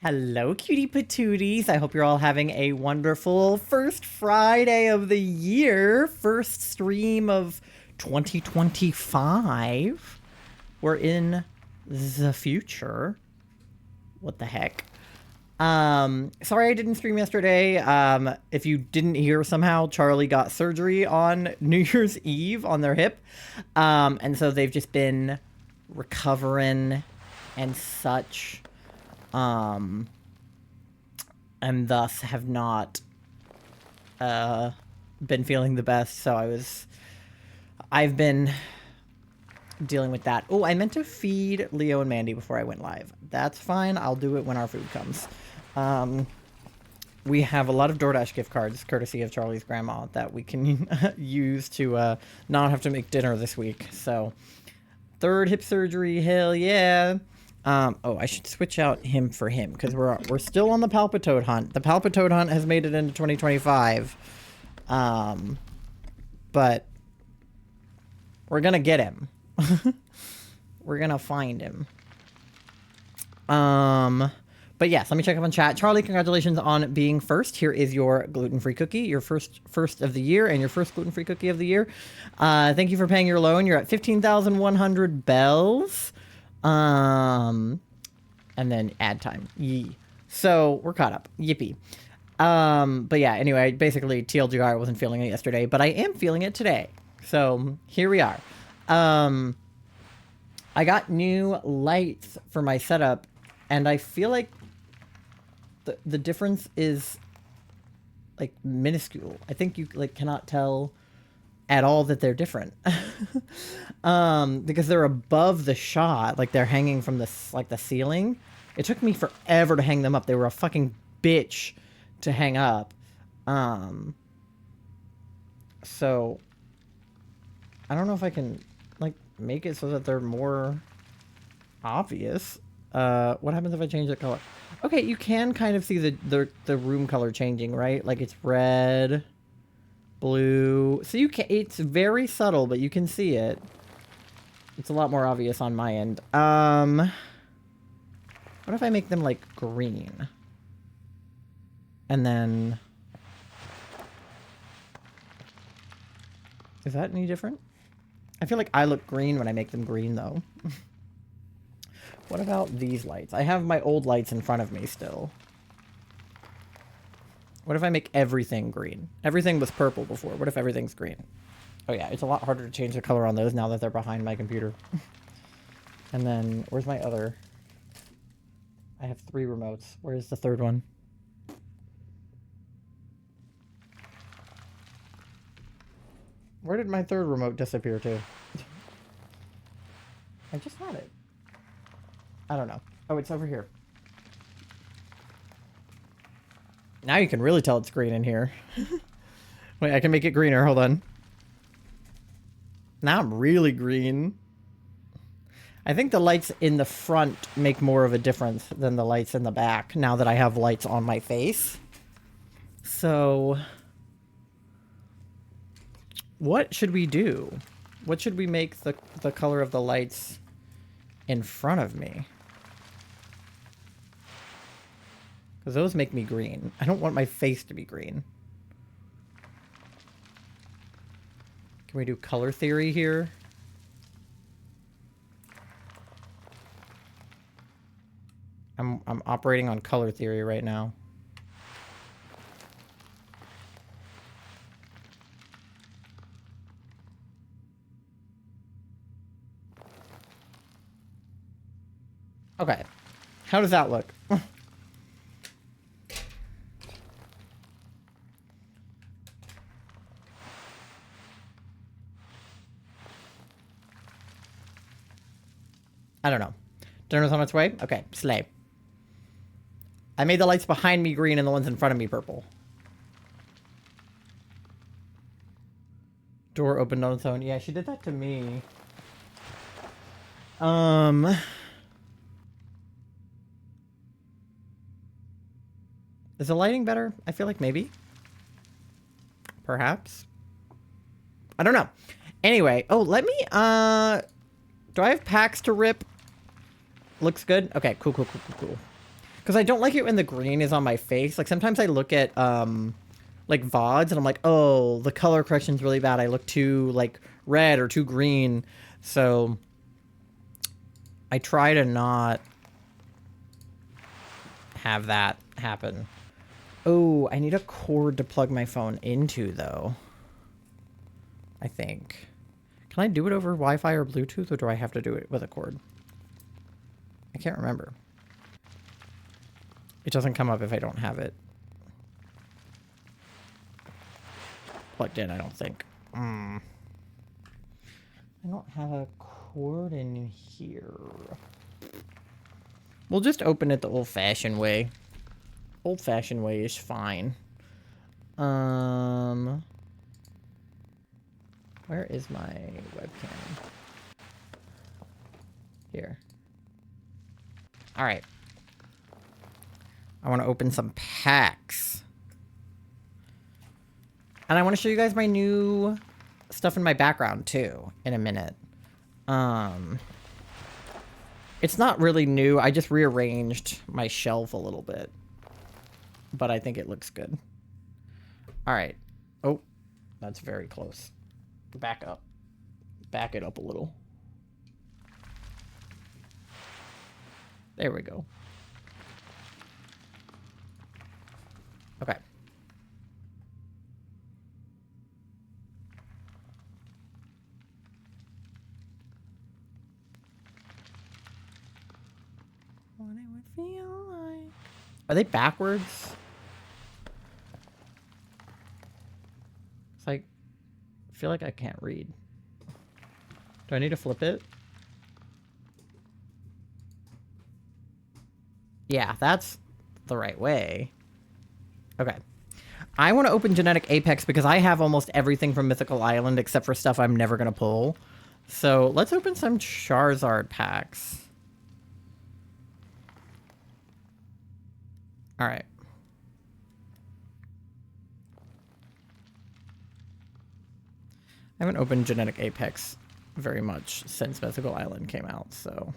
Hello, cutie patooties. I hope you're all having a wonderful first Friday of the year, first stream of 2025. We're in the future. What the heck? Sorry I didn't stream yesterday. If you didn't hear somehow, Charlie got surgery on New Year's Eve on their hip. And so they've just been recovering and such. And thus have not been feeling the best. So I've been dealing with that. Oh, I meant to feed Leo and Mandy before I went live. That's fine. I'll do it when our food comes. We have a lot of DoorDash gift cards, courtesy of Charlie's grandma, that we can use to not have to make dinner this week. So, third hip surgery, hell yeah. Oh, I should switch out him for him, because we're still on the Palpitoad hunt. The Palpitoad hunt has made it into 2025. But we're gonna get him. We're gonna find him. But yes, let me check up on chat. Charlie, congratulations on being first. Here is your gluten-free cookie, your first of the year, and your first gluten-free cookie of the year. Thank you for paying your loan. You're at 15,100 bells. And then ad time. Yee. So we're caught up. Yippee. But yeah, anyway, basically TLDR, I wasn't feeling it yesterday, but I am feeling it today. So here we are. I got new lights for my setup, and I feel like the difference is like minuscule. I think you like cannot tell at all that they're different. Because they're above the shot, like they're hanging from the ceiling. It took me forever to hang them up. They were a fucking bitch to hang up. So I don't know if I can like make it so that they're more obvious. What happens if I change the color? Okay, you can kind of see the room color changing, right? Like it's red, blue. So you can, it's very subtle, but you can see it. It's a lot more obvious on my end. What if I make them like green? And then, is that any different? I feel like I look green when I make them green though. What about these lights? I have my old lights in front of me still. What if I make everything green? Everything was purple before. What if everything's green? Oh yeah, it's a lot harder to change the color on those now that they're behind my computer. And then, where's my other? I have 3 remotes. Where's the third one? Where did my third remote disappear to? I just had it. I don't know. Oh, it's over here. Now you can really tell it's green in here. Wait, I can make it greener. Hold on. Now I'm really green. I think the lights in the front make more of a difference than the lights in the back now that I have lights on my face. So, what should we do? What should we make the color of the lights in front of me? Because those make me green. I don't want my face to be green. Can we do color theory here? I'm operating on color theory right now. Okay. How does that look? I don't know. Dinner's on its way? Okay, slay. I made the lights behind me green and the ones in front of me purple. Door opened on its own. Yeah, she did that to me. Is the lighting better? I feel like maybe. Perhaps. I don't know. Anyway, oh, let me, do I have packs to rip? Looks good? Okay, cool. Because I don't like it when the green is on my face. Like, sometimes I look at, like, VODs, and I'm like, oh, the color correction's really bad. I look too, like, red or too green. So, I try to not have that happen. Oh, I need a cord to plug my phone into, though. I think. Can I do it over Wi-Fi or Bluetooth, or do I have to do it with a cord? I can't remember. It doesn't come up if I don't have it plugged in, I don't think. I don't have a cord in here. We'll just open it the old-fashioned way. Old-fashioned way is fine. Where is my webcam? Here. Alright. I want to open some packs. And I want to show you guys my new stuff in my background, too, in a minute. It's not really new. I just rearranged my shelf a little bit. But I think it looks good. Alright. Oh, that's very close. Back up. Back it up a little. There we go. Okay. What it would feel like. Are they backwards? It's like, I feel like I can't read. Do I need to flip it? Yeah, that's the right way. Okay. I want to open Genetic Apex because I have almost everything from Mythical Island except for stuff I'm never going to pull. So let's open some Charizard packs. Alright. I haven't opened Genetic Apex very much since Mythical Island came out, so...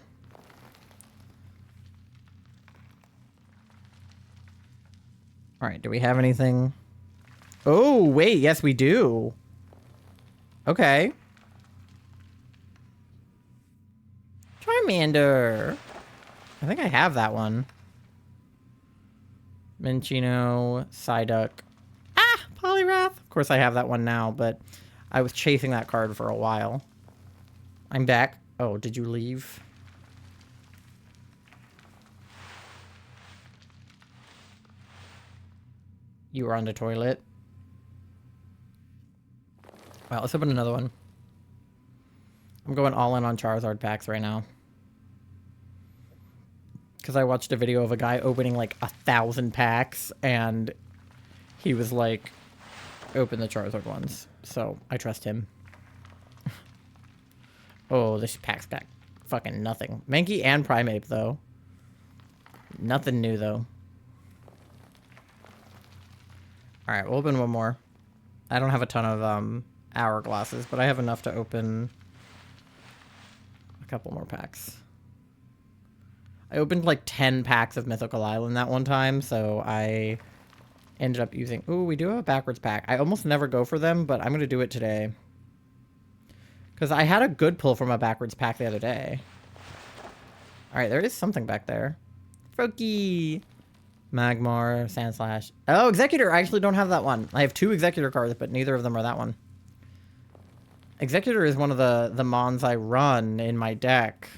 Alright, do we have anything? Oh, wait, yes we do. Okay. Charmander. I think I have that one. Minchino, Psyduck. Ah, Poliwrath. Of course I have that one now, but I was chasing that card for a while. I'm back. Oh, did you leave? You were on the toilet. Well, let's open another one. I'm going all in on Charizard packs right now. Because I watched a video of a guy opening like 1,000 packs, and he was like, open the Charizard ones. So, I trust him. Oh, this pack's got fucking nothing. Mankey and Primeape, though. Nothing new, though. Alright, we'll open one more. I don't have a ton of hourglasses, but I have enough to open a couple more packs. I opened like 10 packs of Mythical Island that one time, so I ended up using... Ooh, we do have a backwards pack. I almost never go for them, but I'm going to do it today. Because I had a good pull from a backwards pack the other day. Alright, there is something back there. Froakie! Magmar, Sandslash. Oh, Executor! I actually don't have that one. I have 2 Executor cards, but neither of them are that one. Executor is one of the mons I run in my deck.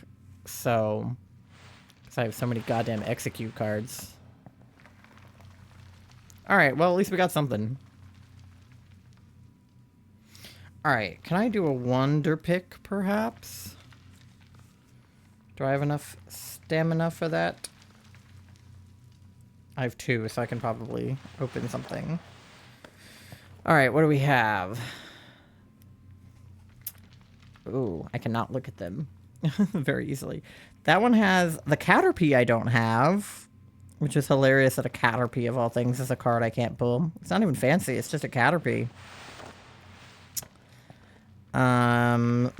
So... because I have so many goddamn Execute cards. Alright, well, at least we got something. Alright, can I do a Wonder Pick, perhaps? Do I have enough stamina for that? I have 2, so I can probably open something. Alright, what do we have? Ooh, I cannot look at them very easily. That one has the Caterpie I don't have, which is hilarious that a Caterpie of all things is a card I can't pull. It's not even fancy, it's just a Caterpie.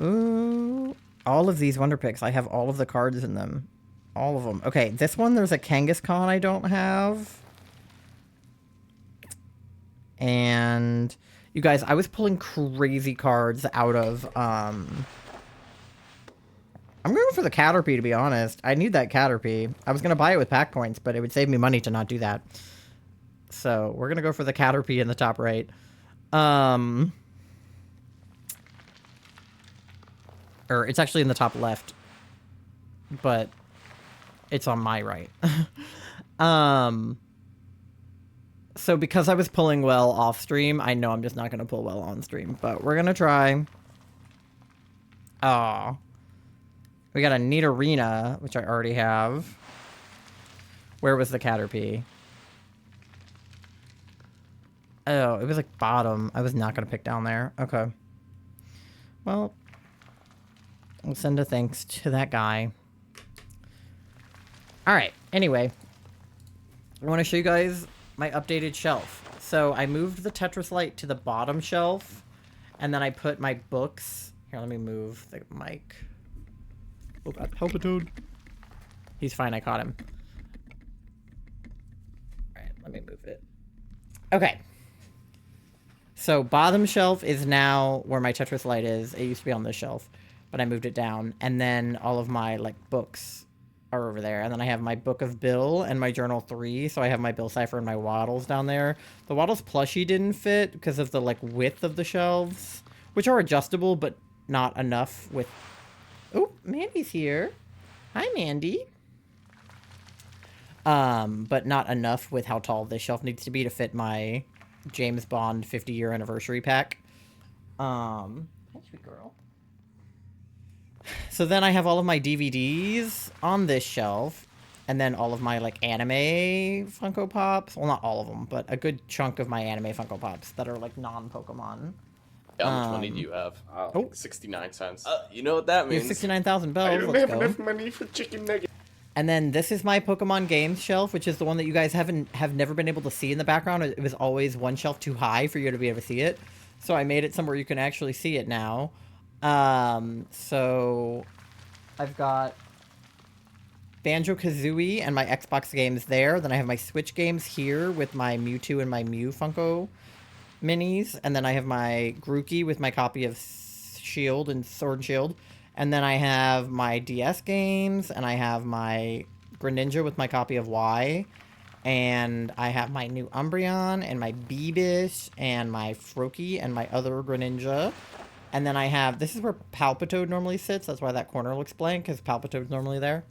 Ooh, all of these Wonder Picks, I have all of the cards in them. all of them. Okay, this one, there's a Kangaskhan I don't have. And you guys, I was pulling crazy cards out of, I'm going for the Caterpie, to be honest. I need that Caterpie. I was going to buy it with pack points, but it would save me money to not do that. So we're going to go for the Caterpie in the top right. Or it's actually in the top left, but it's on my right. So because I was pulling well off stream, I know I'm just not going to pull well on stream, but we're going to try. Oh, we got a neat arena, which I already have. Where was the Caterpie? Oh, it was like bottom. I was not going to pick down there. Okay. Well, we'll send a thanks to that guy. All right. Anyway, I want to show you guys my updated shelf. So I moved the Tetris Light to the bottom shelf, and then I put my books. Here, let me move the mic. Oh, God, Palpitoad. He's fine. I caught him. All right, let me move it. Okay. So bottom shelf is now where my Tetris Light is. It used to be on this shelf, but I moved it down. And then all of my like books are over there. And then I have my Book of Bill and my Journal 3. So I have my Bill Cipher and my Waddles down there. The Waddles plushie didn't fit because of the like width of the shelves, which are adjustable, but not enough with... Oh, Mandy's here. Hi, Mandy. But not enough with how tall this shelf needs to be to fit my James Bond 50-year anniversary pack. Hi, sweet girl. So then I have all of my DVDs on this shelf, and then all of my like anime Funko Pops. Well, not all of them, but a good chunk of my anime Funko Pops that are like non-Pokemon. How much money do you have? Oh, 69 cents. You know what that means? You have 69,000 bells. I don't have enough money for chicken nuggets. And then this is my Pokemon Games shelf, which is the one that you guys have never been able to see in the background. It was always one shelf too high for you to be able to see it. So I made it somewhere you can actually see it now. So I've got Banjo-Kazooie and my Xbox games there. Then I have my Switch games here with my Mewtwo and my Mew Funko minis. And then I have my Grookey with my copy of Shield and Sword and Shield. And then I have my DS games, and I have my Greninja with my copy of Y. And I have my new Umbreon, and my Beebish, and my Froakie, and my other Greninja. And then I have... This is where Palpitoad normally sits. That's why that corner looks blank, because Palpitoad's normally there.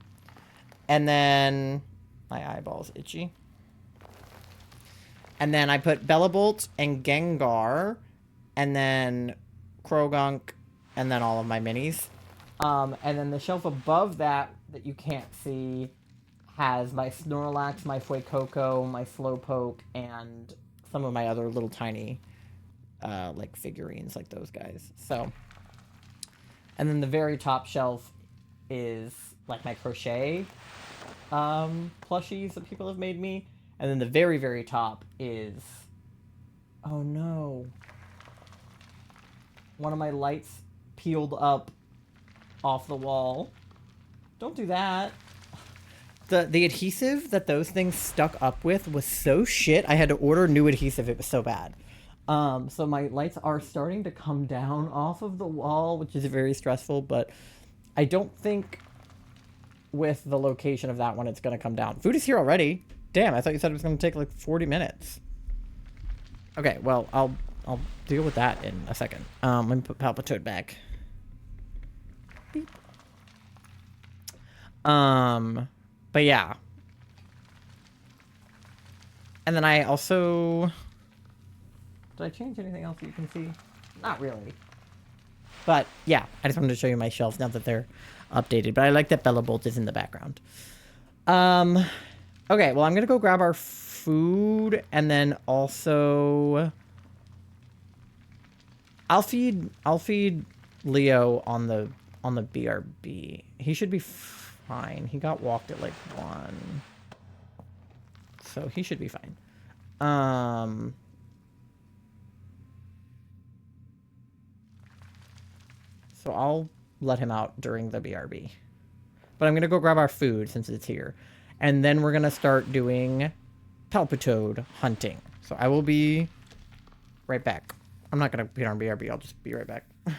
And then... My eyeball's itchy. And then I put Bellabolt and Gengar, and then Krogunk, and then all of my minis. And then the shelf above that you can't see has my Snorlax, my Fuecoco, my Slowpoke, and some of my other little tiny, like figurines, like those guys. So, and then the very top shelf is like my crochet, plushies that people have made me. And then the very, very top is, oh no, one of my lights peeled up off the wall. Don't do that. The adhesive that those things stuck up with was so shit. I had to order new adhesive. It was so bad. So my lights are starting to come down off of the wall, which is very stressful, but I don't think with the location of that one it's going to come down. Food is here already. Damn, I thought you said it was going to take like 40 minutes. Okay, well, I'll deal with that in a second. Let me put Palpitoad back. Beep. But yeah. And then I also... Did I change anything else that you can see? Not really. But yeah, I just wanted to show you my shelves now that they're updated. But I like that Bellabolt is in the background. Okay, well, I'm gonna go grab our food, and then also... I'll feed Leo on the BRB. He should be fine. He got walked at like 1. So he should be fine. So I'll let him out during the BRB. But I'm going to go grab our food since it's here. And then we're going to start doing Palpitoad hunting. So I will be right back. I'm not going to be on BRB. I'll just be right back. You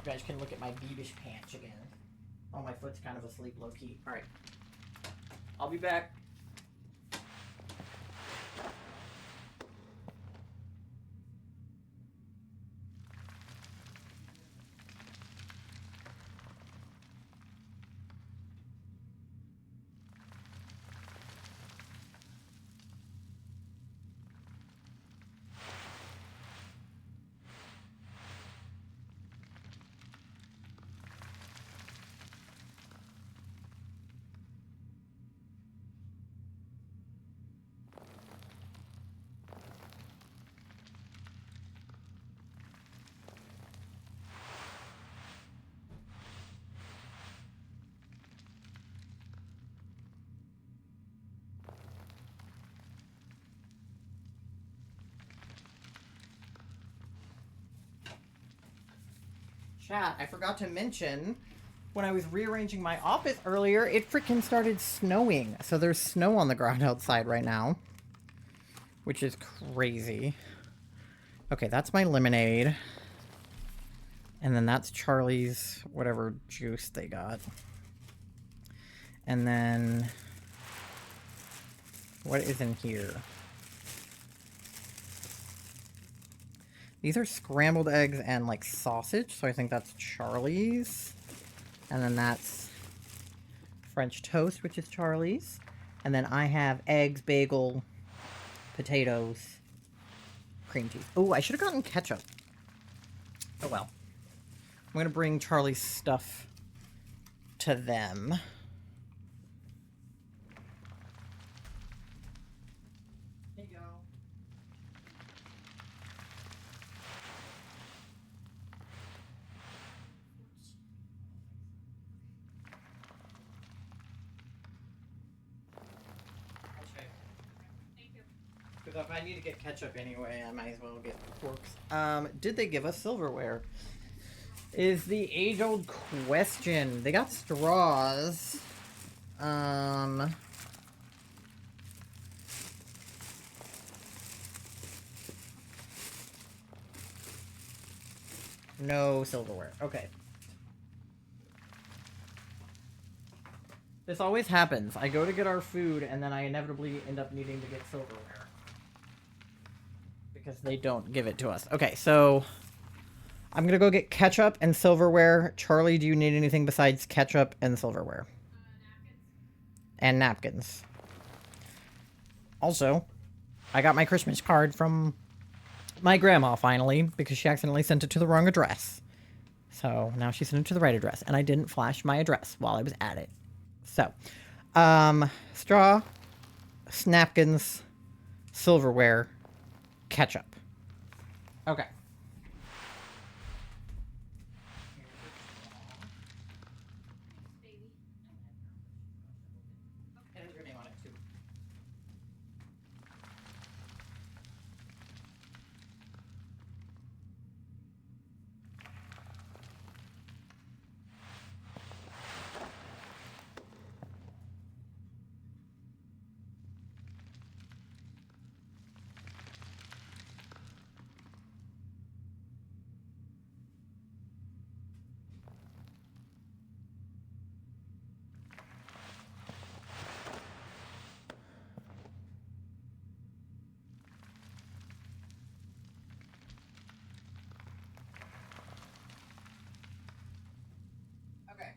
guys can look at my beavish pants again. Oh, my foot's kind of asleep low-key. All right. I'll be back. Chat, I forgot to mention, when I was rearranging my office earlier, it freaking started snowing. So there's snow on the ground outside right now, which is crazy. Okay, that's my lemonade. And then that's Charlie's whatever juice they got. And then what is in here? These are scrambled eggs and like sausage, so I think that's Charlie's. And then that's French toast, which is Charlie's. And then I have eggs, bagel, potatoes, cream cheese. Oh, I should have gotten ketchup. Oh well. I'm going to bring Charlie's stuff to them. There you go. Because if I need to get ketchup anyway, I might as well get forks. Did they give us silverware? Is the age-old question. They got straws. No silverware. Okay. This always happens. I go to get our food, and then I inevitably end up needing to get silverware. Because they don't give it to us. Okay, so I'm going to go get ketchup and silverware. Charlie, do you need anything besides ketchup and silverware? Napkins. And napkins. Also, I got my Christmas card from my grandma finally, because she accidentally sent it to the wrong address. So now she sent it to the right address, and I didn't flash my address while I was at it. So, straw, napkins, silverware, ketchup. Okay. It has your name on it too. Okay.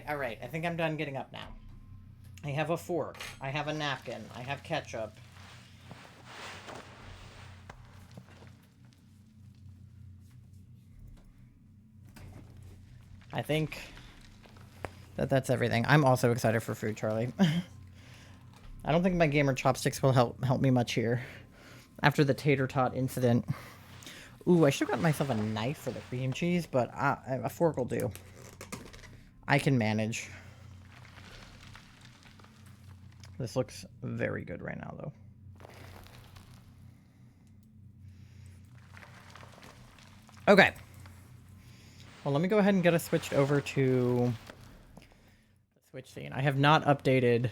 All right. I think I'm done getting up now. I have a fork. I have a napkin. I have ketchup. I think that's everything. I'm also excited for food, Charlie. I don't think my gamer chopsticks will help me much here after the tater tot incident. Ooh, I should have gotten myself a knife for the cream cheese, but a fork will do. I can manage. This looks very good right now, though. Okay. Well, let me go ahead and get us switched over to the Switch scene. I have not updated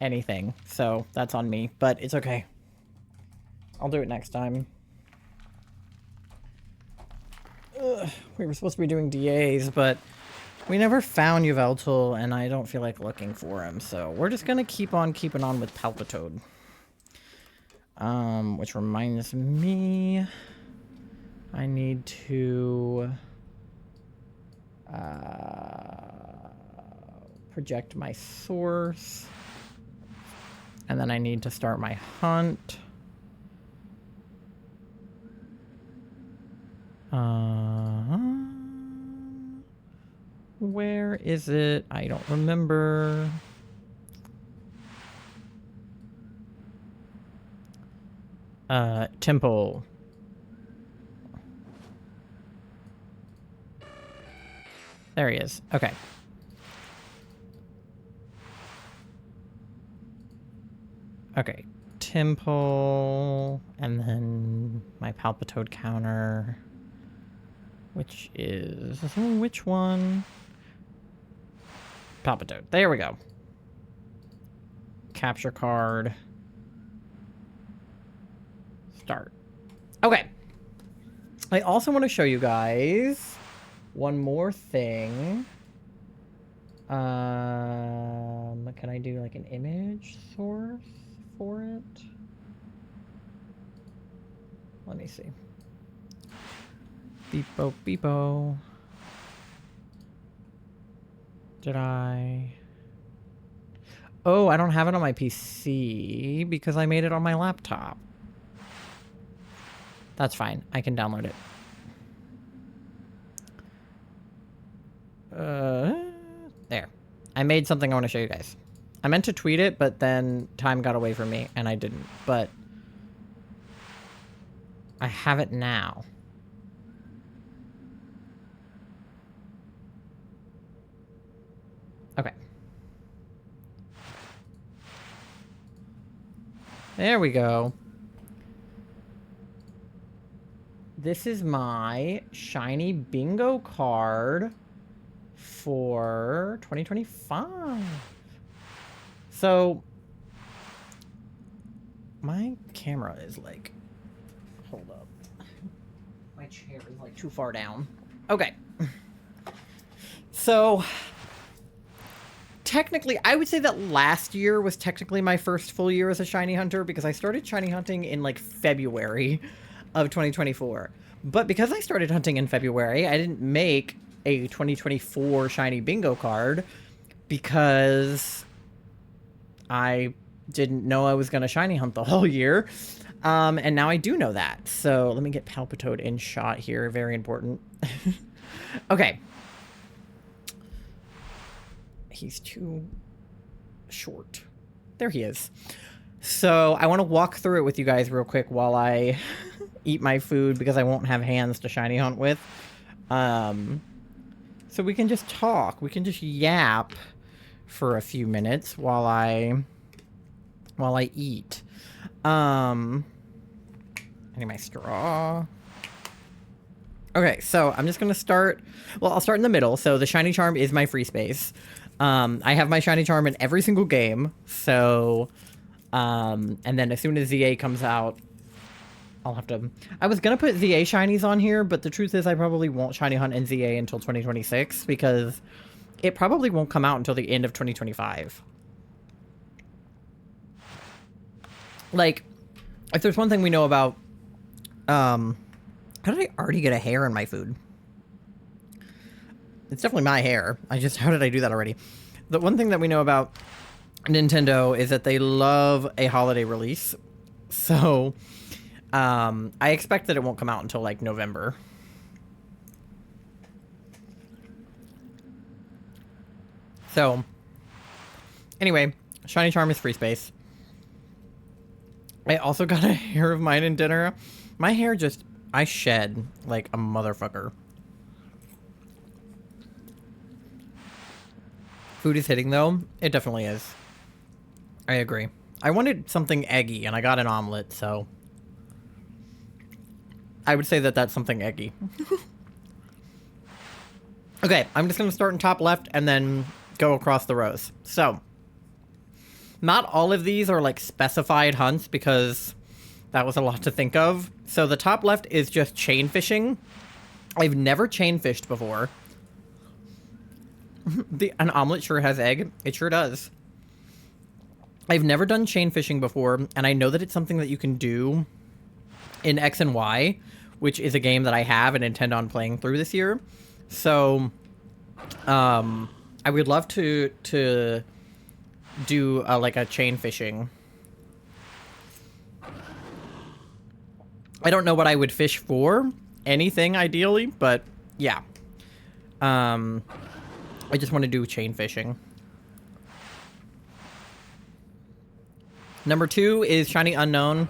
anything, so that's on me, but it's okay. I'll do it next time. Ugh, we were supposed to be doing DAs, but we never found Yveltal, and I don't feel like looking for him, so we're just gonna keep on keeping on with Palpitoad. Which reminds me, I need to project my source, and then I need to start my hunt. Where is it? I don't remember. Temple. There he is. Okay. Okay. Temple, and then my Palpitoad counter, which is... which one? Palpitoad. There we go. Capture card. Start. Okay. I also want to show you guys one more thing. Can I do like an image source for it? Let me see. Beepo, beepo. Did I? Oh, I don't have it on my PC because I made it on my laptop. That's fine. I can download it. There. I made something I want to show you guys. I meant to tweet it, but then time got away from me, and I didn't. But I have it now. Okay. There we go. This is my shiny bingo card for 2025. So my camera is like, hold up. My chair is like too far down. Okay. So technically, I would say that last year was technically my first full year as a shiny hunter because I started shiny hunting in like February of 2024. But because I started hunting in February, I didn't make a 2024 shiny bingo card because I didn't know I was going to shiny hunt the whole year. And now I do know that. So let me get Palpitoad in shot here. Very important. Okay. He's too short. There he is. So I want to walk through it with you guys real quick while I eat my food because I won't have hands to shiny hunt with. So we can just talk. We can just yap for a few minutes while I eat. I need my straw. Okay, so I'm just gonna start. Well, I'll start in the middle. So the shiny charm is my free space. I have my shiny charm in every single game. So, and then as soon as ZA comes out, I'll have to... I was gonna put ZA shinies on here, but the truth is I probably won't shiny hunt in ZA until 2026 because it probably won't come out until the end of 2025. Like, if there's one thing we know about... how did I already get a hair in my food? It's definitely my hair. How did I do that already? The one thing that we know about Nintendo is that they love a holiday release. So, I expect that it won't come out until, like, November. So, anyway, shiny charm is free space. I also got a hair of mine in dinner. My hair just, I shed like a motherfucker. Food is hitting though. It definitely is. I agree. I wanted something eggy and I got an omelet, so I would say that that's something eggy. Okay, I'm just going to start in top left and then go across the rows. So, not all of these are like specified hunts because that was a lot to think of. So the top left is just chain fishing. I've never chain fished before. An omelet sure has egg. It sure does. I've never done chain fishing before, and I know that it's something that you can do in X and Y, which is a game that I have and intend on playing through this year. So, I would love to do like a chain fishing. I don't know what I would fish for. Anything, ideally, but yeah. I just want to do chain fishing. Number 2 is Shiny Unknown.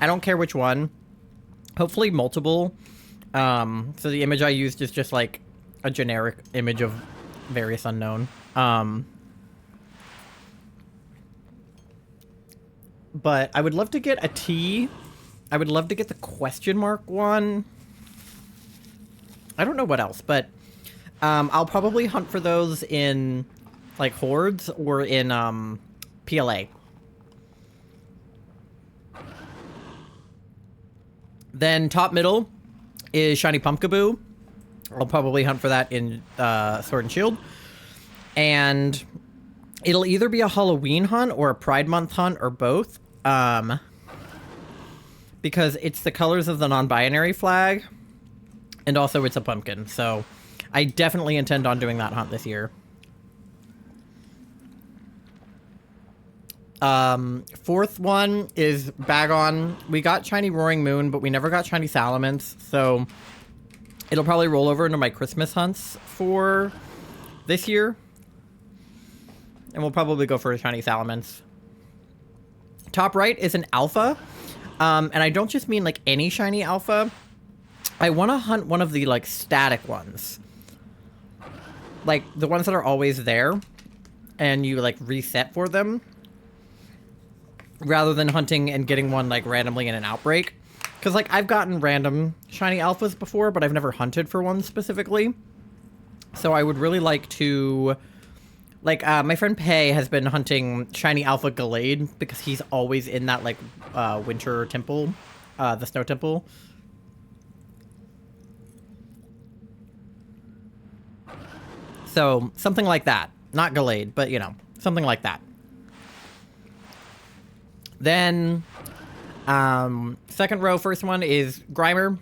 I don't care which one. Hopefully multiple. So the image I used is just like a generic image of various unknown. But I would love to get a T. I would love to get the question mark one. I don't know what else, but I'll probably hunt for those in like hordes or in PLA. Then top middle is Shiny Pumpkaboo. I'll probably hunt for that in Sword and Shield. And it'll either be a Halloween hunt or a Pride Month hunt or both. Because it's the colors of the non-binary flag. And also it's a pumpkin. So I definitely intend on doing that hunt this year. Fourth one is Bagon. We got Shiny Roaring Moon, but we never got Shiny Salamence, so it'll probably roll over into my Christmas hunts for this year. And we'll probably go for a Shiny Salamence. Top right is an Alpha. And I don't just mean like any Shiny Alpha. I want to hunt one of the like static ones. Like the ones that are always there and you like reset for them. Rather than hunting and getting one, like, randomly in an outbreak. Because, like, I've gotten random Shiny Alphas before, but I've never hunted for one specifically. So I would really like to... Like, my friend Pei has been hunting Shiny Alpha Gallade because he's always in that, like, winter temple. The snow temple. So, something like that. Not Gallade, but, you know, something like that. Then, second row, first one is Grimer.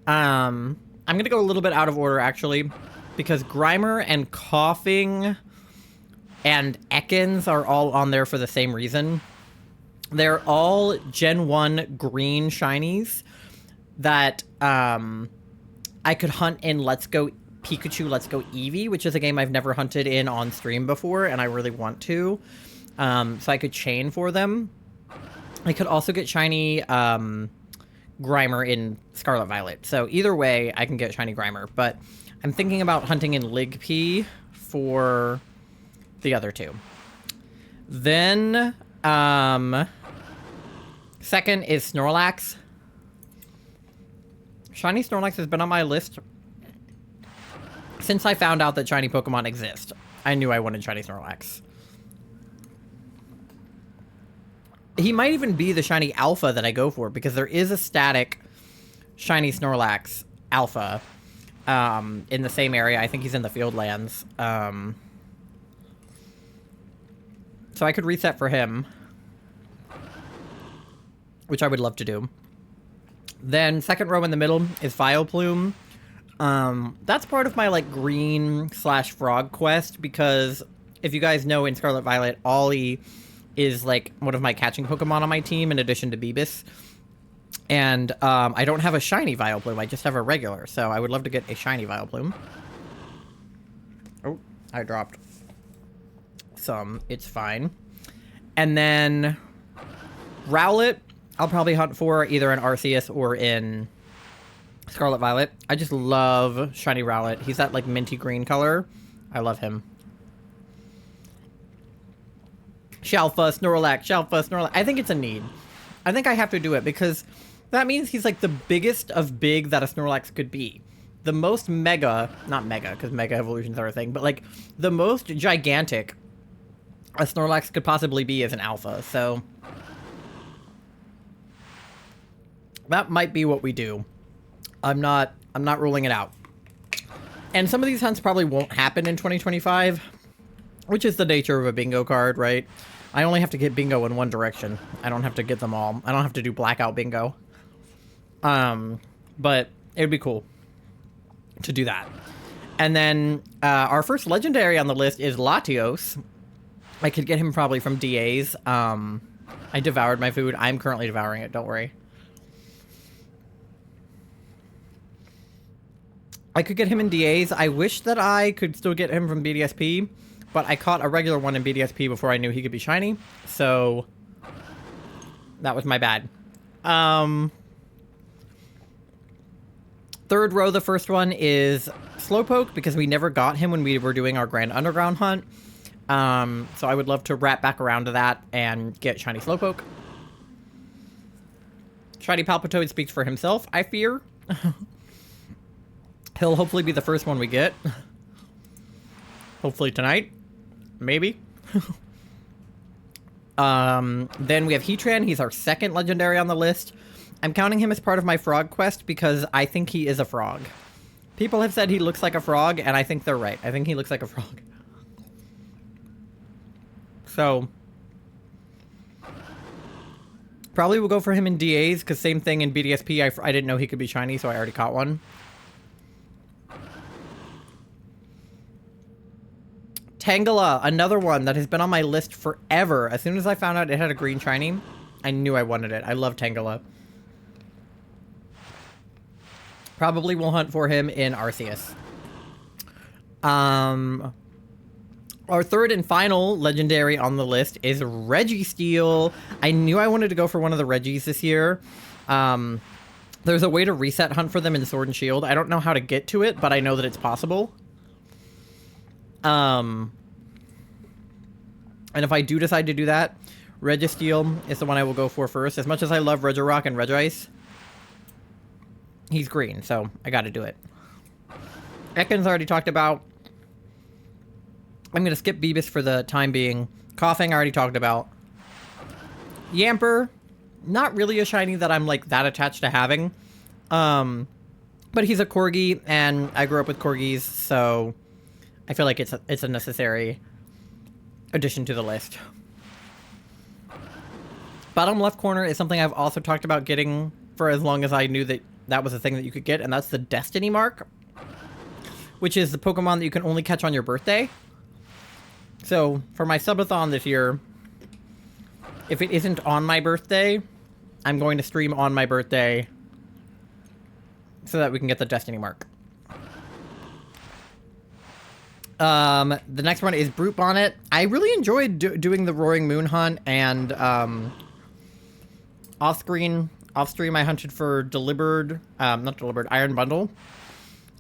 I'm going to go a little bit out of order, actually, because Grimer and Coughing and Ekans are all on there for the same reason. They're all Gen 1 green shinies that I could hunt in Let's Go Pikachu, Let's Go Eevee, which is a game I've never hunted in on stream before, and I really want to. So I could chain for them. I could also get Shiny Grimer in Scarlet Violet. So either way, I can get Shiny Grimer. But I'm thinking about hunting in Ligpy for the other two. Then, second is Snorlax. Shiny Snorlax has been on my list since I found out that shiny Pokemon exist. I knew I wanted Shiny Snorlax. He might even be the Shiny Alpha that I go for, because there is a static Shiny Snorlax Alpha in the same area. I think he's in the Fieldlands. So I could reset for him, which I would love to do. Then second row in the middle is Vileplume. That's part of my like green/frog quest, because if you guys know, in Scarlet Violet, Ollie is like one of my catching Pokemon on my team in addition to Beebus. And I don't have a shiny Vileplume, I just have a regular, so I would love to get a shiny Vileplume. Oh, I dropped some. It's fine. And then Rowlet, I'll probably hunt for either in Arceus or in Scarlet Violet. I just love shiny Rowlet. He's that like minty green color. I love him. Shalfa, Snorlax. I think it's a need. I think I have to do it because that means he's like the biggest of big that a Snorlax could be. The most mega, not mega because mega evolutions are a thing, but like the most gigantic a Snorlax could possibly be as an alpha. So that might be what we do. I'm not ruling it out. And some of these hunts probably won't happen in 2025, which is the nature of a bingo card, right? I only have to get bingo in one direction. I don't have to get them all. I don't have to do blackout bingo. But it would be cool to do that. And then our first legendary on the list is Latios. I could get him probably from DAs. I devoured my food. I'm currently devouring it. Don't worry. I could get him in DAs. I wish that I could still get him from BDSP, but I caught a regular one in BDSP before I knew he could be shiny, so that was my bad. Third row, the first one is Slowpoke, because we never got him when we were doing our Grand Underground hunt. So I would love to wrap back around to that and get shiny Slowpoke. Shiny Palpitoad speaks for himself, I fear. He'll hopefully be the first one we get. Hopefully tonight. Maybe. Then we have Heatran. He's our second legendary on the list. I'm counting him as part of my frog quest because I think he is a frog. People have said he looks like a frog, and I think they're right. I think he looks like a frog. So probably we'll go for him in DAs, because same thing in BDSP. I didn't know he could be shiny, so I already caught one. Tangela, another one that has been on my list forever. As soon as I found out it had a green shiny, I knew I wanted it. I love Tangela. Probably will hunt for him in Arceus. Our third and final legendary on the list is Registeel. I knew I wanted to go for one of the Regis this year. There's a way to reset hunt for them in Sword and Shield. I don't know how to get to it, but I know that it's possible. And if I do decide to do that, Registeel is the one I will go for first. As much as I love Regirock and Regice, he's green, so I gotta do it. Ekans already talked about. I'm gonna skip Beebus for the time being. Coughing I already talked about. Yamper, not really a shiny that I'm like that attached to having. But he's a Corgi, and I grew up with Corgis, so I feel like it's a necessary addition to the list. Bottom left corner is something I've also talked about getting for as long as I knew that that was a thing that you could get, and that's the Destiny Mark, which is the Pokemon that you can only catch on your birthday. So for my subathon this year, if it isn't on my birthday, I'm going to stream on my birthday so that we can get the Destiny Mark. The next one is Brute Bonnet. I really enjoyed doing the Roaring Moon hunt, and off-stream I hunted for Iron Bundle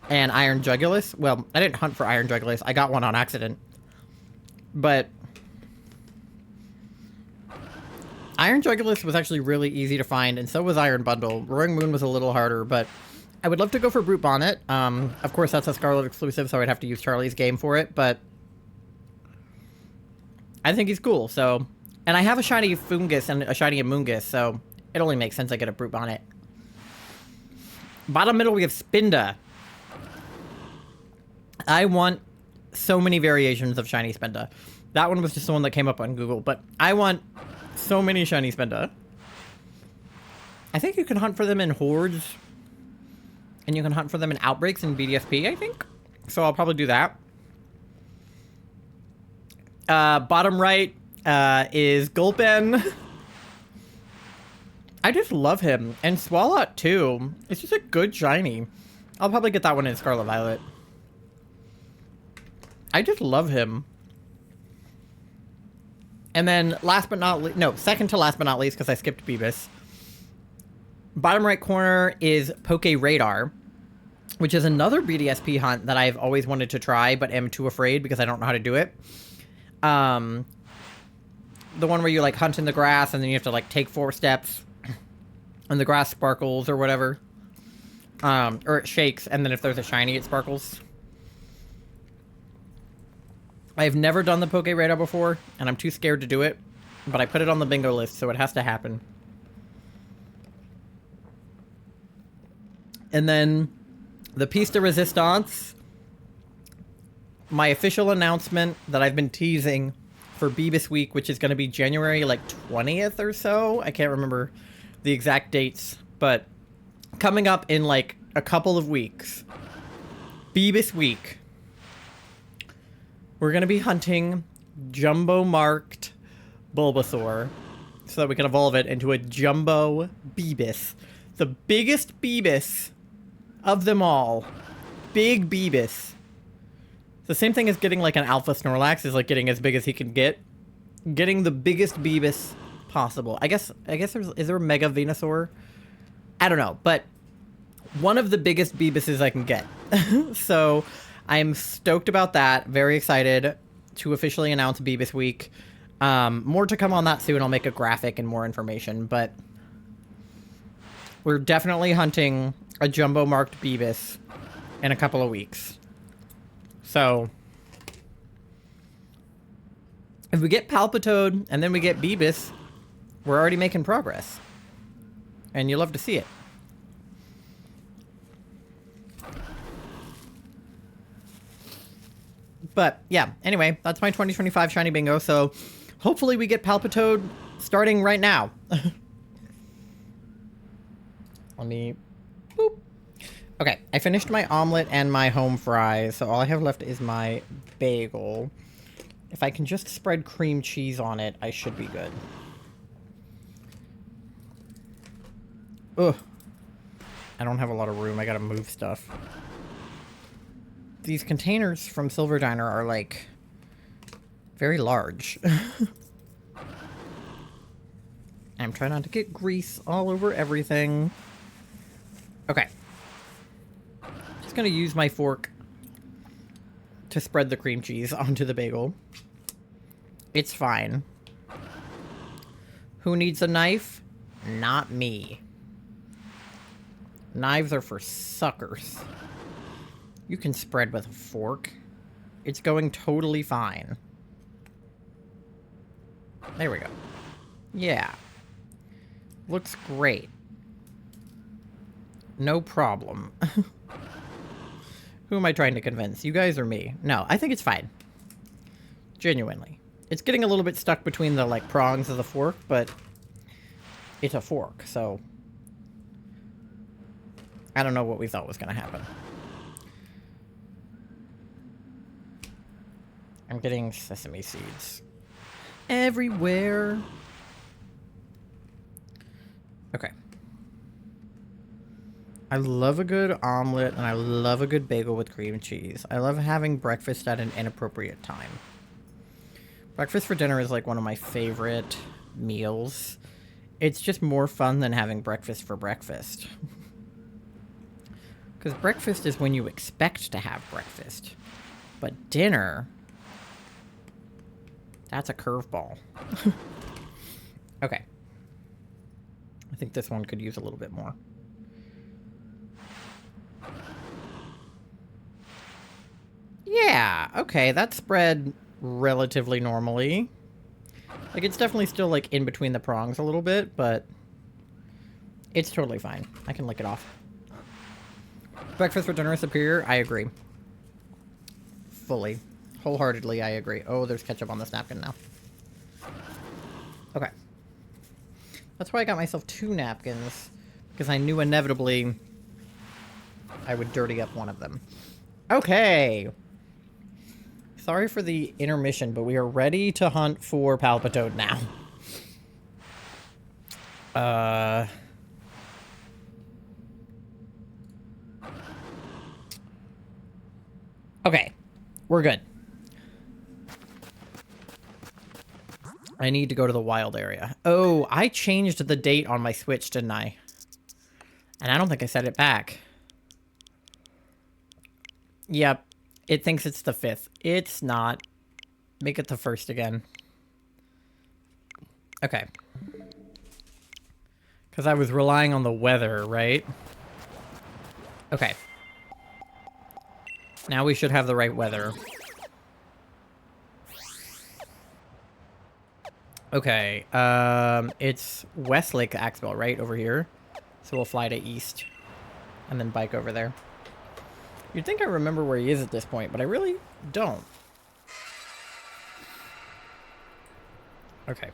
and Iron Jugulus. Well, I didn't hunt for Iron Jugulus. I got one on accident. But Iron Jugulus was actually really easy to find, and so was Iron Bundle. Roaring Moon was a little harder, but I would love to go for Brute Bonnet. Of course, that's a Scarlet exclusive, so I'd have to use Charlie's game for it, but I think he's cool, so. And I have a shiny Fungus and a shiny Amoonguss, so it only makes sense I get a Brute Bonnet. Bottom middle, we have Spinda. I want so many variations of shiny Spinda. That one was just the one that came up on Google, but I want so many shiny Spinda. I think you can hunt for them in hordes, and you can hunt for them in outbreaks in BDSP, I think. So I'll probably do that. Bottom right is Gulpen. I just love him. And Swalot, too. It's just a good shiny. I'll probably get that one in Scarlet Violet. I just love him. And then last but not least, no, second to last but not least, because I skipped Beebus. Bottom right corner is Poke Radar, which is another BDSP hunt that I've always wanted to try, but am too afraid because I don't know how to do it. The one where you like hunt in the grass and then you have to like take 4 steps and the grass sparkles or whatever. Or it shakes, and then if there's a shiny, it sparkles. I've never done the Poke Radar before, and I'm too scared to do it, but I put it on the bingo list, so it has to happen. And then the Piece de Resistance, my official announcement that I've been teasing for Beebus Week, which is going to be January like 20th or so. I can't remember the exact dates, but coming up in like a couple of weeks, Beebus Week, we're going to be hunting jumbo marked Bulbasaur so that we can evolve it into a jumbo Beebus. The biggest Beebus of them all. Big Beebus. The same thing as getting like an Alpha Snorlax is like getting as big as he can get. Getting the biggest Beebus possible. I guess is there a Mega Venusaur? I don't know, but one of the biggest Beebuses I can get. So I'm stoked about that. Very excited to officially announce Beebus Week. More to come on that soon. I'll make a graphic and more information, but we're definitely hunting a jumbo marked Beebus in a couple of weeks. So if we get Palpitoad and then we get Beebus, we're already making progress. And you love to see it. But yeah, anyway, that's my 2025 Shiny Bingo. So hopefully we get Palpitoad starting right now. Let me... Boop. Okay, I finished my omelet and my home fries, so all I have left is my bagel. If I can just spread cream cheese on it, I should be good. Ugh. I don't have a lot of room. I gotta move stuff. These containers from Silver Diner are, like, very large. I'm trying not to get grease all over everything. Okay. Just gonna use my fork to spread the cream cheese onto the bagel. It's fine. Who needs a knife? Not me. Knives are for suckers. You can spread with a fork. It's going totally fine. There we go. Yeah. Looks great. No problem. Who am I trying to convince? You guys or me? No, I think it's fine. Genuinely. It's getting a little bit stuck between the, like, prongs of the fork, but it's a fork, so I don't know what we thought was going to happen. I'm getting sesame seeds everywhere. Okay. I love a good omelet and I love a good bagel with cream cheese. I love having breakfast at an inappropriate time. Breakfast for dinner is like one of my favorite meals. It's just more fun than having breakfast for breakfast. Because breakfast is when you expect to have breakfast. But dinner... that's a curveball. Okay. I think this one could use a little bit more. Yeah, okay, that spread relatively normally. Like, it's definitely still, like, in between the prongs a little bit, but it's totally fine. I can lick it off. Breakfast for dinner is superior? I agree. Fully. Wholeheartedly, I agree. Oh, there's ketchup on this napkin now. Okay. That's why I got myself 2 napkins, because I knew inevitably I would dirty up one of them. Okay. Sorry for the intermission, but we are ready to hunt for Palpitoad now. Okay. We're good. I need to go to the wild area. Oh, I changed the date on my Switch, didn't I? And I don't think I set it back. Yep. It thinks it's the 5th. It's not. Make it the 1st again. Okay. Because I was relying on the weather, right? Okay. Now we should have the right weather. Okay. It's Westlake Axwell, right? Over here. So we'll fly to east. And then bike over there. You'd think I remember where he is at this point, but I really don't. Okay.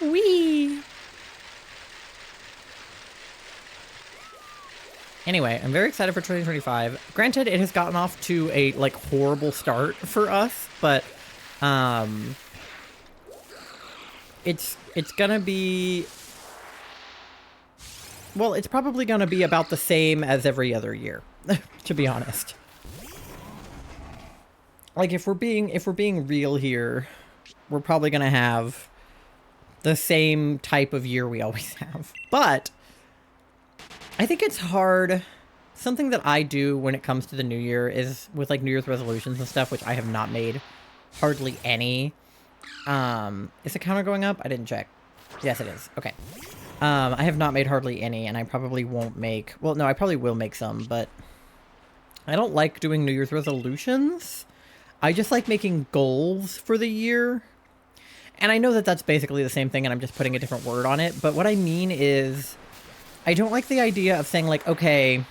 Whee! Anyway, I'm very excited for 2025. Granted, it has gotten off to a, like, horrible start for us, but, it's gonna be... Well, it's probably gonna be about the same as every other year, to be honest. Like, if we're being real here, we're probably gonna have the same type of year we always have. But I think it's hard. Something that I do when it comes to the new year is with like New Year's resolutions and stuff, which I have not made hardly any. Is the counter going up? I didn't check. Yes, it is. Okay. I have not made hardly any, and I probably won't make... Well, no, I probably will make some, but I don't like doing New Year's resolutions. I just like making goals for the year. And I know that that's basically the same thing, and I'm just putting a different word on it. But what I mean is, I don't like the idea of saying, like, okay,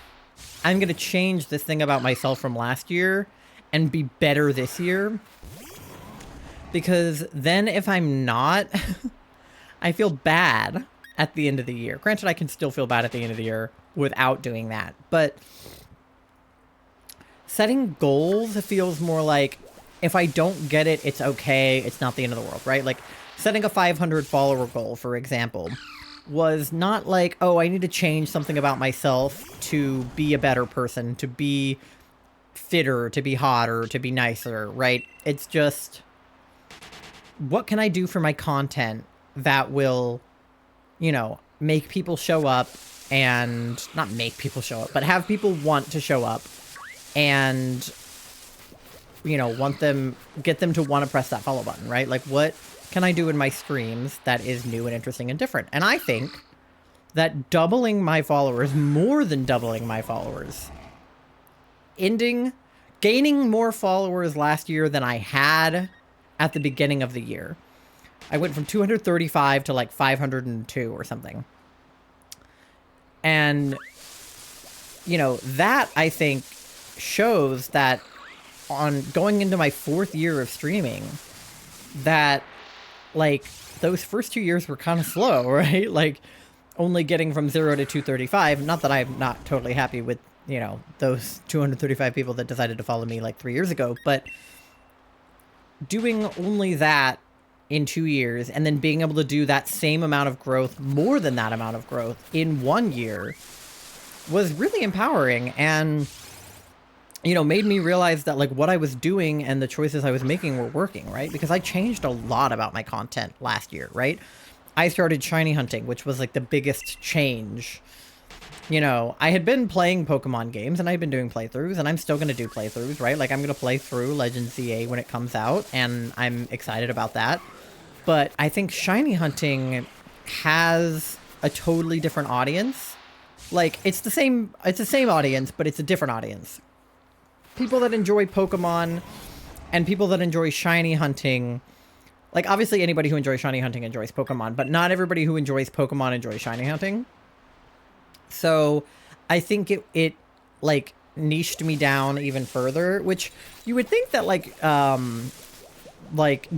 I'm going to change this thing about myself from last year and be better this year. Because then if I'm not, I feel bad at the end of the year. Granted, I can still feel bad at the end of the year without doing that. But setting goals feels more like, if I don't get it, it's okay. It's not the end of the world, right? Like, setting a 500 follower goal, for example, was not like, oh, I need to change something about myself to be a better person, to be fitter, to be hotter, to be nicer, right? It's just, what can I do for my content that will, you know, make people show up and... Not make people show up, but have people want to show up and... you know, get them to want to press that follow button, right? Like, what can I do in my streams that is new and interesting and different? And I think that doubling my followers, more than doubling my followers, gaining more followers last year than I had at the beginning of the year. I went from 235 to like 502 or something. And, you know, that I think shows that on going into my 4th year of streaming, that like those first 2 years were kind of slow, right? Like only getting from 0 to 235. Not that I'm not totally happy with, you know, those 235 people that decided to follow me like 3 years ago, but doing only that in 2 years and then being able to do that same amount of growth, more than that amount of growth in 1 year was really empowering, and you know, made me realize that, like, what I was doing and the choices I was making were working, right? Because I changed a lot about my content last year, right? I started shiny hunting, which was, like, the biggest change. You know, I had been playing Pokemon games, and I've been doing playthroughs, and I'm still going to do playthroughs, right? Like, I'm going to play through Legends ZA when it comes out, and I'm excited about that. But I think shiny hunting has a totally different audience. Like, it's the same audience, but it's a different audience. People that enjoy Pokemon and people that enjoy shiny hunting, like, obviously anybody who enjoys shiny hunting enjoys Pokemon, but not everybody who enjoys Pokemon enjoys shiny hunting. So I think it like niched me down even further, which you would think that like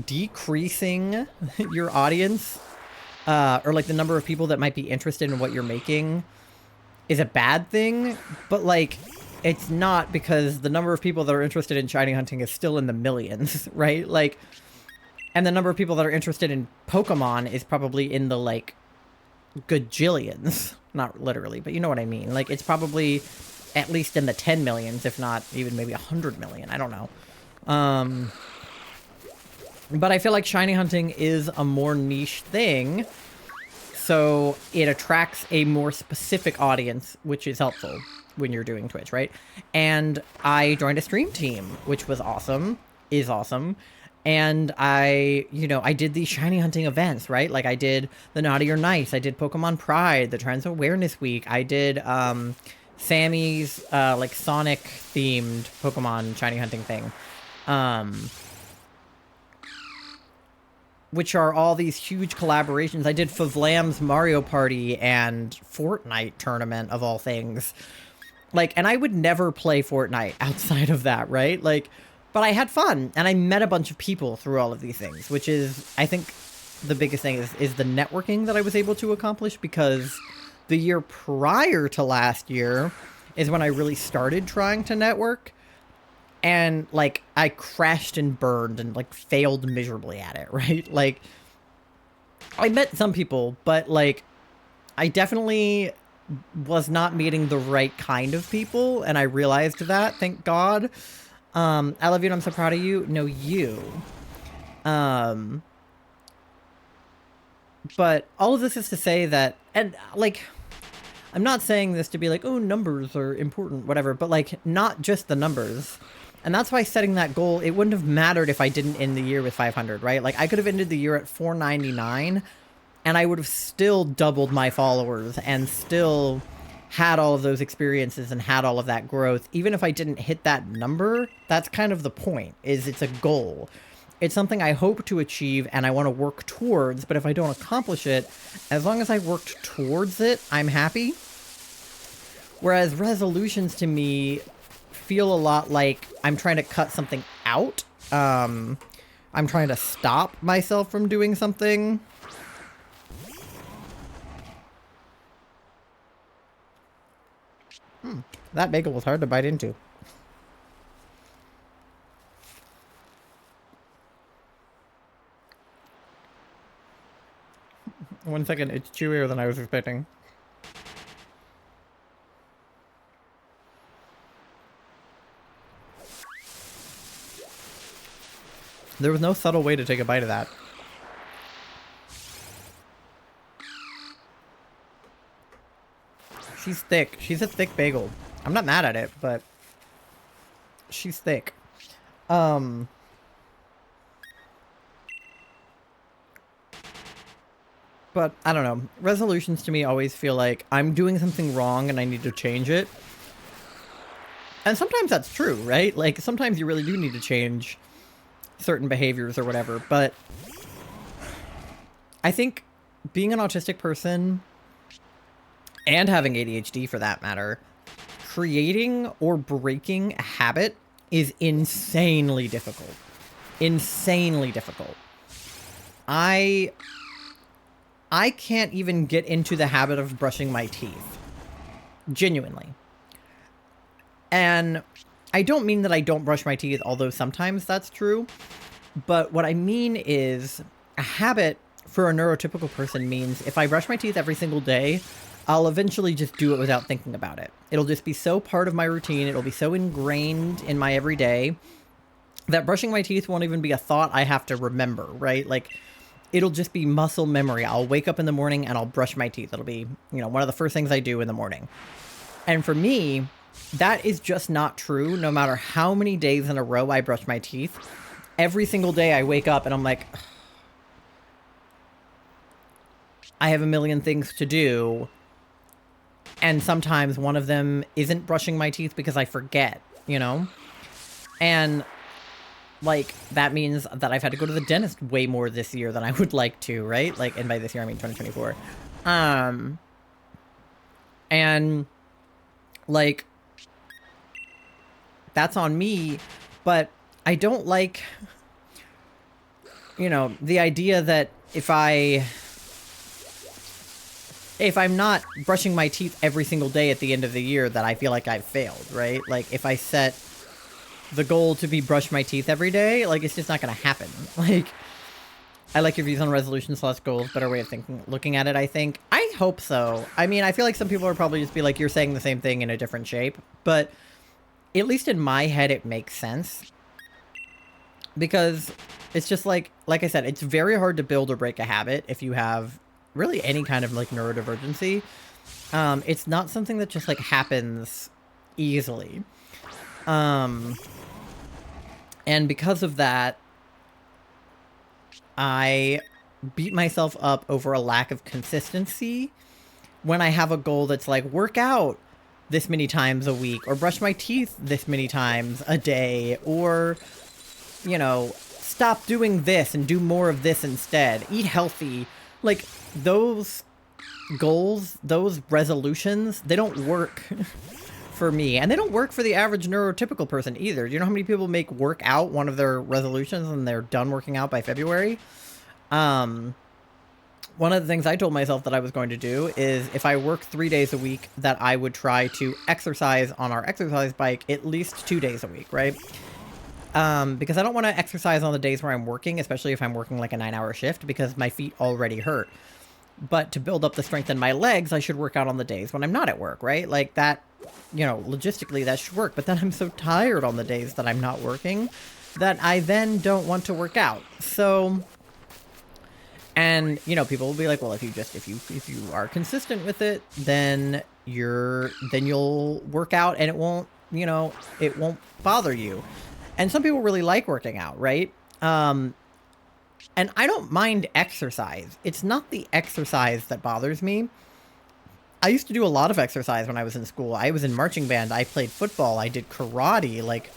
decreasing your audience or like the number of people that might be interested in what you're making is a bad thing, but like it's not, because the number of people that are interested in shiny hunting is still in the millions, right? Like, and the number of people that are interested in Pokemon is probably in the, like, gajillions. Not literally, but you know what I mean. Like, it's probably at least in the 10 millions, if not even maybe 100 million. I don't know. But I feel like shiny hunting is a more niche thing, so it attracts a more specific audience, which is helpful when you're doing Twitch, right? And I joined a stream team, which was awesome, is awesome. And I did these shiny hunting events, right? Like I did the Naughty or Nice, I did Pokemon Pride, the Trans Awareness Week, I did Sammy's like Sonic themed Pokemon shiny hunting thing. Which are all these huge collaborations. I did Favlam's Mario Party and Fortnite tournament of all things. Like, and I would never play Fortnite outside of that, right? Like, but I had fun and I met a bunch of people through all of these things, which is, I think the biggest thing is the networking that I was able to accomplish, because the year prior to last year is when I really started trying to network. And, like, I crashed and burned and, like, failed miserably at it, right? Like, I met some people, but, like, I definitely was not meeting the right kind of people, and I realized that, thank God. I love you and I'm so proud of you. No, you. But all of this is to say that, and, like, I'm not saying this to be like, oh, numbers are important, whatever, but, like, not just the numbers. And that's why setting that goal, it wouldn't have mattered if I didn't end the year with 500, right? Like, I could have ended the year at 499, and I would have still doubled my followers and still had all of those experiences and had all of that growth. Even if I didn't hit that number, that's kind of the point, is it's a goal. It's something I hope to achieve and I want to work towards, but if I don't accomplish it, as long as I worked towards it, I'm happy. Whereas resolutions to me feel a lot like I'm trying to cut something out. I'm trying to stop myself from doing something. That bagel was hard to bite into. One second, it's chewier than I was expecting. There was no subtle way to take a bite of that. She's thick. She's a thick bagel. I'm not mad at it, but she's thick. But I don't know. Resolutions to me always feel like I'm doing something wrong and I need to change it. And sometimes that's true, right? Like, sometimes you really do need to change certain behaviors or whatever, but I think being an autistic person and having ADHD for that matter, creating or breaking a habit is insanely difficult. Insanely difficult. I can't even get into the habit of brushing my teeth. Genuinely. And I don't mean that I don't brush my teeth, although sometimes that's true. But what I mean is a habit for a neurotypical person means if I brush my teeth every single day, I'll eventually just do it without thinking about it. It'll just be so part of my routine. It'll be so ingrained in my everyday that brushing my teeth won't even be a thought I have to remember, right? Like, it'll just be muscle memory. I'll wake up in the morning and I'll brush my teeth. It'll be, one of the first things I do in the morning. And for me, that is just not true. No matter how many days in a row I brush my teeth, every single day I wake up and I'm like, I have a million things to do. And sometimes one of them isn't brushing my teeth because I forget, And, like, that means that I've had to go to the dentist way more this year than I would like to, right? Like, and by this year, I mean 2024. And, like, that's on me, but I don't like, the idea that if I'm not brushing my teeth every single day at the end of the year, that I feel like I've failed, right? Like, if I set the goal to be brush my teeth every day, like, it's just not going to happen. Like, I like your views on resolutions / goals. Better way of looking at it, I think. I hope so. I mean, I feel like some people are probably just be like, you're saying the same thing in a different shape. But at least in my head, it makes sense. because it's just like I said, it's very hard to build or break a habit if you have really any kind of like neurodivergency. It's not something that just like happens easily. And because of that, I beat myself up over a lack of consistency when I have a goal that's like work out this many times a week or brush my teeth this many times a day or, you know, stop doing this and do more of this instead. Eat healthy. Like those goals, those resolutions, they don't work for me. And they don't work for the average neurotypical person either. Do you know how many people make work out one of their resolutions and they're done working out by February? One of the things I told myself that I was going to do is if I work 3 days a week, that I would try to exercise on our exercise bike at least 2 days a week, right? Because I don't want to exercise on the days where I'm working, especially if I'm working like a 9-hour shift, because my feet already hurt. But to build up the strength in my legs, I should work out on the days when I'm not at work, right? Like that, you know, logistically that should work. But then I'm so tired on the days that I'm not working that I then don't want to work out. So... And, you know, people will be like, well, if you are consistent with it, then you'll work out and it won't, you know, it won't bother you. And some people really like working out, right? And I don't mind exercise. It's not the exercise that bothers me. I used to do a lot of exercise when I was in school. I was in marching band. I played football. I did karate. Like,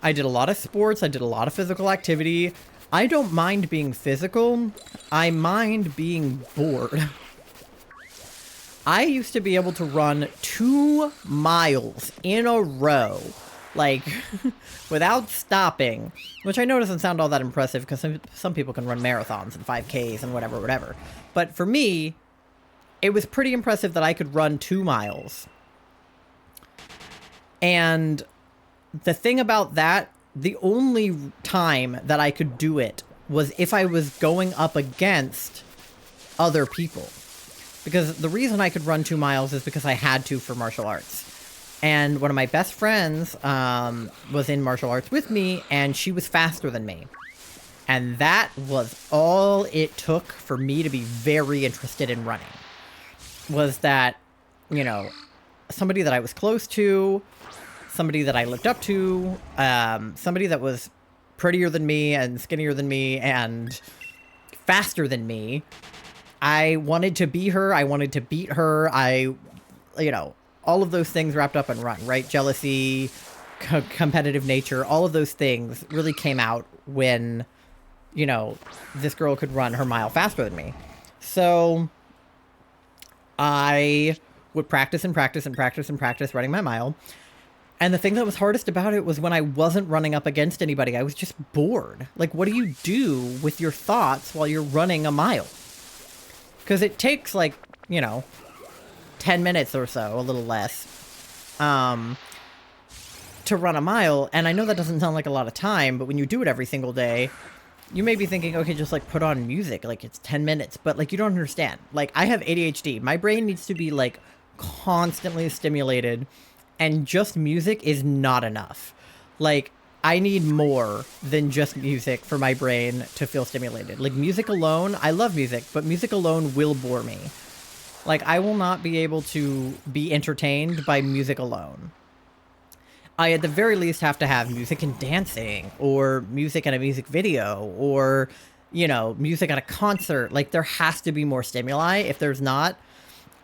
I did a lot of sports. I did a lot of physical activity. I don't mind being physical. I mind being bored. I used to be able to run 2 miles in a row, like, without stopping, which I know doesn't sound all that impressive because some people can run marathons and 5Ks and whatever. But for me, it was pretty impressive that I could run 2 miles. And the thing about that, the only time that I could do it was if I was going up against other people. Because the reason I could run 2 miles is because I had to for martial arts. And one of my best friends was in martial arts with me, and she was faster than me. And that was all it took for me to be very interested in running. Was that, you know, somebody that I was close to, somebody that I looked up to, somebody that was prettier than me and skinnier than me and faster than me. I wanted to be her. I wanted to beat her. You know, all of those things wrapped up in run, right? Jealousy, competitive nature, all of those things really came out when, you know, this girl could run her mile faster than me. So I would practice running my mile. And the thing that was hardest about it was when I wasn't running up against anybody. I was just bored. Like, what do you do with your thoughts while you're running a mile? Because it takes, like, you know, 10 minutes or so, a little less, to run a mile. And I know that doesn't sound like a lot of time, but when you do it every single day, you may be thinking, okay, just, like, put on music. Like, it's 10 minutes. But, like, you don't understand. Like, I have ADHD. My brain needs to be, like, constantly stimulated. And just music is not enough. Like, I need more than just music for my brain to feel stimulated. Like, music alone, I love music, but music alone will bore me. Like, I will not be able to be entertained by music alone. I, at the very least, have to have music and dancing, or music in a music video, or, you know, music at a concert. Like, there has to be more stimuli. If there's not,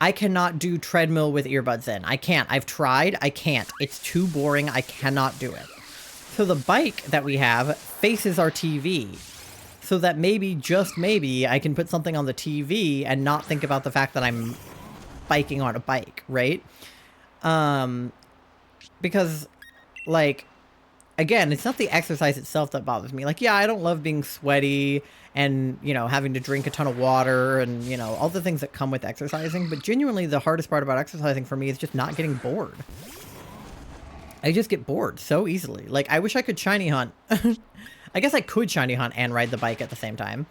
I cannot do treadmill with earbuds in. I can't. I've tried. I can't. It's too boring. I cannot do it. So the bike that we have faces our TV. So that maybe, just maybe, I can put something on the TV and not think about the fact that I'm biking on a bike, right? Because, like, again, it's not the exercise itself that bothers me. Like, yeah, I don't love being sweaty and, you know, having to drink a ton of water and, you know, all the things that come with exercising. But genuinely, the hardest part about exercising for me is just not getting bored. I just get bored so easily. Like, I wish I could shiny hunt. I guess I could shiny hunt and ride the bike at the same time.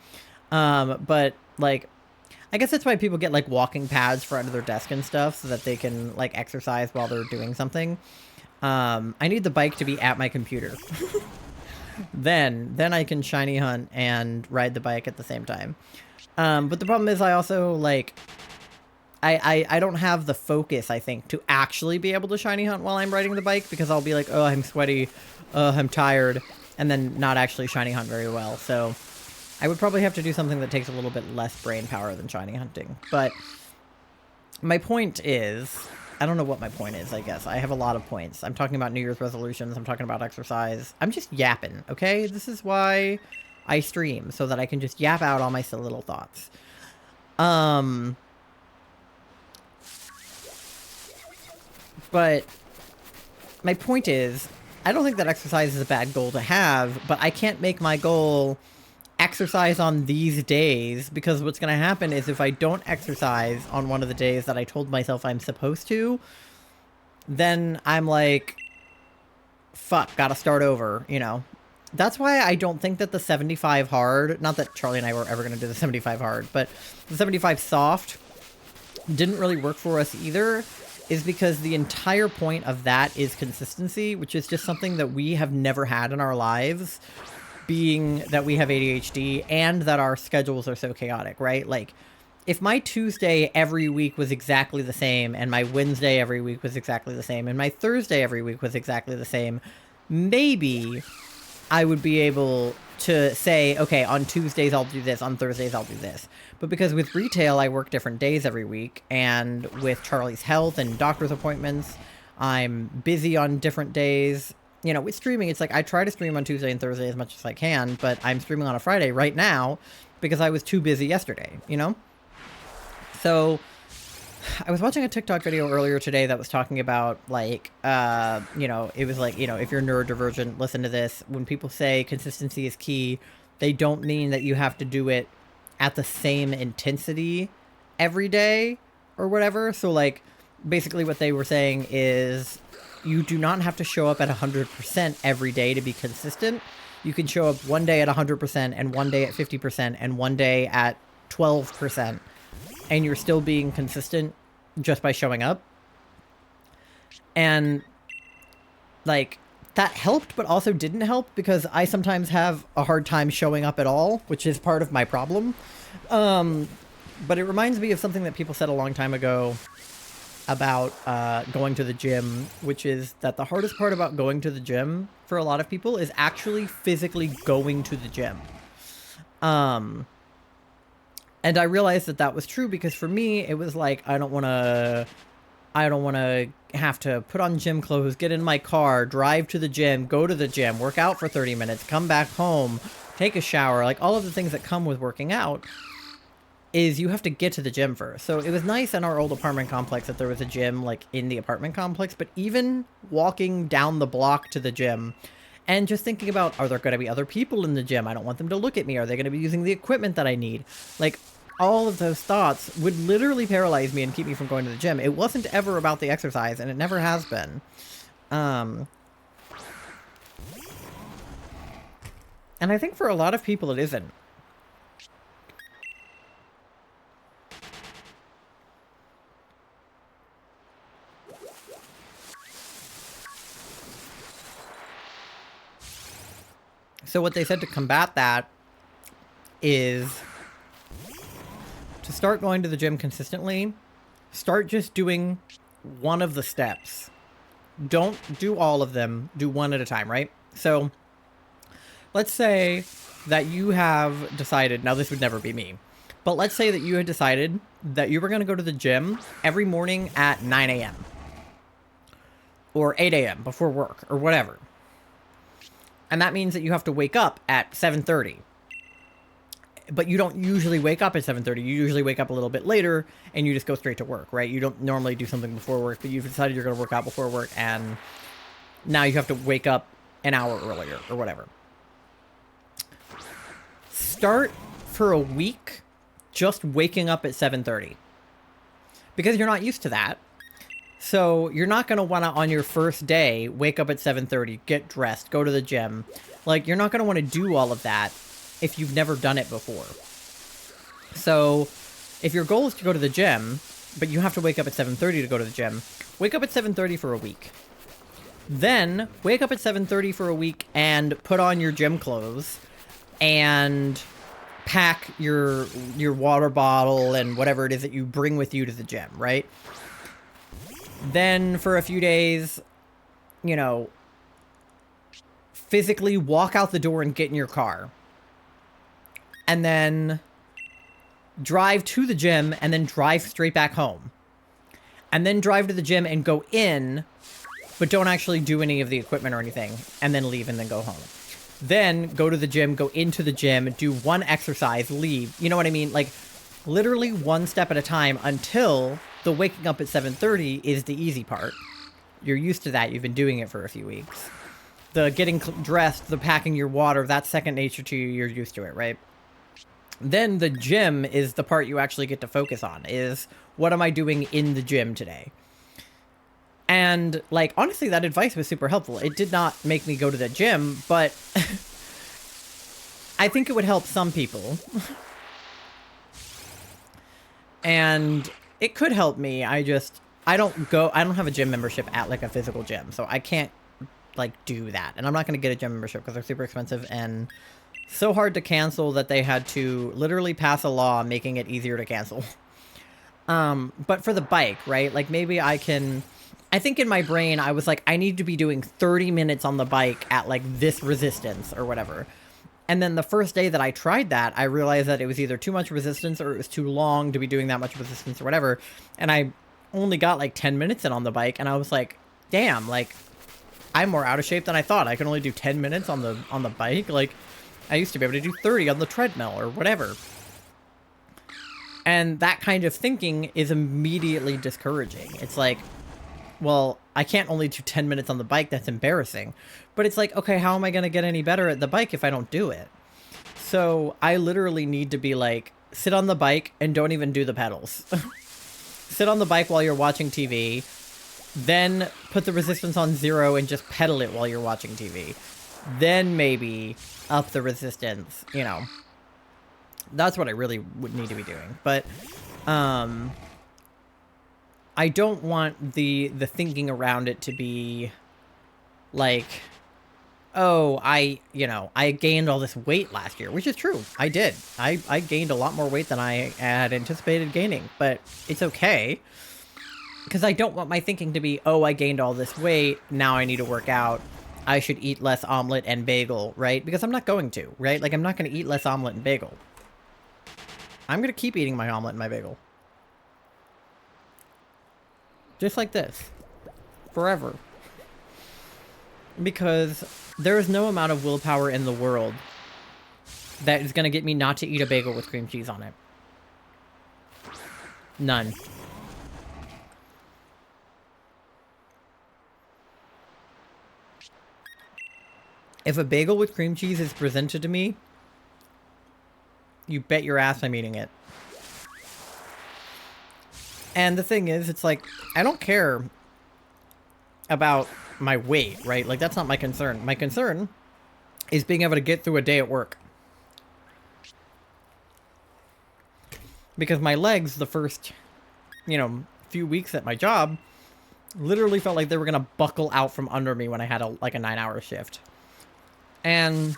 But, like, I guess that's why people get, like, walking pads for under their desk and stuff so that they can, like, exercise while they're doing something. I need the bike to be at my computer. then I can shiny hunt and ride the bike at the same time. But the problem is I also, like, I don't have the focus, I think, to actually be able to shiny hunt while I'm riding the bike, because I'll be like, oh, I'm sweaty, I'm tired, and then not actually shiny hunt very well. So I would probably have to do something that takes a little bit less brain power than shiny hunting. But my point is, I don't know what my point is, I guess. I have a lot of points. I'm talking about New Year's resolutions. I'm talking about exercise. I'm just yapping, okay? This is why I stream, so that I can just yap out all my silly little thoughts. But my point is, I don't think that exercise is a bad goal to have, but I can't make my goal exercise on these days, because what's going to happen is if I don't exercise on one of the days that I told myself I'm supposed to, then I'm like, fuck, gotta start over, you know? That's why I don't think that the 75 hard, not that Charlie and I were ever going to do the 75 hard, but the 75 soft didn't really work for us either, is because the entire point of that is consistency, which is just something that we have never had in our lives, being that we have ADHD and that our schedules are so chaotic, right? Like, if my Tuesday every week was exactly the same, and my Wednesday every week was exactly the same, and my Thursday every week was exactly the same, maybe I would be able to say, okay, on Tuesdays I'll do this, on Thursdays I'll do this. But because with retail, I work different days every week, and with Charlie's health and doctor's appointments, I'm busy on different days. You know, with streaming, it's like I try to stream on Tuesday and Thursday as much as I can, but I'm streaming on a Friday right now because I was too busy yesterday, you know? So I was watching a TikTok video earlier today that was talking about, like, you know, it was like, you know, if you're neurodivergent, listen to this. When people say consistency is key, they don't mean that you have to do it at the same intensity every day or whatever. So, like, basically what they were saying is you do not have to show up at 100% every day to be consistent. You can show up one day at 100% and one day at 50% and one day at 12%. And you're still being consistent just by showing up. And, like, that helped, but also didn't help, because I sometimes have a hard time showing up at all, which is part of my problem. But it reminds me of something that people said a long time ago about going to the gym, which is that the hardest part about going to the gym for a lot of people is actually physically going to the gym. And I realized that that was true, because for me, it was like, I don't want to have to put on gym clothes, get in my car, drive to the gym, go to the gym, work out for 30 minutes, come back home, take a shower. Like, all of the things that come with working out is you have to get to the gym first. So it was nice in our old apartment complex that there was a gym, like, in the apartment complex, but even walking down the block to the gym and just thinking about, are there going to be other people in the gym? I don't want them to look at me. Are they going to be using the equipment that I need? Like, all of those thoughts would literally paralyze me and keep me from going to the gym. It wasn't ever about the exercise, and it never has been. And I think for a lot of people it isn't. So what they said to combat that is to start going to the gym consistently, start just doing one of the steps. Don't do all of them, do one at a time, right? So let's say that you have decided, now this would never be me, but let's say that you had decided that you were going to go to the gym every morning at 9 a.m. or 8 a.m. before work or whatever. And that means that you have to wake up at 7:30. But you don't usually wake up at 7:30. You usually wake up a little bit later and you just go straight to work, right? You don't normally do something before work, but you've decided you're going to work out before work, and now you have to wake up an hour earlier or whatever. Start for a week just waking up at 7:30. Because you're not used to that. So you're not going to want to, on your first day, wake up at 7:30, get dressed, go to the gym. Like, you're not going to want to do all of that if you've never done it before. So if your goal is to go to the gym, but you have to wake up at 7:30 to go to the gym, wake up at 7:30 for a week. Then wake up at 7:30 for a week and put on your gym clothes and pack your water bottle and whatever it is that you bring with you to the gym, right? Then for a few days, you know, physically walk out the door and get in your car. And then drive to the gym and then drive straight back home. And then drive to the gym and go in, but don't actually do any of the equipment or anything. And then leave and then go home. Then go to the gym, go into the gym, do one exercise, leave. You know what I mean? Like, literally one step at a time until the waking up at 7:30 is the easy part. You're used to that. You've been doing it for a few weeks. The getting dressed, the packing your water, that's second nature to you. You're used to it, right? Then the gym is the part you actually get to focus on, is what am I doing in the gym today? And, like, honestly, that advice was super helpful. It did not make me go to the gym, but I think it would help some people. And it could help me. I don't have a gym membership at, like, a physical gym, so I can't, like, do that. And I'm not going to get a gym membership because they're super expensive and so hard to cancel that they had to literally pass a law making it easier to cancel. But for the bike, right? Like, maybe I think in my brain, I was like, I need to be doing 30 minutes on the bike at, like, this resistance or whatever. And then the first day that I tried that, I realized that it was either too much resistance or it was too long to be doing that much resistance or whatever. And I only got, like, 10 minutes in on the bike. And I was like, damn, like, I'm more out of shape than I thought. I can only do 10 minutes on the bike. Like, I used to be able to do 30 on the treadmill or whatever. And that kind of thinking is immediately discouraging. It's like, well, I can't only do 10 minutes on the bike. That's embarrassing. But it's like, okay, how am I going to get any better at the bike if I don't do it? So I literally need to be like, sit on the bike and don't even do the pedals. Sit on the bike while you're watching TV. Then put the resistance on 0 and just pedal it while you're watching TV. Then maybe up the resistance, you know. That's what I really would need to be doing. But I don't want the thinking around it to be like, oh, I gained all this weight last year, which is true. I did. I gained a lot more weight than I had anticipated gaining, but it's okay. Because I don't want my thinking to be, oh, I gained all this weight, now I need to work out. I should eat less omelet and bagel, right? Because I'm not going to, right? Like, I'm not going to eat less omelet and bagel. I'm going to keep eating my omelet and my bagel. Just like this. Forever. Because there is no amount of willpower in the world that is going to get me not to eat a bagel with cream cheese on it. None. If a bagel with cream cheese is presented to me, you bet your ass I'm eating it. And the thing is, it's like, I don't care about my weight, right? Like, that's not my concern. My concern is being able to get through a day at work. Because my legs, the first, few weeks at my job, literally felt like they were going to buckle out from under me when I had a 9-hour shift. And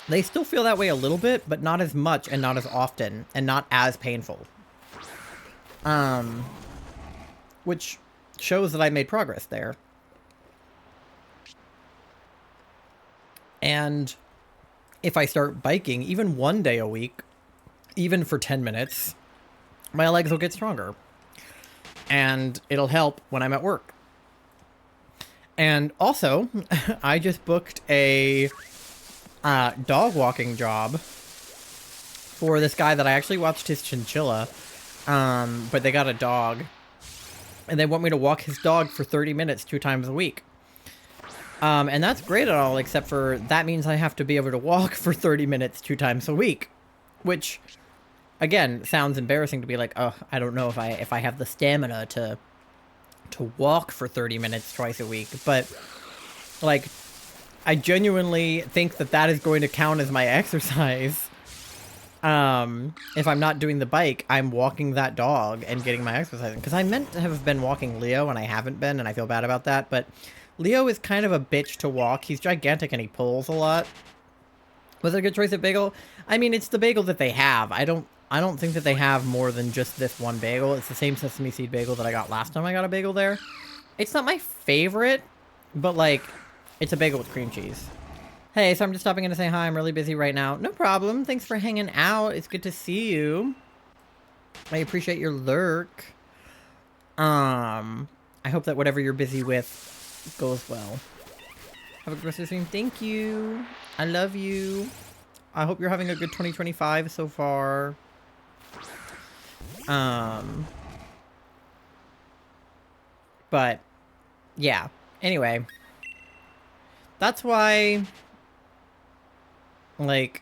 they still feel that way a little bit, but not as much and not as often and not as painful. Which shows that I made progress there. And if I start biking, even one day a week, even for 10 minutes, my legs will get stronger. And it'll help when I'm at work. And also, I just booked a dog walking job for this guy that I actually watched his chinchilla, but they got a dog, and they want me to walk his dog for 30 minutes 2 times a week. And that's great at all, except for that means I have to be able to walk for 30 minutes 2 times a week, which, again, sounds embarrassing to be like, oh, I don't know if I have the stamina to walk for 30 minutes twice a week, but, like, I genuinely think that is going to count as my exercise if I'm not doing the bike, I'm walking that dog and getting my exercise in. Because I meant to have been walking Leo, and I haven't been, and I feel bad about that. But Leo is kind of a bitch to walk. He's gigantic, and he pulls a lot. Was it a good choice of bagel? I mean, it's the bagel that they have. I don't think that they have more than just this one bagel. It's the same sesame seed bagel that I got last time I got a bagel there. It's not my favorite, but, like, it's a bagel with cream cheese. Hey, so I'm just stopping in to say hi. I'm really busy right now. No problem. Thanks for hanging out. It's good to see you. I appreciate your lurk. I hope that whatever you're busy with goes well. Have a good rest of the stream. Thank you. I love you. I hope you're having a good 2025 so far. But, yeah. Anyway. That's why, like,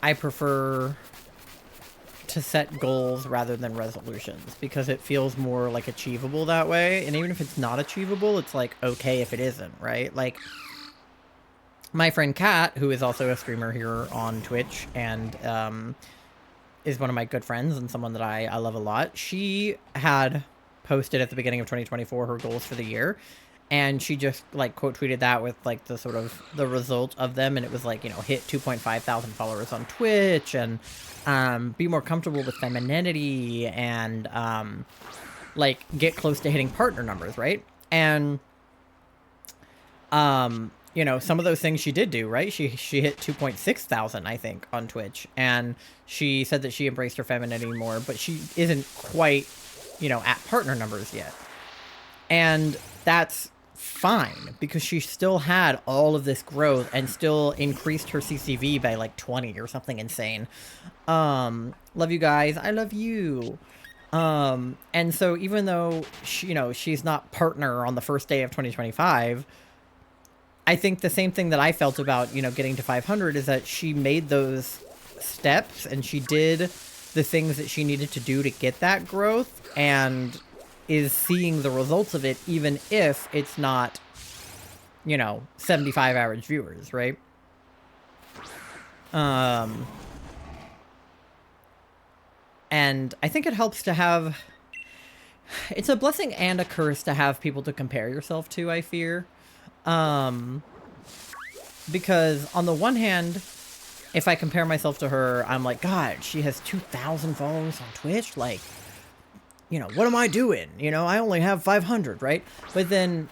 I prefer to set goals rather than resolutions, because it feels more, like, achievable that way. And even if it's not achievable, it's, like, okay if it isn't, right? Like, my friend Kat, who is also a streamer here on Twitch and is one of my good friends and someone that I love a lot, she had posted at the beginning of 2024 her goals for the year. And she just, like, quote tweeted that with, like, the sort of the result of them. And it was like, you know, hit 2.5 thousand followers on Twitch and be more comfortable with femininity and, like, get close to hitting partner numbers, right? And, you know, some of those things she did do, right? She hit 2.6 thousand, I think, on Twitch. And she said that she embraced her femininity more, but she isn't quite, you know, at partner numbers yet. And that's fine, because she still had all of this growth and still increased her CCV by like 20 or something insane. Love you guys. I love you. And so even though she, you know, she's not partner on the first day of 2025, I think the same thing that I felt about, you know, getting to 500 is that she made those steps and she did the things that she needed to do to get that growth, and is seeing the results of it, even if it's not, you know, 75 average viewers, right? And I think it helps to have, it's a blessing and a curse to have people to compare yourself to, I fear. Because on the one hand, if I compare myself to her, I'm like, God, she has 2,000 followers on Twitch, like, you know, what am I doing? You know, I only have 500, right? But then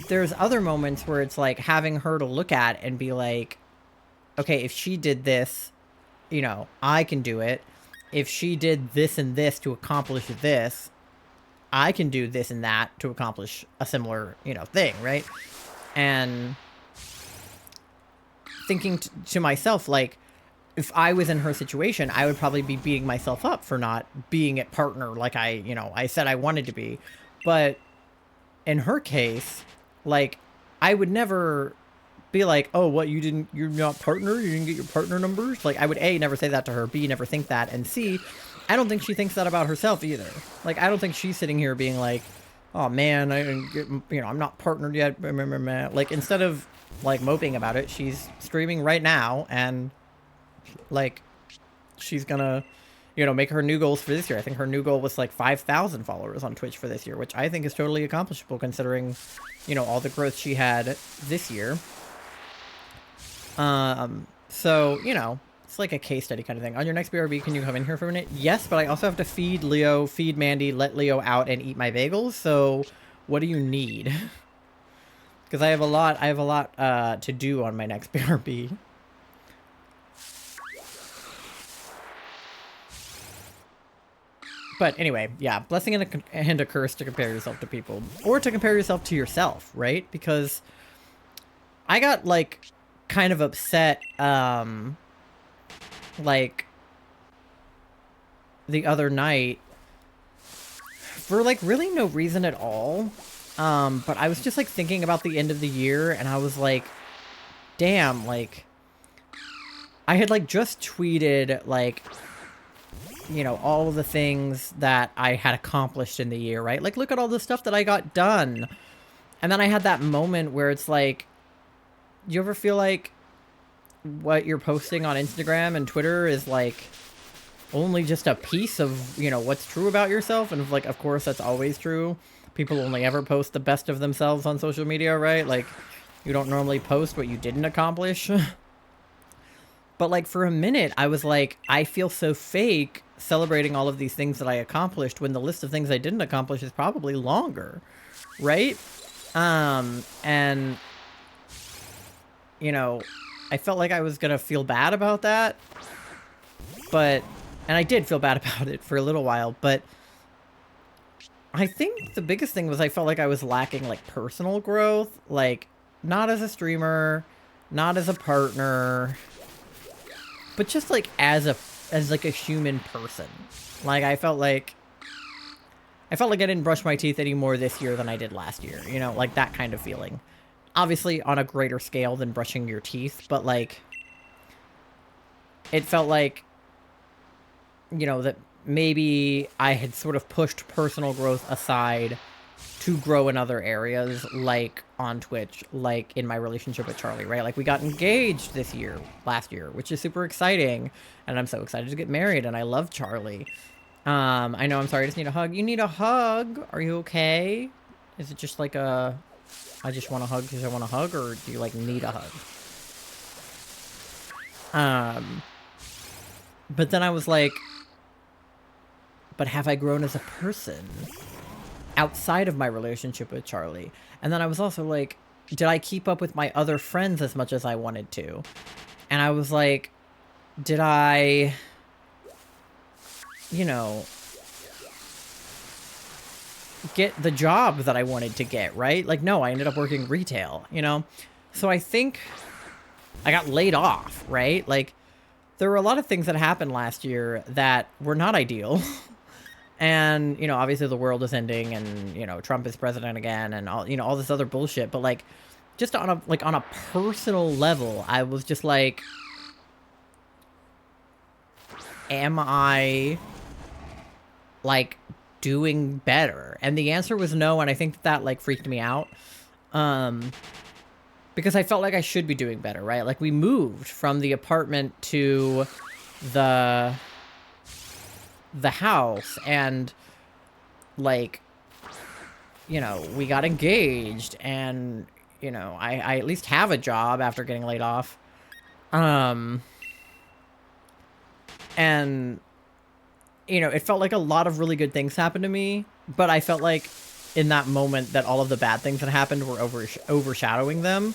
there's other moments where it's like having her to look at and be like, okay, if she did this, you know, I can do it. If she did this and this to accomplish this, I can do this and that to accomplish a similar, you know, thing, right? And thinking to myself, like, if I was in her situation, I would probably be beating myself up for not being at partner like I said I wanted to be. But in her case, like, I would never be like, oh, what, you're not partner? You didn't get your partner numbers? Like, I would A, never say that to her, B, never think that, and C, I don't think she thinks that about herself either. Like, I don't think she's sitting here being like, oh man, I didn't get, you know, I'm not partnered yet. Like, instead of, like, moping about it, she's streaming right now, and, like, she's gonna, you know, make her new goals for this year. I think her new goal was like 5,000 followers on Twitch for this year, which I think is totally accomplishable considering, you know, all the growth she had this year. So, you know, it's like a case study kind of thing. On your next BRB, can you come in here for a minute? Yes, but I also have to feed Leo, feed Mandy, let Leo out, and eat my bagels. So what do you need? Because I have a lot to do on my next BRB. But anyway, yeah, blessing and a curse to compare yourself to people, or to compare yourself to yourself, right? Because I got, like, kind of upset, like, the other night for, like, really no reason at all. But I was just, like, thinking about the end of the year, and I was like, damn, like, I had, like, just tweeted, like, you know, all of the things that I had accomplished in the year, right? Like, look at all the stuff that I got done. And then I had that moment where it's like, you ever feel like what you're posting on Instagram and Twitter is like only just a piece of, you know, what's true about yourself. And like, of course, that's always true. People only ever post the best of themselves on social media, right? Like, you don't normally post what you didn't accomplish. But like for a minute, I was like, I feel so fake celebrating all of these things that I accomplished when the list of things I didn't accomplish is probably longer, right? And you know, I felt like I was gonna feel bad about that, but, and I did feel bad about it for a little while, but I think the biggest thing was I felt like I was lacking like personal growth, like not as a streamer, not as a partner, but just like as like a human person. Like I felt like I didn't brush my teeth any more this year than I did last year, you know, like that kind of feeling. Obviously on a greater scale than brushing your teeth, but like it felt like, you know, that maybe I had sort of pushed personal growth aside to grow in other areas, like on Twitch, like in my relationship with Charlie, right? Like we got engaged last year, which is super exciting. And I'm so excited to get married, and I love Charlie. I know, I'm sorry, I just need a hug. You need a hug? Are you okay? Is it just like a, I just want a hug because I want a hug, or do you like need a hug? But then I was like, but have I grown as a person outside of my relationship with Charlie? And then I was also like, did I keep up with my other friends as much as I wanted to? And I was like, did I, you know, get the job that I wanted to get, right? Like, no, I ended up working retail, you know? So I think I got laid off, right? Like, there were a lot of things that happened last year that were not ideal. And, you know, obviously the world is ending, and, you know, Trump is president again, and all, you know, all this other bullshit. But like, just on a personal level, I was just like, am I like doing better? And the answer was no. And I think that like freaked me out. Because I felt like I should be doing better, right? Like we moved from the apartment to the house, and like, you know, we got engaged, and, you know, I at least have a job after getting laid off. And, you know, it felt like a lot of really good things happened to me, but I felt like in that moment that all of the bad things that happened were overshadowing them.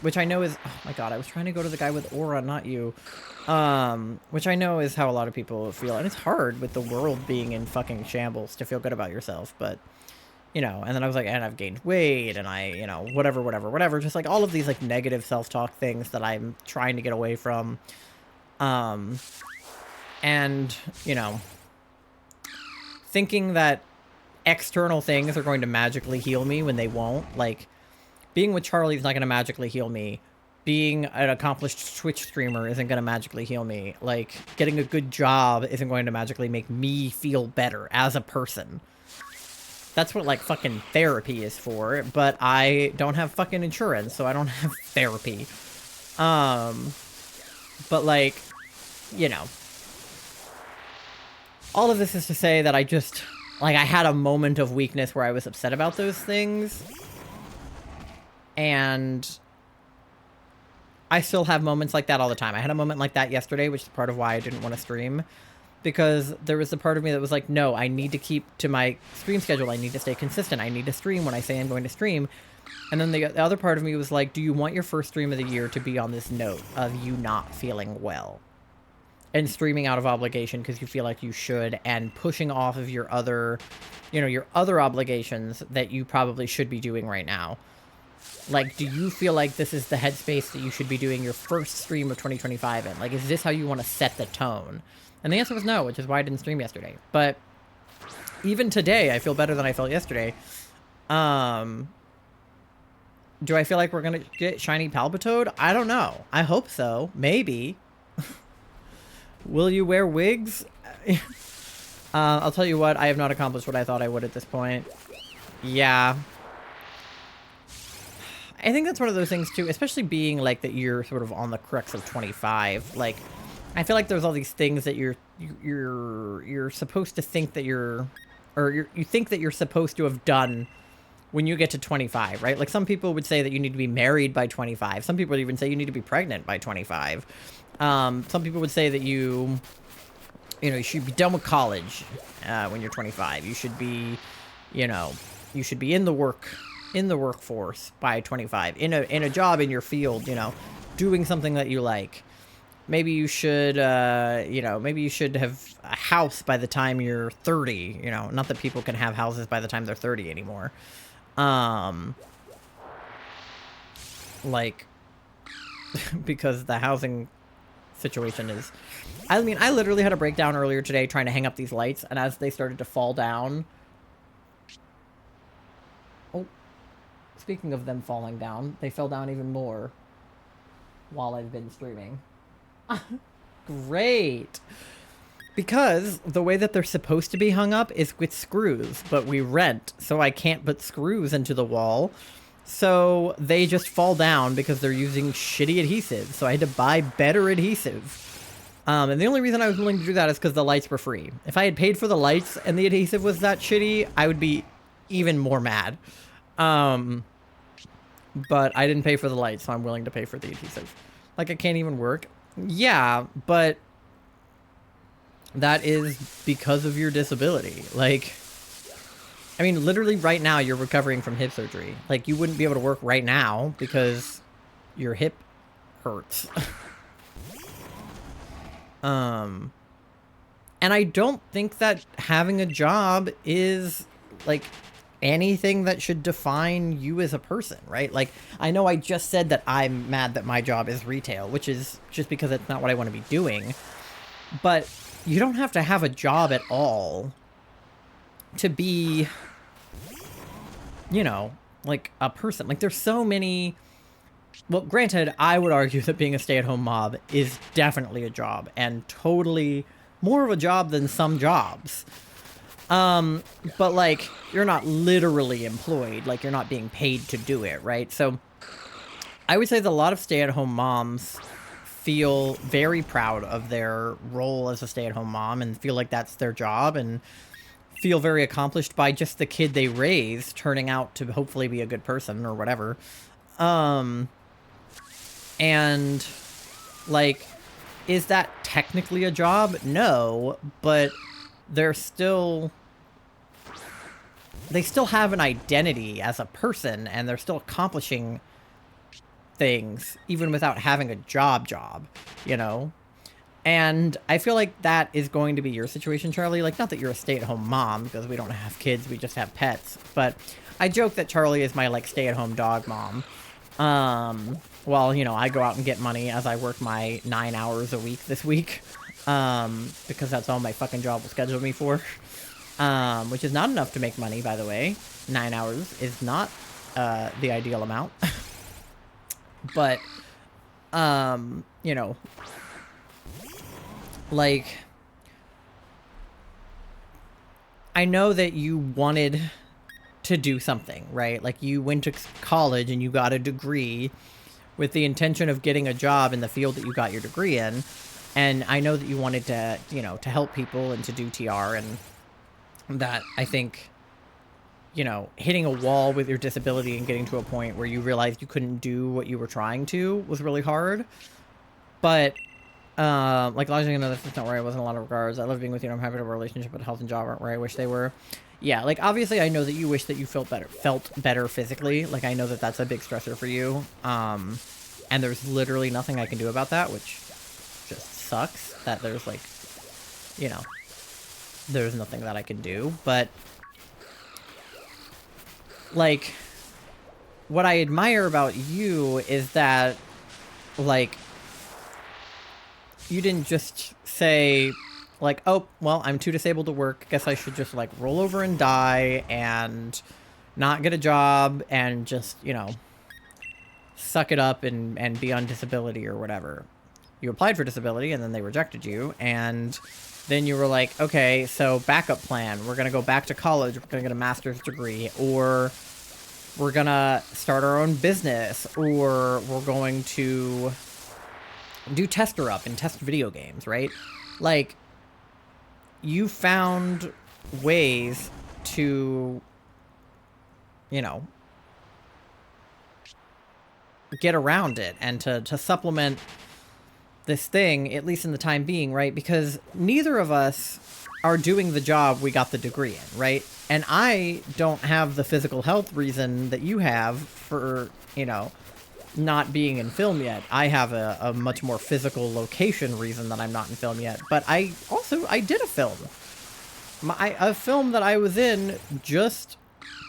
Which I know is, oh my god, I was trying to go to the guy with aura, not you. Which I know is how a lot of people feel, and it's hard with the world being in fucking shambles to feel good about yourself, but, you know, and then I was like, and I've gained weight, and I, you know, whatever, just like all of these like negative self-talk things that I'm trying to get away from. And, you know, thinking that external things are going to magically heal me when they won't. Like, being with Charlie is not going to magically heal me. Being an accomplished Twitch streamer isn't going to magically heal me. Like, getting a good job isn't going to magically make me feel better as a person. That's what, like, fucking therapy is for, but I don't have fucking insurance, so I don't have therapy. But, like, you know, all of this is to say that I just, like, I had a moment of weakness where I was upset about those things. And I still have moments like that all the time. I had a moment like that yesterday, which is part of why I didn't want to stream. Because there was a part of me that was like, no, I need to keep to my stream schedule. I need to stay consistent. I need to stream when I say I'm going to stream. And then the other part of me was like, do you want your first stream of the year to be on this note of you not feeling well? And streaming out of obligation because you feel like you should, and pushing off of your other, you know, your other obligations that you probably should be doing right now. Like, do you feel like this is the headspace that you should be doing your first stream of 2025 in? Like, is this how you want to set the tone? And the answer was no, which is why I didn't stream yesterday. But even today, I feel better than I felt yesterday. Do I feel like we're going to get shiny Palpitoad? I don't know. I hope so. Maybe. Will you wear wigs? I'll tell you what, I have not accomplished what I thought I would at this point. Yeah. I think that's one of those things too, especially being like that you're sort of on the crux of 25. Like, I feel like there's all these things that you're supposed to think that you think that you're supposed to have done when you get to 25, right? Like some people would say that you need to be married by 25. Some people would even say you need to be pregnant by 25. Some people would say that you should be done with college when you're 25. You should be, you should be in the workforce by 25, in a job in your field, doing something that you like. Maybe you should, maybe you should have a house by the time you're 30. Not that people can have houses by the time they're 30 anymore. Like, because the housing situation is, I mean, I literally had a breakdown earlier today trying to hang up these lights, and as they started to fall down, oh, speaking of them falling down, they fell down even more while I've been streaming. Great. Because the way that they're supposed to be hung up is with screws, but we rent, so I can't put screws into the wall. So they just fall down because they're using shitty adhesive. So I had to buy better adhesive. And the only reason I was willing to do that is because the lights were free. If I had paid for the lights and the adhesive was that shitty, I would be even more mad. But I didn't pay for the lights, so I'm willing to pay for the adhesive. Like, it can't even work. Yeah, but that is because of your disability. Like, I mean, literally right now you're recovering from hip surgery. Like, you wouldn't be able to work right now because your hip hurts. And I don't think that having a job is, like, anything that should define you as a person, right? Like, I know I just said that I'm mad that my job is retail, which is just because it's not what I want to be doing. But you don't have to have a job at all to be, like, a person. Like, there's so many... Well, granted, I would argue that being a stay-at-home mom is definitely a job, and totally more of a job than some jobs. But, like, you're not literally employed. Like, you're not being paid to do it, right? So, I would say that a lot of stay-at-home moms feel very proud of their role as a stay-at-home mom and feel like that's their job and feel very accomplished by just the kid they raised turning out to hopefully be a good person or whatever. And, like, is that technically a job? No, but they still have an identity as a person, and they're still accomplishing things even without having a job, And I feel like that is going to be your situation, Charlie. Like, not that you're a stay-at-home mom, because we don't have kids, we just have pets. But I joke that Charlie is my, like, stay-at-home dog mom. Well, I go out and get money as I work my 9 hours a week this week. Because that's all my fucking job will schedule me for. Which is not enough to make money, by the way. 9 hours is not, the ideal amount. But, like, I know that you wanted to do something, right? Like, you went to college and you got a degree with the intention of getting a job in the field that you got your degree in. And I know that you wanted to, to help people and to do TR, and that I think, hitting a wall with your disability and getting to a point where you realized you couldn't do what you were trying to was really hard. But, like, lodging another that's not where I was in a lot of regards. I love being with you, and I'm happy to have a relationship, but health and job aren't where I wish they were. Yeah, like, obviously I know that you wish that you felt better physically. Like, I know that that's a big stressor for you. And there's literally nothing I can do about that, which just sucks that there's, like, there's nothing that I can do. But, like, what I admire about you is that, like, you didn't just say, like, oh, well, I'm too disabled to work. Guess I should just, like, roll over and die and not get a job and just, suck it up and be on disability or whatever. You applied for disability and then they rejected you. And then you were like, okay, so backup plan. We're going to go back to college. We're going to get a master's degree. Or, we're gonna start our own business, or we're going to do tester up and test video games, right? Like, you found ways to, you know, get around it and to supplement this thing, at least in the time being, right? Because neither of us are doing the job we got the degree in, right? And I don't have the physical health reason that you have for, you know, not being in film yet. I have a much more physical location reason that I'm not in film yet. But I did a film. A film that I was in just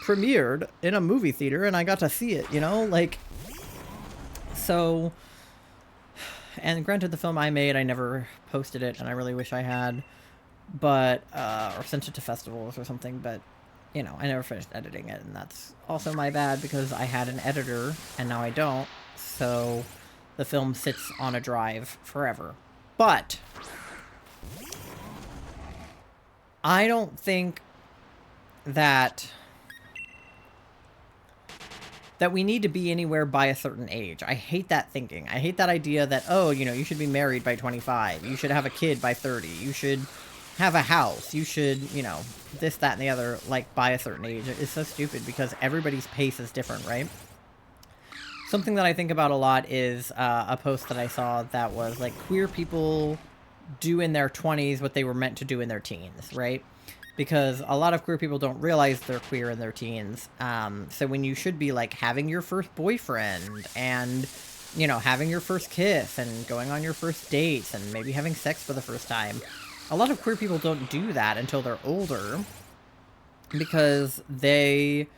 premiered in a movie theater, and I got to see it, you know? Like, so... And granted, the film I made, I never posted it, and I really wish I had. But, or sent it to festivals or something, but, you know, I never finished editing it, and that's also my bad because I had an editor, and now I don't, so the film sits on a drive forever. But I don't think that we need to be anywhere by a certain age. I hate that thinking. I hate that idea that, oh, you know, you should be married by 25. You should have a kid by 30. You should have a house. You should, you know, this, that, and the other, like, by a certain age. It's so stupid because everybody's pace is different, right? Something that I think about a lot is a post that I saw that was, like, queer people do in their 20s what they were meant to do in their teens, right? Because a lot of queer people don't realize they're queer in their teens. So when you should be, like, having your first boyfriend and, you know, having your first kiss and going on your first dates and maybe having sex for the first time, a lot of queer people don't do that until they're older because they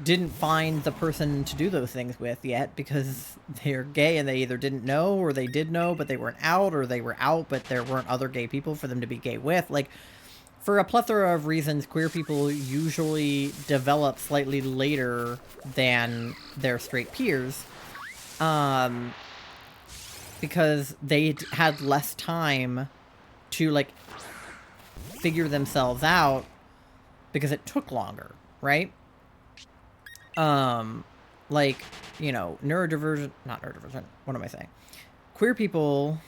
didn't find the person to do those things with yet because they're gay and they either didn't know or they did know but they weren't out, or they were out but there weren't other gay people for them to be gay with. Like, for a plethora of reasons, queer people usually develop slightly later than their straight peers, because they had less time to, like, figure themselves out because it took longer, right? Like, you know, not neurodivergent, what am I saying? Queer people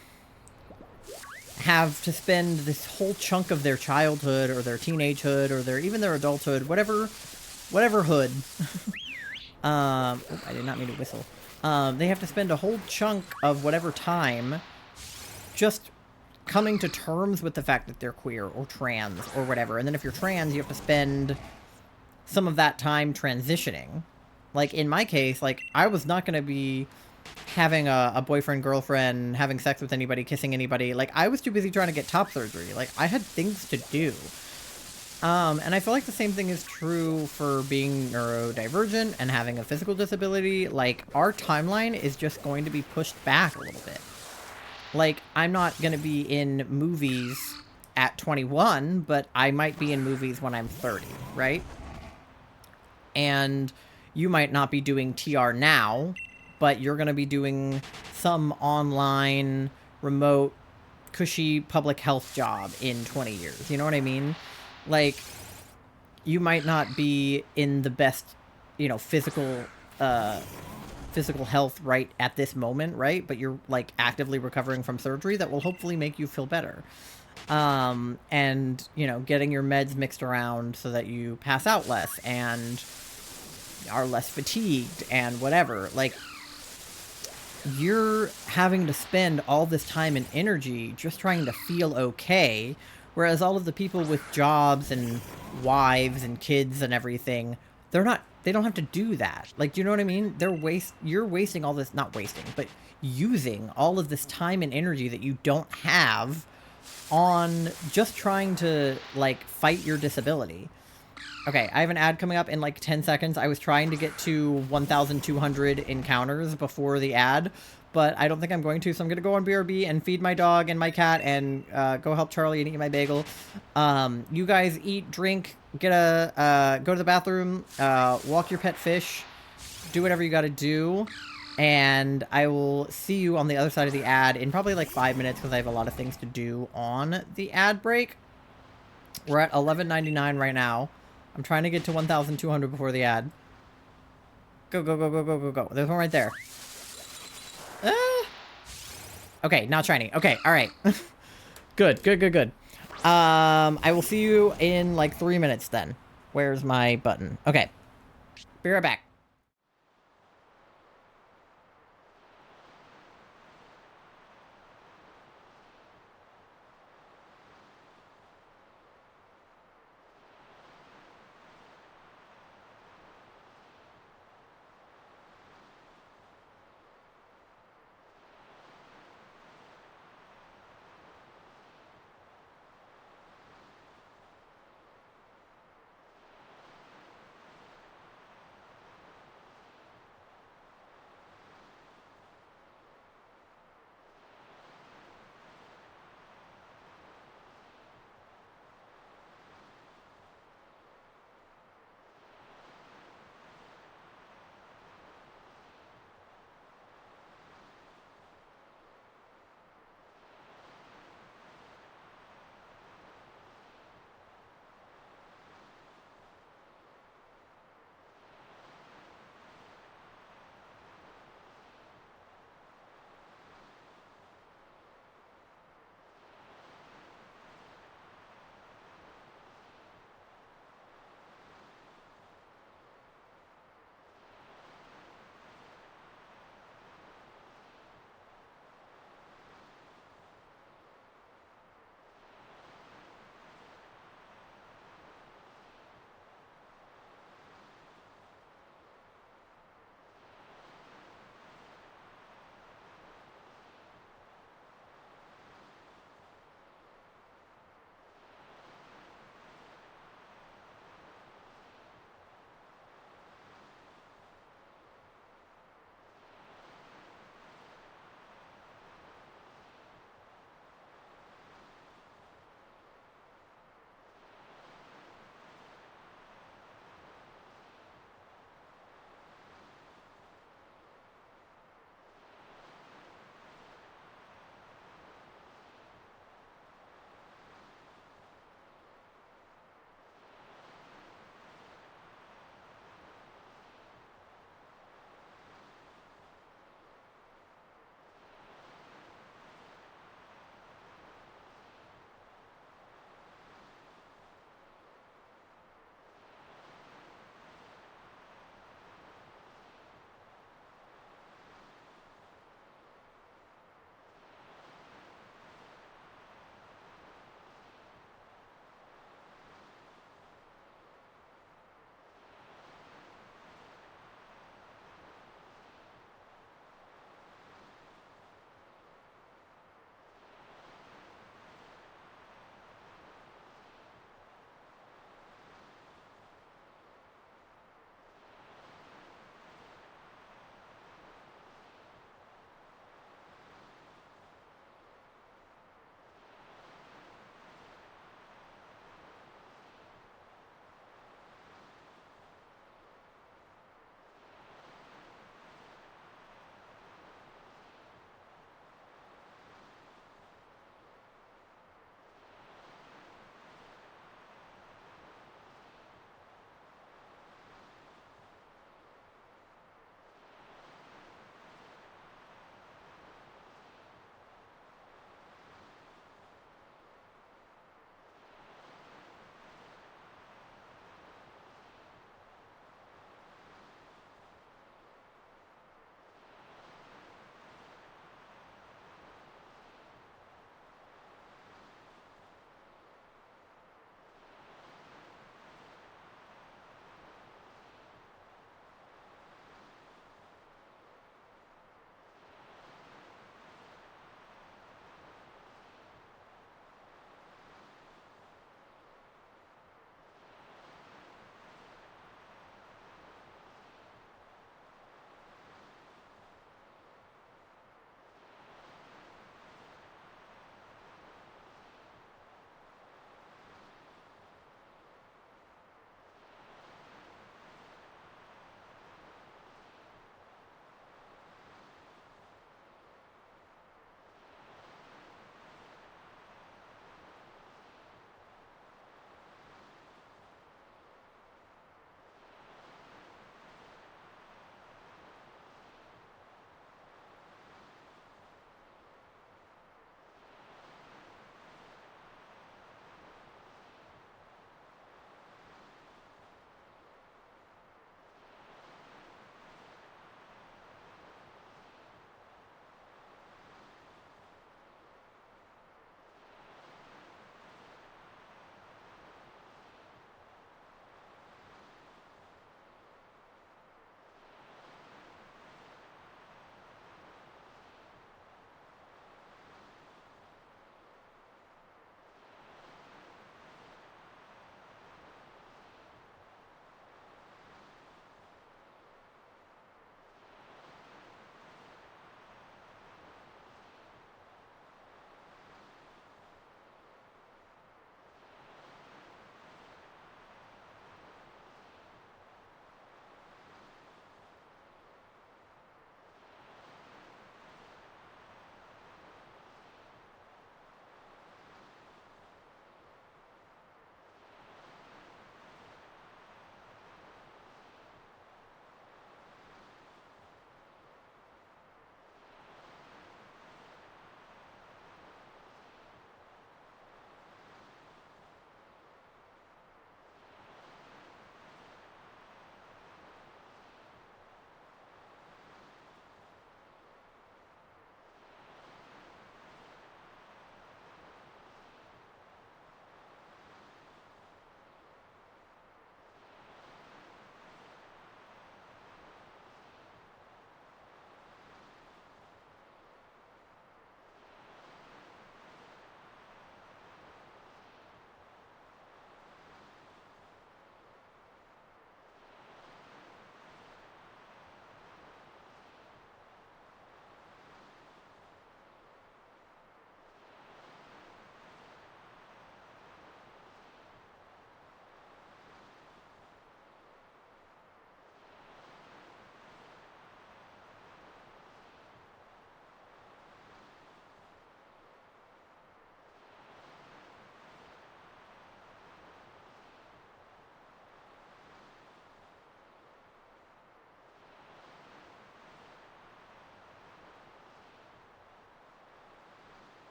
have to spend this whole chunk of their childhood or their teenagehood or even their adulthood, whatever hood. I did not mean to whistle. They have to spend a whole chunk of whatever time just coming to terms with the fact that they're queer or trans or whatever. And then if you're trans, you have to spend some of that time transitioning. Like, in my case, like, I was not going to be having a boyfriend, girlfriend, having sex with anybody, kissing anybody. Like, I was too busy trying to get top surgery. Like, I had things to do. And I feel like the same thing is true for being neurodivergent and having a physical disability. Like, our timeline is just going to be pushed back a little bit. Like, I'm not going to be in movies at 21, but I might be in movies when I'm 30, right? And you might not be doing TR now, but you're going to be doing some online, remote, cushy public health job in 20 years. You know what I mean? Like, you might not be in the best, you know, physical health right at this moment, right? But you're, like, actively recovering from surgery that will hopefully make you feel better. And, you know, getting your meds mixed around so that you pass out less and are less fatigued and whatever. Like, you're having to spend all this time and energy just trying to feel okay, whereas all of the people with jobs and wives and kids and everything, they don't have to do that. Like, do you know what I mean? You're wasting all this, not wasting, but using all of this time and energy that you don't have on just trying to, like, fight your disability. Okay, I have an ad coming up in like 10 seconds. I was trying to get to 1,200 encounters before the ad, but I don't think I'm going to, so I'm going to go on BRB and feed my dog and my cat and go help Charlie and eat my bagel. You guys eat, drink, go to the bathroom, walk your pet fish, do whatever you got to do, and I will see you on the other side of the ad in probably like 5 minutes because I have a lot of things to do on the ad break. We're at $11.99 right now. I'm trying to get to 1,200 before the ad. Go, go, go, go, go, go, go. There's one right there. Ah! Okay, not shiny. Okay, all right. Good, good, good, good. I will see you in like 3 minutes then. Where's my button? Okay. Be right back.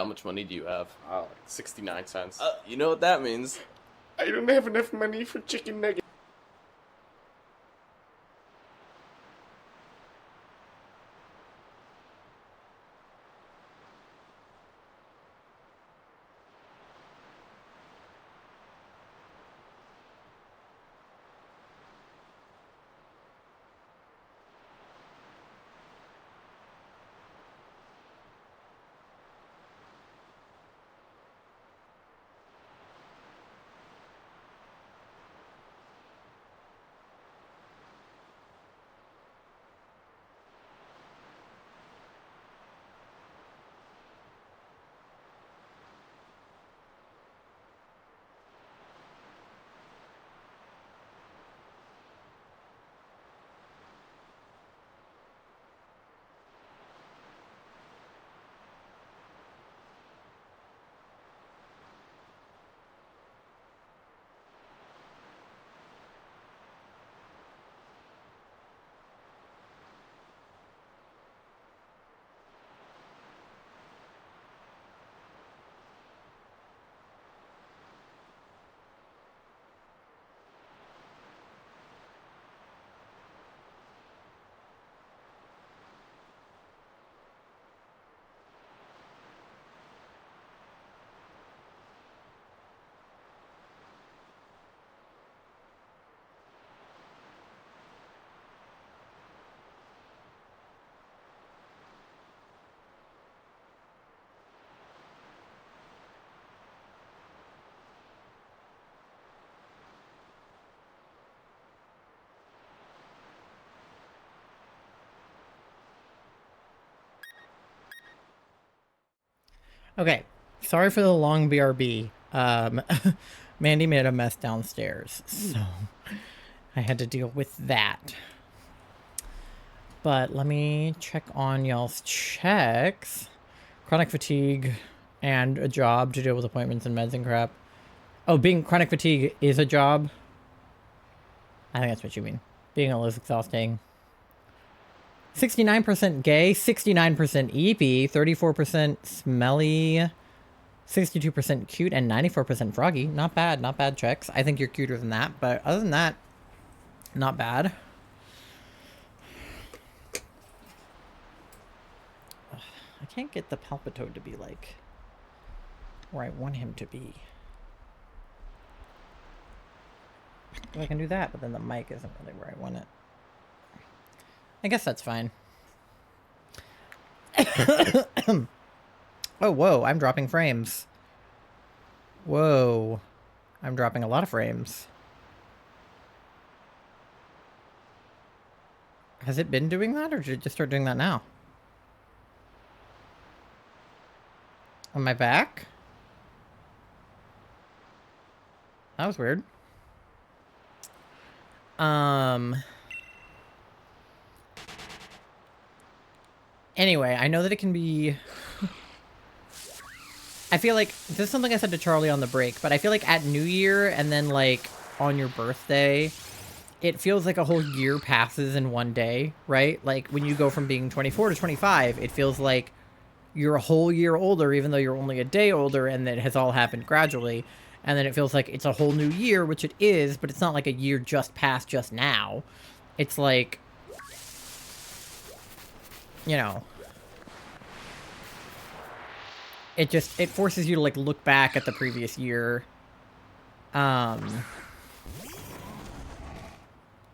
How much money do you have? 69 cents. You know what that means? I don't have enough money for chicken nuggets. Okay, sorry for the long BRB. Mandy made a mess downstairs, so I had to deal with that. But let me check on y'all's checks. Chronic fatigue and a job to deal with appointments and meds and crap. Oh, being chronic fatigue is a job? I think that's what you mean. Being ill is exhausting. 69% gay, 69% EP, 34% smelly, 62% cute, and 94% froggy. Not bad, not bad checks. I think you're cuter than that, but other than that, not bad. I can't get the Palpitoad to be like where I want him to be. I can do that, but then the mic isn't really where I want it. I guess that's fine. Oh, whoa, I'm dropping frames. Whoa. I'm dropping a lot of frames. Has it been doing that, or did it just start doing that now? Am I back? That was weird. Anyway, I know that it can be... I feel like, this is something I said to Charlie on the break, but I feel like at New Year and then, like, on your birthday, it feels like a whole year passes in one day, right? Like, when you go from being 24 to 25, it feels like you're a whole year older, even though you're only a day older, and that it has all happened gradually. And then it feels like it's a whole new year, which it is, but it's not like a year just passed just now. It's like, you know, it forces you to, like, look back at the previous year. And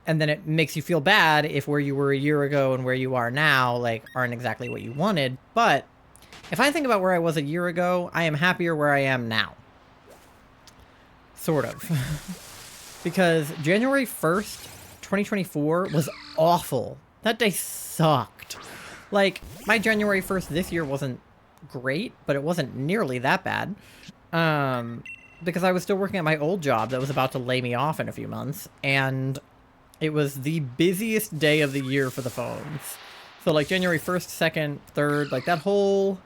then it makes you feel bad if where you were a year ago and where you are now, like, aren't exactly what you wanted. But if I think about where I was a year ago, I am happier where I am now. Sort of. Because January 1st, 2024 was awful. That day sucked. Like, my January 1st this year wasn't great, but it wasn't nearly that bad. Because I was still working at my old job that was about to lay me off in a few months, and it was the busiest day of the year for the phones. So, like, January 1st, 2nd, 3rd, like, that whole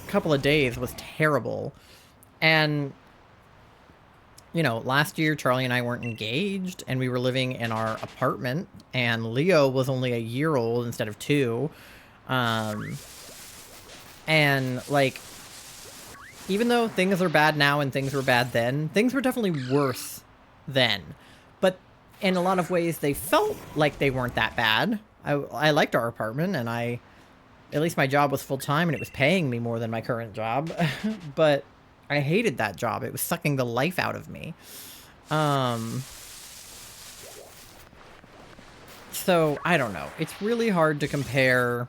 couple of days was terrible. And, you know, last year, Charlie and I weren't engaged, and we were living in our apartment, and Leo was only a year old instead of 2. And, like, even though things are bad now and things were bad then, things were definitely worse then. But in a lot of ways, they felt like they weren't that bad. I liked our apartment, and at least my job was full-time, and it was paying me more than my current job. But I hated that job. It was sucking the life out of me. So, I don't know. It's really hard to compare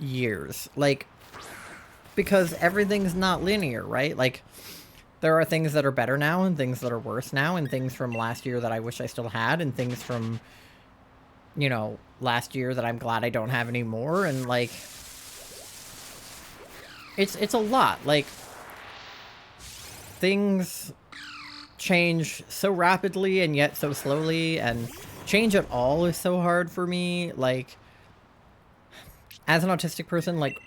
years. Like, because everything's not linear, right? Like, there are things that are better now and things that are worse now and things from last year that I wish I still had and things from, you know, last year that I'm glad I don't have anymore. And, like, it's a lot. Like, things change so rapidly and yet so slowly, and change at all is so hard for me. Like, as an autistic person, like,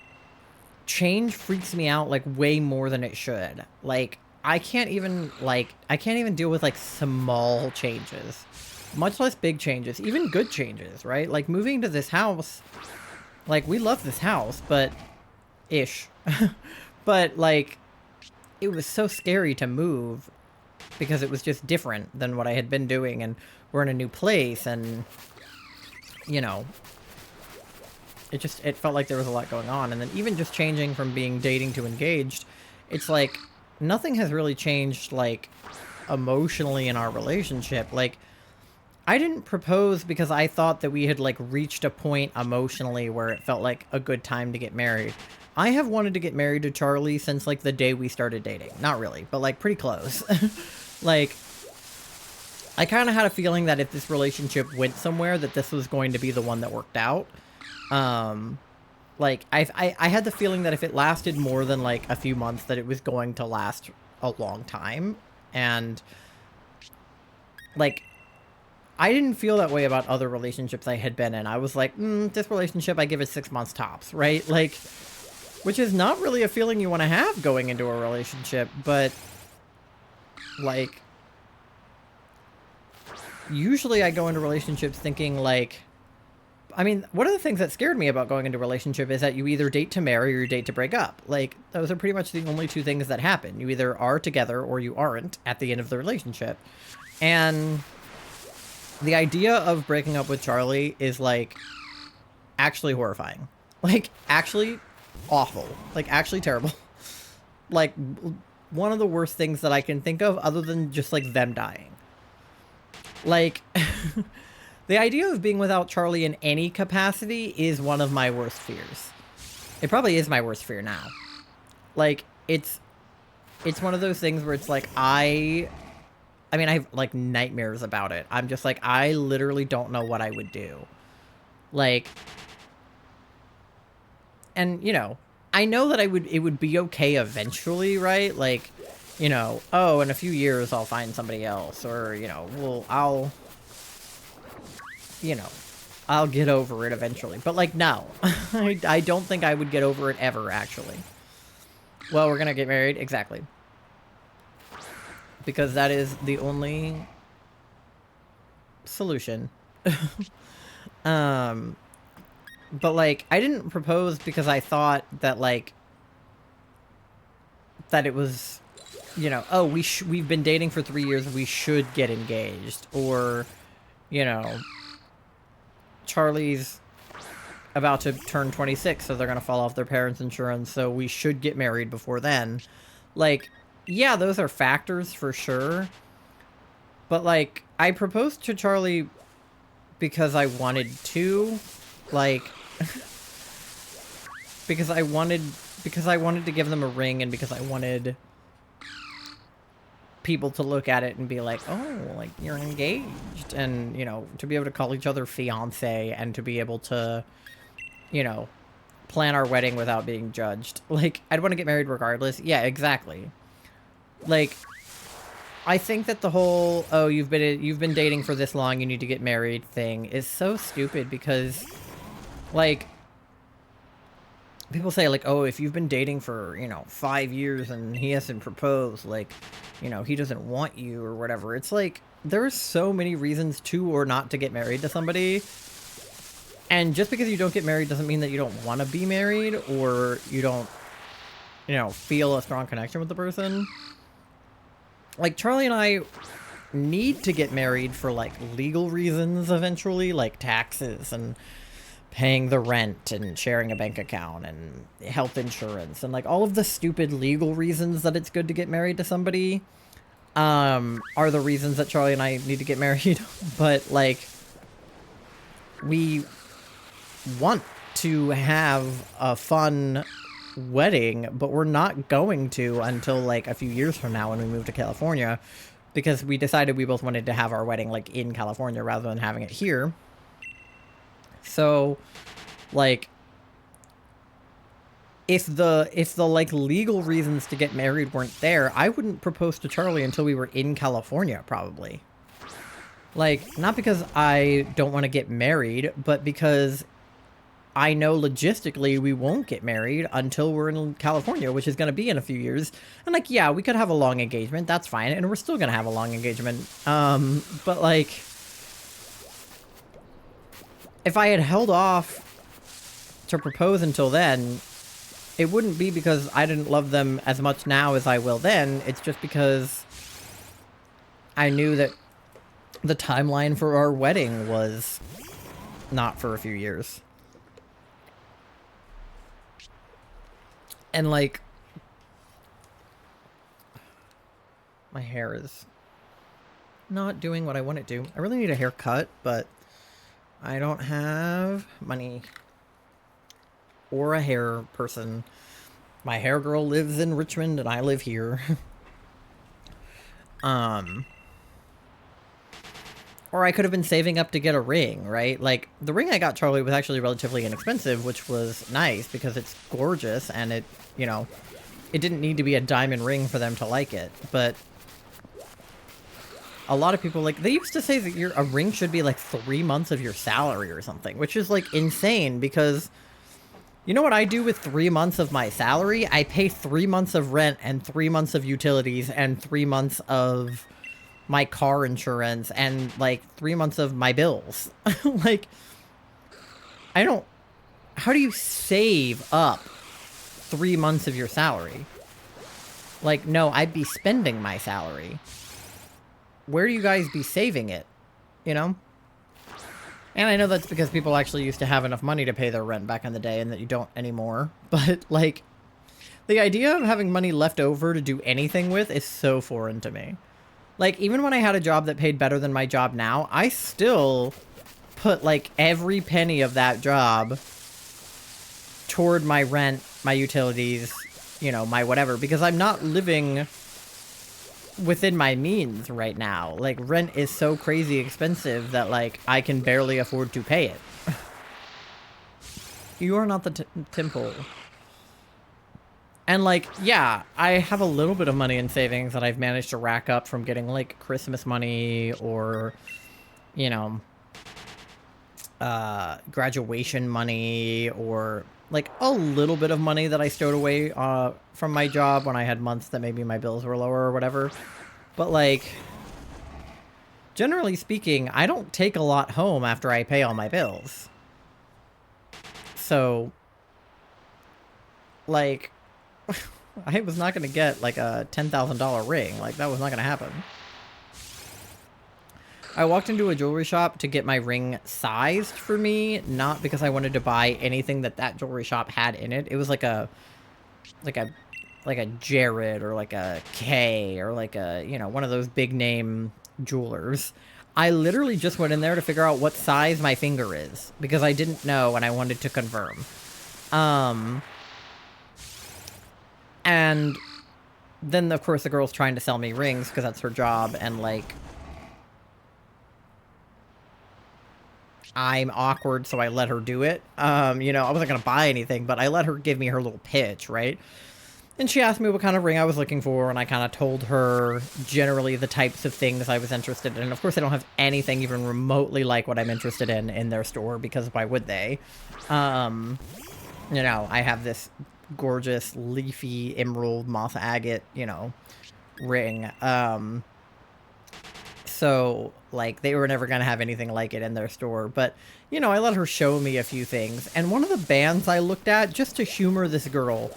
change freaks me out, like, way more than it should. Like, I can't even deal with, like, small changes, much less big changes, even good changes, right? Like, moving to this house, like, we love this house, but, but, like, it was so scary to move because it was just different than what I had been doing, and we're in a new place, and, you know, it felt like there was a lot going on. And then even just changing from being dating to engaged, it's like nothing has really changed, like, emotionally in our relationship. Like, I didn't propose because I thought that we had, like, reached a point emotionally where it felt like a good time to get married. I have wanted to get married to Charlie since, like, the day we started dating. Not really, but, like, pretty close. Like, I kind of had a feeling that if this relationship went somewhere, that this was going to be the one that worked out. Like, I had the feeling that if it lasted more than, like, a few months, that it was going to last a long time. And, like, I didn't feel that way about other relationships I had been in. I was like, this relationship, I give it 6 months tops, right? Like, which is not really a feeling you want to have going into a relationship, but, like, usually I go into relationships thinking, like, I mean, one of the things that scared me about going into a relationship is that you either date to marry or you date to break up. Like, those are pretty much the only two things that happen. You either are together or you aren't at the end of the relationship. And the idea of breaking up with Charlie is, like, actually horrifying. Like, actually awful. Like, actually terrible. Like, one of the worst things that I can think of, other than just, like, them dying. Like, the idea of being without Charlie in any capacity is one of my worst fears. It probably is my worst fear now. Like, it's one of those things where it's like, I mean, I have, like, nightmares about it. I'm just like, I literally don't know what I would do. Like, and, you know, I know that it would be okay eventually, right? Like, you know, oh, in a few years I'll find somebody else, or, you know, well, I'll get over it eventually. But, like, no. I don't think I would get over it ever, actually. Well, we're gonna get married? Exactly. Because that is the only solution. But, like, I didn't propose because I thought that, like, that it was, you know, oh, we've been dating for 3 years, we should get engaged. Or, you know, Charlie's about to turn 26, so they're gonna fall off their parents' insurance, so we should get married before then. Like, yeah, those are factors for sure. But, like, I proposed to Charlie because I wanted to. Like, because I wanted to give them a ring, and because I wanted people to look at it and be like, oh, like, you're engaged. And, you know, to be able to call each other fiance, and to be able to, you know, plan our wedding without being judged. Like, I'd want to get married regardless. Yeah, exactly. Like, I think that the whole, oh, you've been dating for this long, you need to get married thing is so stupid, because, like, people say, like, oh, if you've been dating for, you know, 5 years and he hasn't proposed, like, you know, he doesn't want you or whatever. It's like, there's so many reasons to or not to get married to somebody. And just because you don't get married doesn't mean that you don't want to be married or you don't, you know, feel a strong connection with the person. Like, Charlie and I need to get married for, like, legal reasons eventually, like taxes and paying the rent and sharing a bank account and health insurance and, like, all of the stupid legal reasons that it's good to get married to somebody are the reasons that Charlie and I need to get married. But, like, we want to have a fun wedding, but we're not going to until, like, a few years from now when we move to California, because we decided we both wanted to have our wedding, like, in California rather than having it here. So, like, if the like legal reasons to get married weren't there, I wouldn't propose to Charlie until we were in California, probably. Like, not because I don't want to get married, but because I know logistically we won't get married until we're in California, which is going to be in a few years. And, like, yeah, we could have a long engagement, that's fine, and we're still going to have a long engagement. But, like, if I had held off to propose until then, it wouldn't be because I didn't love them as much now as I will then. It's just because I knew that the timeline for our wedding was not for a few years. And, like, my hair is not doing what I want it to. I really need a haircut, but I don't have money or a hair person. My hair girl lives in Richmond and I live here. Or I could have been saving up to get a ring, right? Like, the ring I got Charlie was actually relatively inexpensive, which was nice because it's gorgeous and it, you know, it didn't need to be a diamond ring for them to like it. But a lot of people, like, they used to say that a ring should be like 3 months of your salary or something, which is, like, insane because you know what I do with 3 months of my salary? I pay 3 months of rent and 3 months of utilities and 3 months of my car insurance and, like, 3 months of my bills. Like, I don't... How do you save up 3 months of your salary? Like, no, I'd be spending my salary. Where do you guys be saving it? You know? And I know that's because people actually used to have enough money to pay their rent back in the day and that you don't anymore. But, like, the idea of having money left over to do anything with is so foreign to me. Like, even when I had a job that paid better than my job now, I still put, like, every penny of that job toward my rent, my utilities, you know, my whatever. Because I'm not living within my means right now. Like, rent is so crazy expensive that, like, I can barely afford to pay it. You are not the temple. And, like, yeah, I have a little bit of money in savings that I've managed to rack up from getting, like, Christmas money or, you know, graduation money or, like, a little bit of money that I stowed away from my job when I had months that maybe my bills were lower or whatever. But, like, generally speaking, I don't take a lot home after I pay all my bills. So, like, I was not going to get, like, a $10,000 ring. Like, that was not going to happen. I walked into a jewelry shop to get my ring sized for me, not because I wanted to buy anything that jewelry shop had in it. It was like a Jared or like a K or like a, you know, one of those big name jewelers. I literally just went in there to figure out what size my finger is because I didn't know and I wanted to confirm. And then, of course, the girl's trying to sell me rings because that's her job, and, like, I'm awkward, so I let her do it. You know, I wasn't gonna buy anything, but I let her give me her little pitch, right? And she asked me what kind of ring I was looking for, and I kind of told her generally the types of things I was interested in. And of course, they don't have anything even remotely like what I'm interested in their store, because why would they? You know, I have this gorgeous leafy emerald moth agate, you know, ring. So, like, they were never going to have anything like it in their store. But, you know, I let her show me a few things. And one of the bands I looked at, just to humor this girl,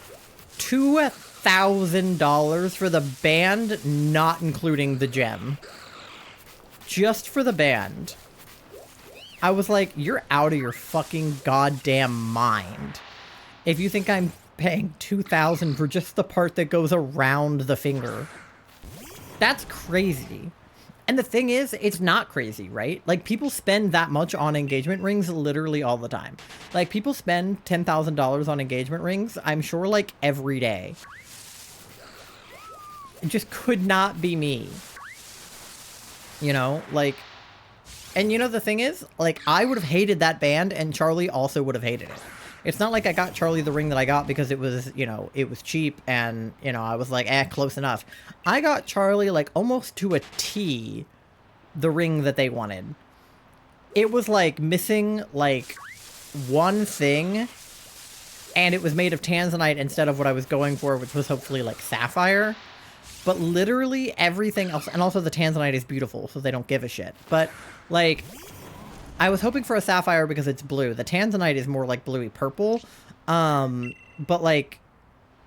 $2,000 for the band, not including the gem. Just for the band. I was like, you're out of your fucking goddamn mind. If you think I'm paying $2,000 for just the part that goes around the finger. That's crazy. And the thing is, it's not crazy, right? Like, people spend that much on engagement rings literally all the time. Like, people spend $10,000 on engagement rings, I'm sure, like, every day. It just could not be me. You know, like... And you know, the thing is, like, I would have hated that band, and Charlie also would have hated it. It's not like I got Charlie the ring that I got because it was, you know, it was cheap and, you know, I was like, close enough. I got Charlie, like, almost to a T, the ring that they wanted. It was, like, missing, like, one thing, and it was made of tanzanite instead of what I was going for, which was hopefully, like, sapphire. But literally everything else, and also the tanzanite is beautiful, so they don't give a shit. But, like... I was hoping for a sapphire because it's blue. The tanzanite is more like bluey purple. But like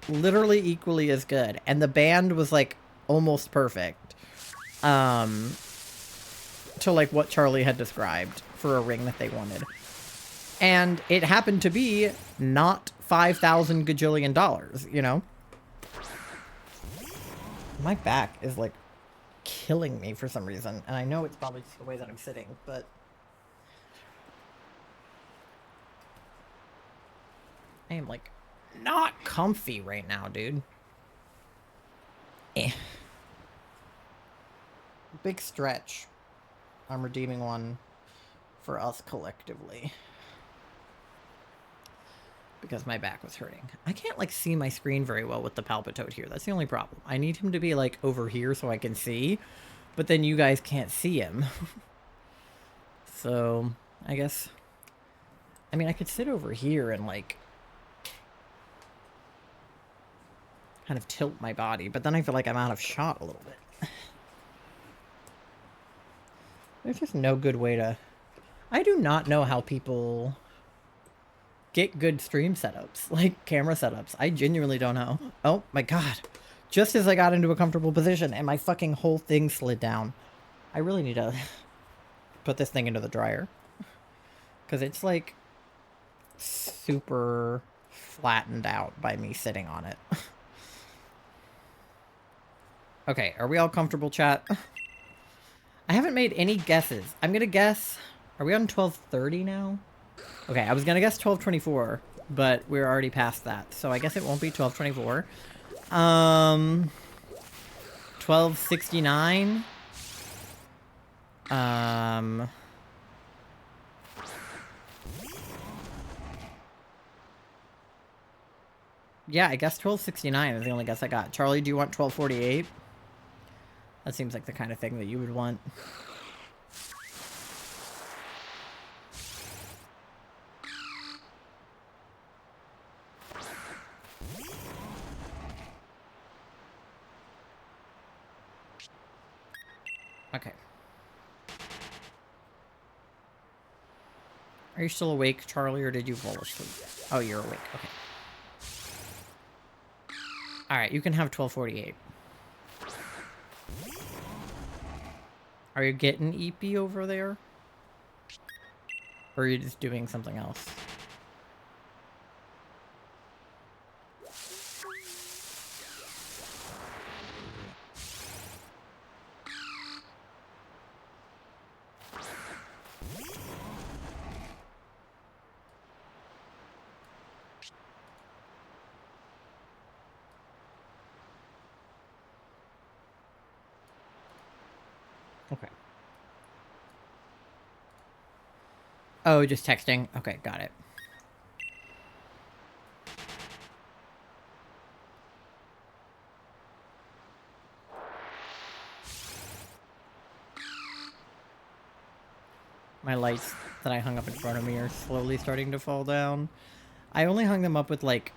literally equally as good. And the band was like almost perfect. To like what Charlie had described for a ring that they wanted. And it happened to be not 5,000 gajillion dollars, you know? My back is like killing me for some reason. And I know it's probably just the way that I'm sitting, but... I am, like, not comfy right now, dude. Big stretch. I'm redeeming one for us collectively. Because my back was hurting. I can't, like, see my screen very well with the Palpitoad here. That's the only problem. I need him to be, like, over here so I can see. But then you guys can't see him. So, I guess... I mean, I could sit over here and, like... kind of tilt my body, but then I feel like I'm out of shot a little bit. There's just no good way to... I do not know how people get good stream setups, like camera setups. I genuinely don't know. Oh my god. Just as I got into a comfortable position and my fucking whole thing slid down. I really need to put this thing into the dryer. Because it's like super flattened out by me sitting on it. Okay, are we all comfortable, chat? I haven't made any guesses. I'm gonna guess... Are we on 12:30 now? Okay, I was gonna guess 12:24, but we're already past that. So I guess it won't be 12:24. 12:69. Yeah, I guess 12:69 is the only guess I got. Charlie, do you want 12:48? That seems like the kind of thing that you would want. Okay. Are you still awake, Charlie, or did you fall asleep? Oh, you're awake. Okay. Alright, you can have 12:48. Are you getting EP over there? Or are you just doing something else? Okay. Oh, just texting? Okay, got it. My lights that I hung up in front of me are slowly starting to fall down. I only hung them up with, like,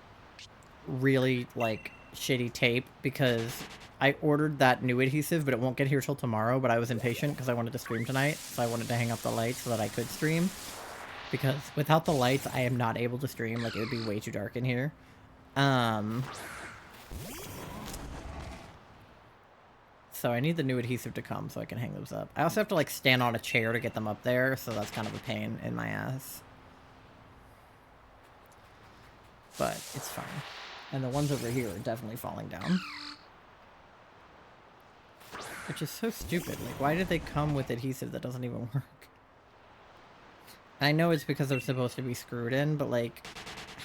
really, like, shitty tape because I ordered that new adhesive, but it won't get here till tomorrow, but I was impatient because I wanted to stream tonight, so I wanted to hang up the lights so that I could stream. Because without the lights, I am not able to stream. Like, it would be way too dark in here. So I need the new adhesive to come so I can hang those up. I also have to, like, stand on a chair to get them up there, so that's kind of a pain in my ass. But it's fine. And the ones over here are definitely falling down. Which is so stupid. Like, why did they come with adhesive that doesn't even work? I know it's because they're supposed to be screwed in, but, like,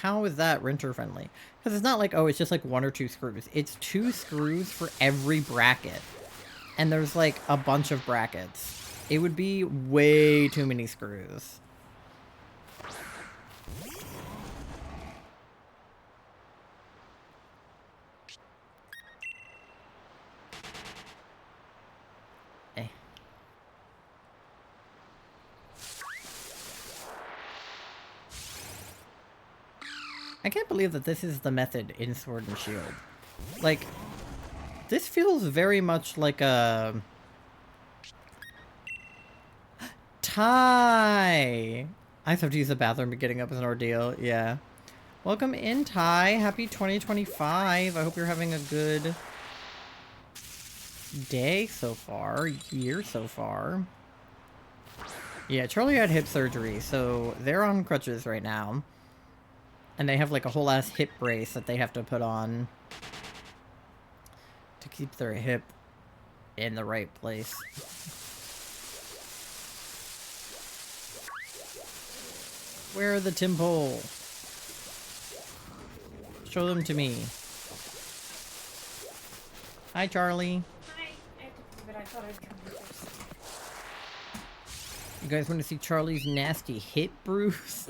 how is that renter friendly? Because it's not like, oh, it's just like 1 or 2 screws. It's 2 screws for every bracket. And there's, like, a bunch of brackets. It would be way too many screws. I can't believe that this is the method in Sword and Shield. Like, this feels very much like a... Ty! I have to use the bathroom, but getting up is an ordeal. Yeah. Welcome in, Ty. Happy 2025. I hope you're having a good day so far. Year so far. Yeah, Charlie had hip surgery, so they're on crutches right now. And they have, like, a whole ass hip brace that they have to put on to keep their hip in the right place. Where are the Timpole? Show them to me. Hi, Charlie. Hi. I have to pee, but I thought I'd come here first. You guys want to see Charlie's nasty hip bruise?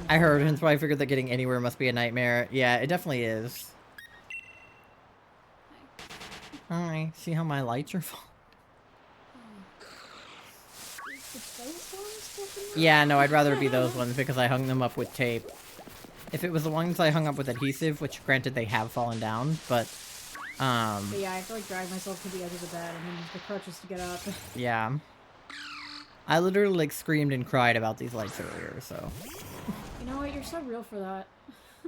I heard, and so I figured that getting anywhere must be a nightmare. Yeah, it definitely is. Hi. See how my lights are falling? Yeah, no, I'd rather it be those ones because I hung them up with tape. If it was the ones I hung up with adhesive, which granted they have fallen down, but yeah, I have to, like, drag myself to the edge of the bed and then use the crutches to get up. Yeah. I literally, like, screamed and cried about these lights earlier, so... You know what? You're so real for that.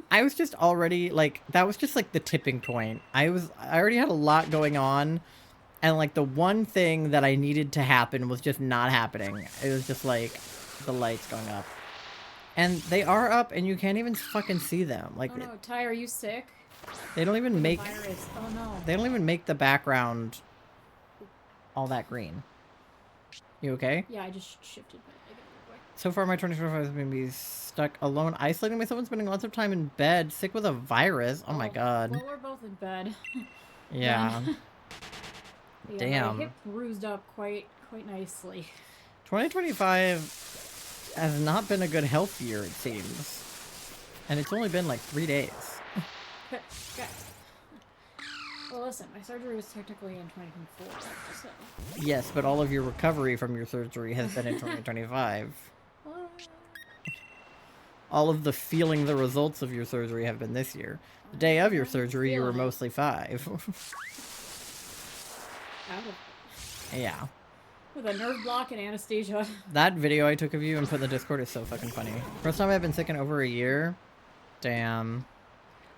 I was just already, like, that was just, like, the tipping point. I already had a lot going on, and, like, the one thing that I needed to happen was just not happening. It was just, like, the lights going up. And they are up, and you can't even fucking see them. Like, oh no, Ty, are you sick? They don't even make... Virus. Oh no. They don't even make the background all that green. You okay? Yeah, I just shifted. So far, my 2025 has been me stuck alone, isolating myself and spending lots of time in bed, sick with a virus. Oh my god. Well, we're both in bed. Yeah. Yeah, Damn. my hip bruised up quite nicely. 2025 has not been a good health year, it seems. And it's only been like 3 days. Guys. Well, listen, my surgery was technically in 2024, so... Yes, but all of your recovery from your surgery has been in 2025. All of the feeling the results of your surgery have been this year. The day of your surgery, you were mostly 5. Yeah. With a nerve block and anesthesia. That video I took of you and put in the Discord is so fucking funny. First time I've been sick in over a year. Damn.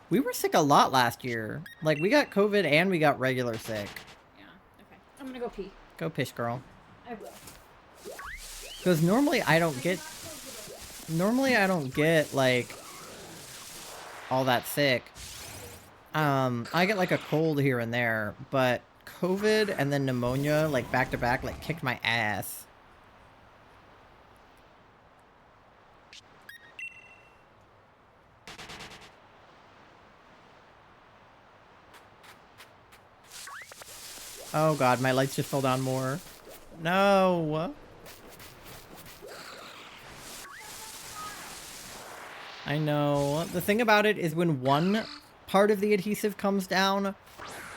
We were sick a lot last year. Like, we got COVID and we got regular sick. Yeah, okay. I'm gonna go pee. Go piss, girl. I will. Because normally I don't get, like, all that sick. I get, like, a cold here and there, but COVID and then pneumonia, like, back to back, like, kicked my ass. Oh god, my lights just fell down more. No! I know. The thing about it is when one part of the adhesive comes down,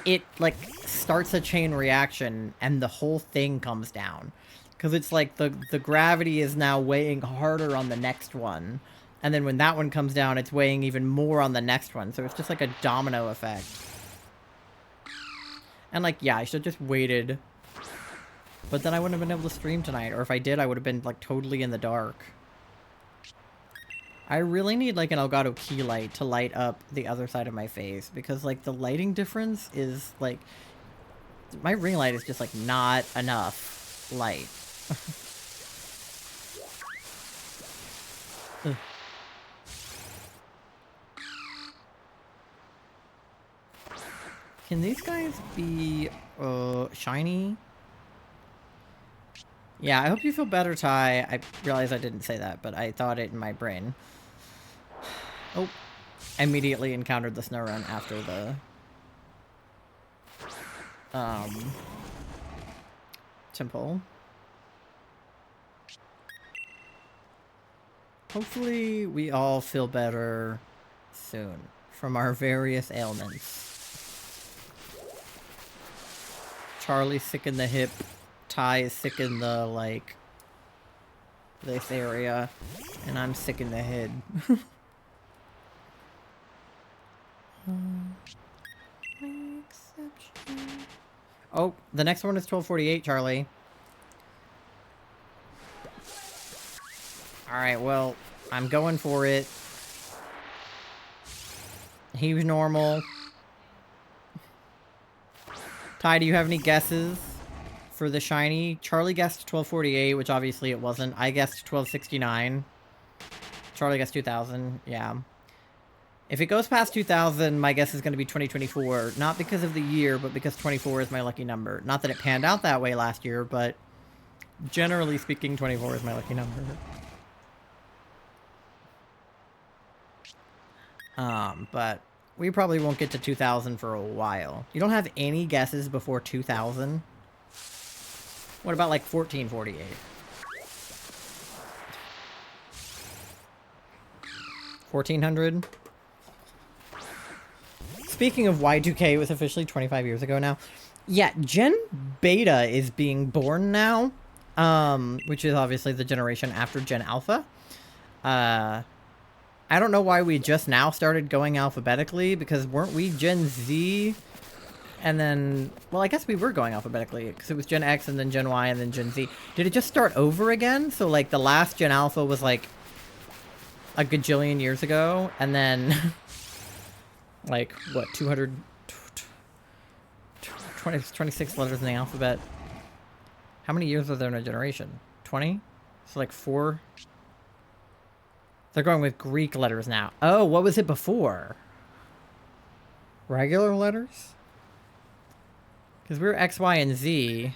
it, like, starts a chain reaction and the whole thing comes down. Because it's like the gravity is now weighing harder on the next one. And then when that one comes down, it's weighing even more on the next one. So it's just like a domino effect. And like, yeah, I should have just waited. But then I wouldn't have been able to stream tonight. Or if I did, I would have been like totally in the dark. I really need like an Elgato key light to light up the other side of my face. Because like the lighting difference is like... My ring light is just like not enough light. Ugh. Can these guys be, shiny? Yeah, I hope you feel better, Ty. I realize I didn't say that, but I thought it in my brain. Oh. I immediately encountered the snow run after the... temple. Hopefully we all feel better soon from our various ailments. Charlie's sick in the hip. Ty is sick in the, like, this area. And I'm sick in the head. Oh, the next one is 1248, Charlie. Alright, well, I'm going for it. He was normal. Ty, do you have any guesses for the shiny? Charlie guessed 1248, which obviously it wasn't. I guessed 1269. Charlie guessed 2000, yeah. If it goes past 2000, my guess is going to be 2024. Not because of the year, but because 24 is my lucky number. Not that it panned out that way last year, but generally speaking, 24 is my lucky number. But we probably won't get to 2000 for a while. You don't have any guesses before 2000? What about like 1448? 1400? Speaking of Y2K, it was officially 25 years ago now. Yeah, Gen Beta is being born now, which is obviously the generation after Gen Alpha. I don't know why we just now started going alphabetically, because weren't we Gen Z? And then, well, I guess we were going alphabetically, because it was Gen X and then Gen Y and then Gen Z. Did it just start over again? So, like, the last Gen Alpha was, like, a gajillion years ago, and then, like, what, 26 letters in the alphabet. How many years are there in a generation? 20? So, like, 4... They're going with Greek letters now. Oh, what was it before? Regular letters? Because we were X, Y, and Z.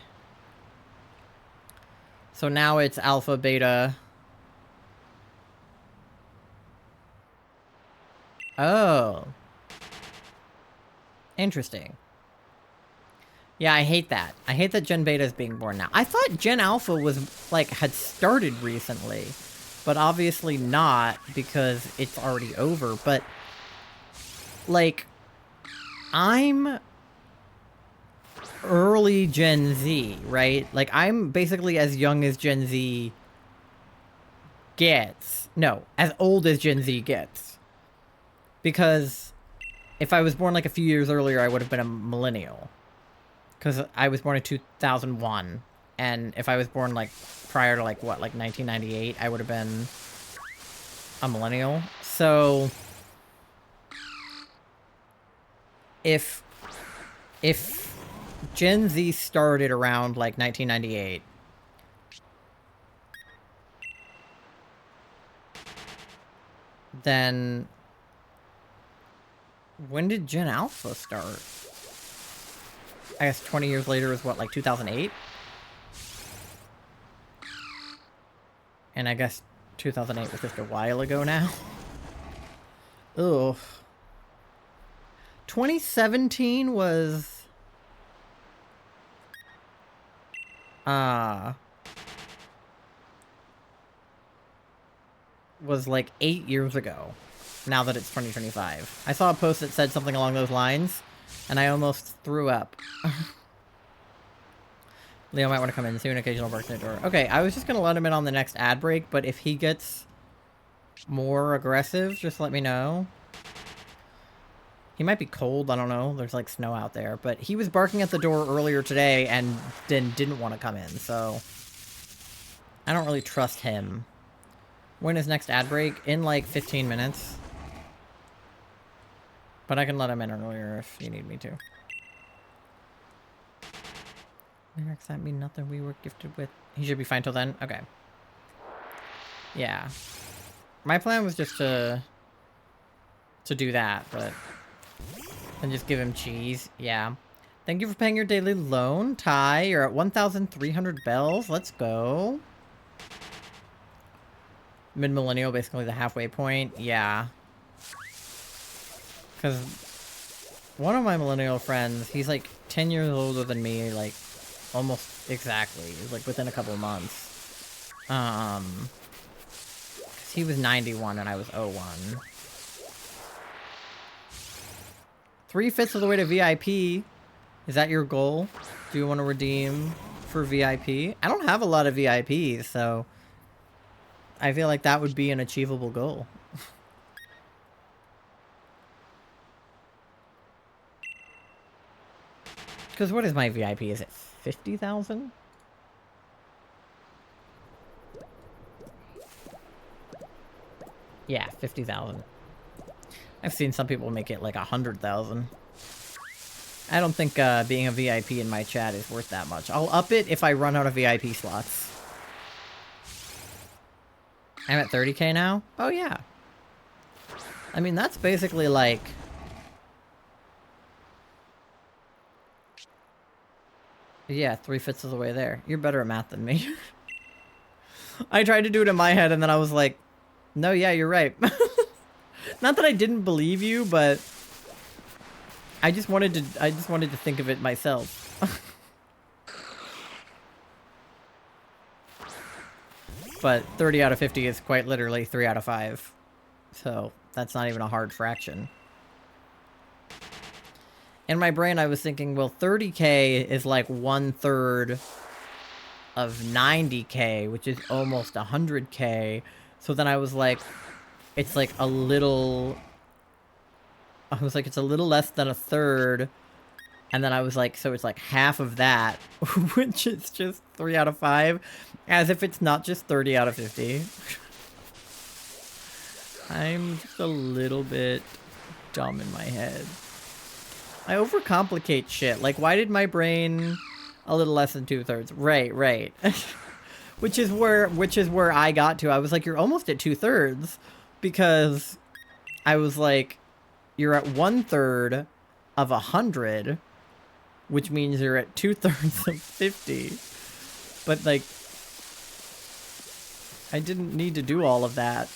So now it's alpha, beta. Oh. Interesting. Yeah, I hate that. I hate that Gen Beta is being born now. I thought Gen Alpha was, like, had started recently. But obviously not, because it's already over. But, like, I'm early Gen Z, right? Like, I'm basically as young as Gen Z gets. No, as old as Gen Z gets. Because if I was born, like, a few years earlier, I would have been a millennial. Because I was born in 2001. And if I was born, like, prior to, like, what, like 1998, I would have been a millennial. So, if Gen Z started around, like, 1998, then when did Gen Alpha start? I guess 20 years later is what, like 2008? And I guess 2008 was just a while ago now. Ugh. 2017 was... was like 8 years ago, now that it's 2025. I saw a post that said something along those lines, and I almost threw up. Leo might want to come in soon, occasional bark in the door. Okay, I was just going to let him in on the next ad break, but if he gets more aggressive, just let me know. He might be cold, I don't know. There's like snow out there. But he was barking at the door earlier today and then didn't want to come in, so I don't really trust him. When is next ad break? In like 15 minutes. But I can let him in earlier if you need me to. Lyrics that mean nothing we were gifted with. He should be fine till then? Okay. Yeah. My plan was just to do that, but... And just give him cheese. Yeah. Thank you for paying your daily loan, Ty. You're at 1,300 bells. Let's go. Mid-millennial, basically the halfway point. Yeah. Because one of my millennial friends, he's like 10 years older than me, like almost exactly. He's like within a couple of months. 'Cause he was 91 and I was 01. 3/5 of the way to VIP. Is that your goal? Do you want to redeem for VIP? I don't have a lot of VIPs, so I feel like that would be an achievable goal. Because what is my VIP? Is it 50,000? Yeah, 50,000. I've seen some people make it like 100,000. I don't think being a VIP in my chat is worth that much. I'll up it if I run out of VIP slots. I'm at 30k now? Oh yeah. I mean, that's basically like... Yeah, 3/5 of the way there. You're better at math than me. I tried to do it in my head and then I was like, no, yeah, you're right. Not that I didn't believe you, but I just wanted to think of it myself. But 30 out of 50 is quite literally 3 out of 5. So that's not even a hard fraction. In my brain, I was thinking, well, 30k is like 1/3 of 90k, which is almost 100k. So then I was like, it's like a little... I was like, it's a little less than 1/3. And then I was like, so it's like half of that, which is just 3 out of 5. As if it's not just 30 out of 50. I'm just a little bit dumb in my head. I overcomplicate shit. Like, why did my brain a little less than 2/3? Right, right. which is where I got to. I was like, you're almost at 2/3, because I was like, you're at 1/3 of 100, which means you're at 2/3 of 50. But like, I didn't need to do all of that.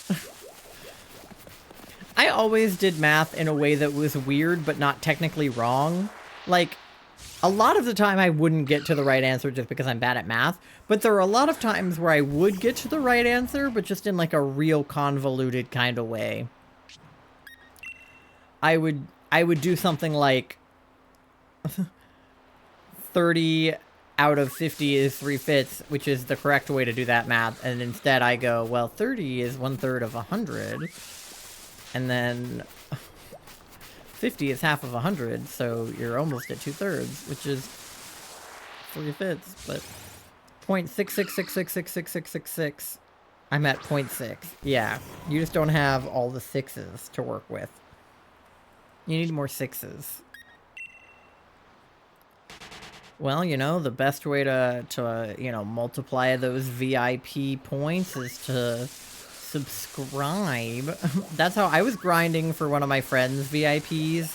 I always did math in a way that was weird, but not technically wrong. Like, a lot of the time I wouldn't get to the right answer just because I'm bad at math, but there are a lot of times where I would get to the right answer, but just in like a real convoluted kind of way. I would do something like 30 out of 50 is 3/5, which is the correct way to do that math, and instead I go, well, 30 is 1/3 of 100. And then 50 is half of 100, so you're almost at 2/3, which is 3/5, but 0.666666666. I'm at 0.6. Yeah, you just don't have all the 6s to work with. You need more 6s. Well, you know, the best way to you know, multiply those VIP points is to subscribe. That's how I was grinding for one of my friends' VIPs.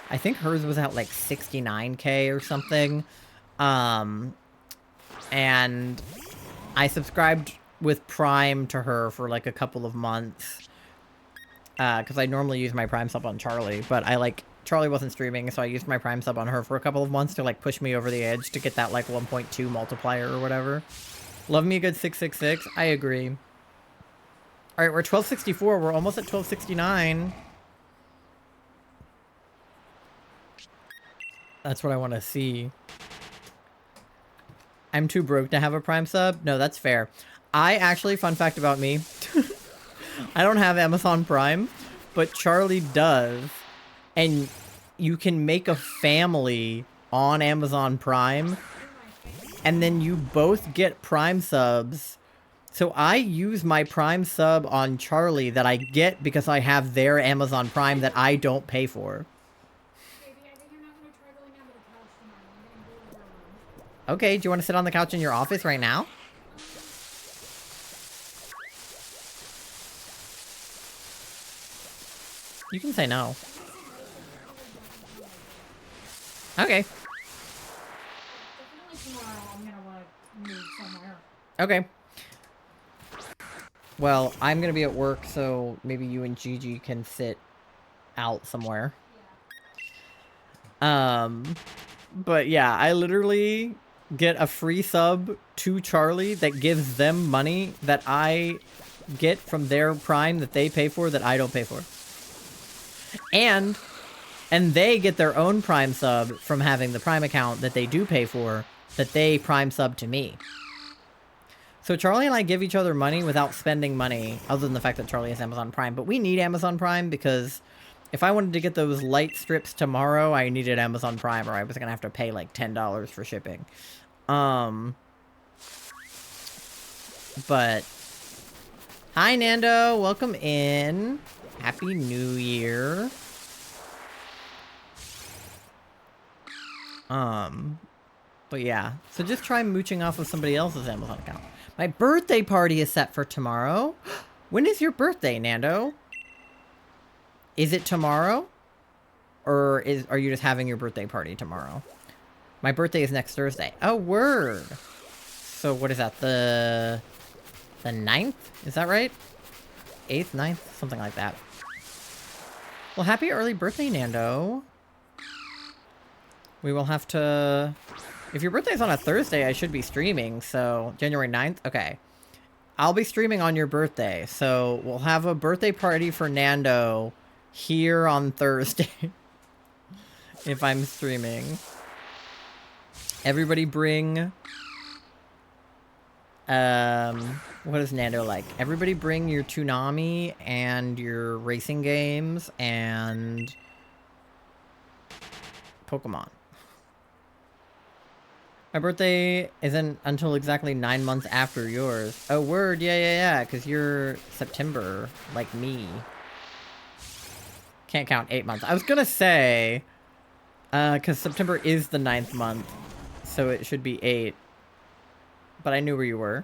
I think hers was at like 69k or something. And I subscribed with Prime to her for like a couple of months. Because I normally use my Prime sub on Charlie, but Charlie wasn't streaming, so I used my Prime sub on her for a couple of months to like push me over the edge to get that like 1.2 multiplier or whatever. Love me a good 666. I agree. Alright, we're 1264. We're almost at 1269. That's what I want to see. I'm too broke to have a Prime sub? No, that's fair. I actually, fun fact about me, I don't have Amazon Prime, but Charlie does. And you can make a family on Amazon Prime. And then you both get Prime subs. So I use my Prime sub on Charlie that I get because I have their Amazon Prime that I don't pay for. Okay, do you want to sit on the couch in your office right now? You can say no. Okay. Okay. Well, I'm gonna be at work, so maybe you and Gigi can sit out somewhere. But yeah, I literally get a free sub to Charlie that gives them money that I get from their Prime that they pay for that I don't pay for. And they get their own Prime sub from having the Prime account that they do pay for that they Prime sub to me. So Charlie and I give each other money without spending money, other than the fact that Charlie has Amazon Prime. But we need Amazon Prime because if I wanted to get those light strips tomorrow, I needed Amazon Prime or I was going to have to pay like $10 for shipping. But hi, Nando. Welcome in. Happy New Year. But yeah. So just try mooching off of somebody else's Amazon account. My birthday party is set for tomorrow. When is your birthday, Nando? Is it tomorrow? Or are you just having your birthday party tomorrow? My birthday is next Thursday. Oh, word. So what is that? The 9th? Is that right? 8th, 9th? Something like that. Well, happy early birthday, Nando. We will have to... If your birthday's on a Thursday, I should be streaming, so... January 9th? Okay. I'll be streaming on your birthday, so we'll have a birthday party for Nando here on Thursday. If I'm streaming. Everybody bring... what is Nando like? Everybody bring your Toonami and your racing games and... Pokemon. My birthday isn't until exactly 9 months after yours. Oh, word. Yeah. Because you're September, like me. Can't count 8 months. I was going to say, because September is the 9th month, so it should be 8. But I knew where you were.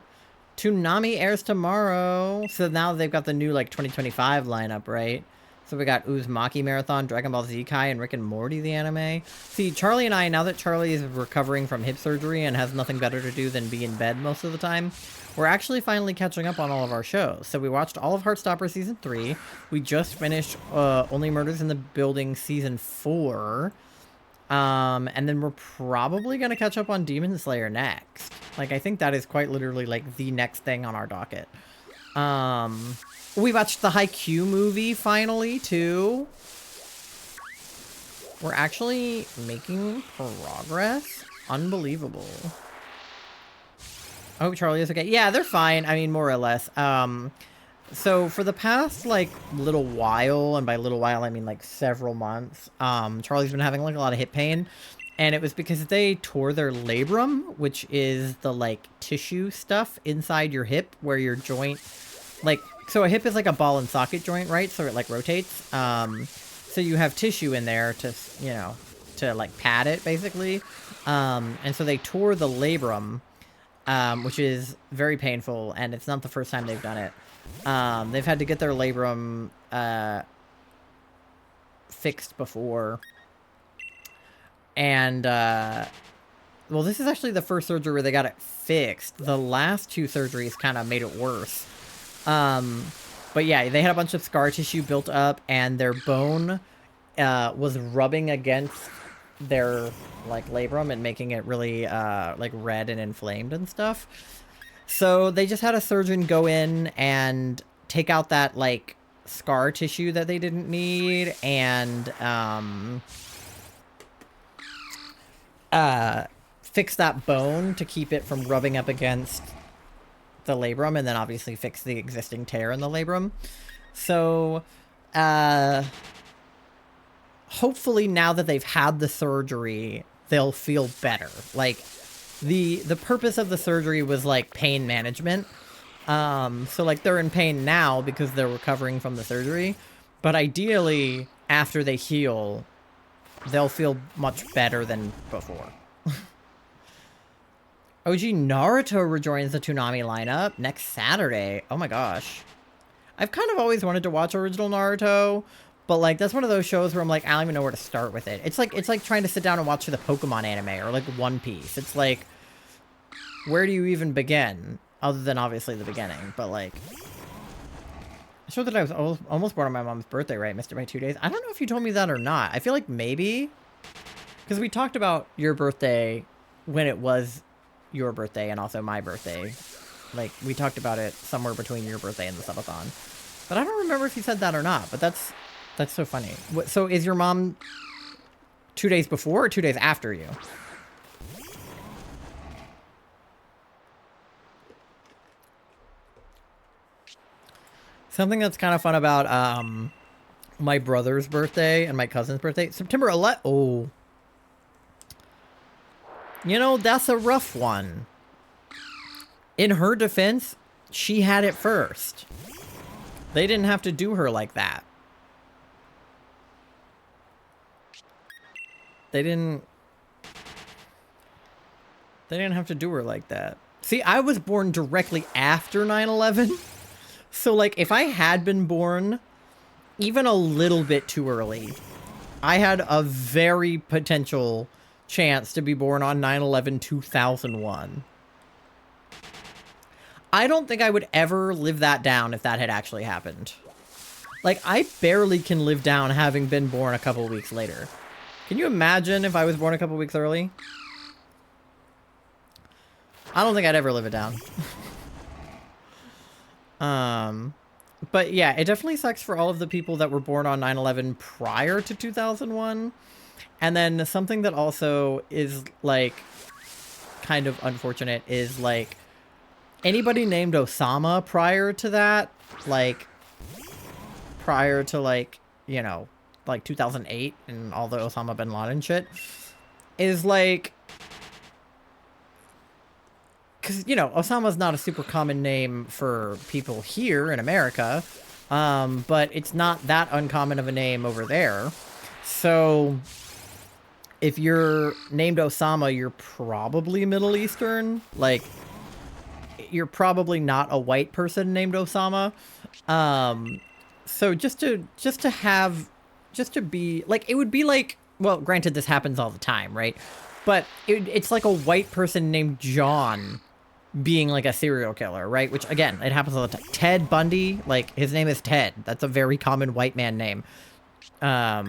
Toonami airs tomorrow. So now they've got the new, like, 2025 lineup, right? So we got Uzumaki Marathon, Dragon Ball Z Kai, and Rick and Morty the anime. See, Charlie and I, now that Charlie is recovering from hip surgery and has nothing better to do than be in bed most of the time, we're actually finally catching up on all of our shows. So we watched all of Heartstopper Season 3. We just finished Only Murders in the Building Season 4. And then we're probably going to catch up on Demon Slayer next. Like, I think that is quite literally, like, the next thing on our docket. We watched the Haikyuu movie finally, too. We're actually making progress. Unbelievable. I hope Charlie is okay. Yeah, they're fine. I mean, more or less. So for the past, like, little while, and by little while, I mean, like, several months, Charlie's been having, like, a lot of hip pain. And it was because they tore their labrum, which is the, like, tissue stuff inside your hip where your joint, like... So a hip is like a ball and socket joint, right? So it like rotates. So you have tissue in there to, you know, to like pad it basically. And so they tore the labrum, which is very painful. And it's not the first time they've done it. They've had to get their labrum fixed before. And, well, this is actually the first surgery where they got it fixed. The last 2 surgeries kind of made it worse. But yeah, they had a bunch of scar tissue built up and their bone, was rubbing against their, like, labrum and making it really, like, red and inflamed and stuff. So they just had a surgeon go in and take out that, like, scar tissue that they didn't need and, fix that bone to keep it from rubbing up against the labrum, and then obviously fix the existing tear in the labrum. So, hopefully now that they've had the surgery, they'll feel better. Like, the purpose of the surgery was, like, pain management. So, like, they're in pain now because they're recovering from the surgery. But ideally, after they heal, they'll feel much better than before. OG Naruto rejoins the Toonami lineup next Saturday. Oh my gosh. I've kind of always wanted to watch original Naruto, but like that's one of those shows where I'm like, I don't even know where to start with it. It's like trying to sit down and watch the Pokemon anime or like One Piece. It's like, where do you even begin? Other than obviously the beginning, but like, I showed that I was almost born on my mom's birthday, right? Missed it by 2 days. I don't know if you told me that or not. I feel like maybe, because we talked about your birthday when it was your birthday and also my birthday. Like, we talked about it somewhere between your birthday and the subathon. But I don't remember if you said that or not, but that's so funny. So is your mom 2 days before or 2 days after you? Something that's kind of fun about my brother's birthday and my cousin's birthday. September 11th. Oh. You know, that's a rough one. In her defense, she had it first. They didn't have to do her like that. They didn't have to do her like that. See, I was born directly after 9/11. So, like, if I had been born even a little bit too early, I had a very potential chance to be born on 9/11/2001. I don't think I would ever live that down if that had actually happened. Like, I barely can live down having been born a couple weeks later. Can you imagine if I was born a couple weeks early? I don't think I'd ever live it down. But yeah, it definitely sucks for all of the people that were born on 9/11 prior to 2001. And then something that also is, like, kind of unfortunate is, like, anybody named Osama prior to that, like, prior to, like, you know, like 2008 and all the Osama bin Laden shit, is, like, because, you know, Osama's not a super common name for people here in America, but it's not that uncommon of a name over there. So if you're named Osama, you're probably Middle Eastern. Like, you're probably not a white person named Osama. So just to be like, it would be like, well, granted, this happens all the time, right? But it's like a white person named John being like a serial killer, right? Which, again, it happens all the time. Ted Bundy, like, his name is Ted. That's a very common white man name. I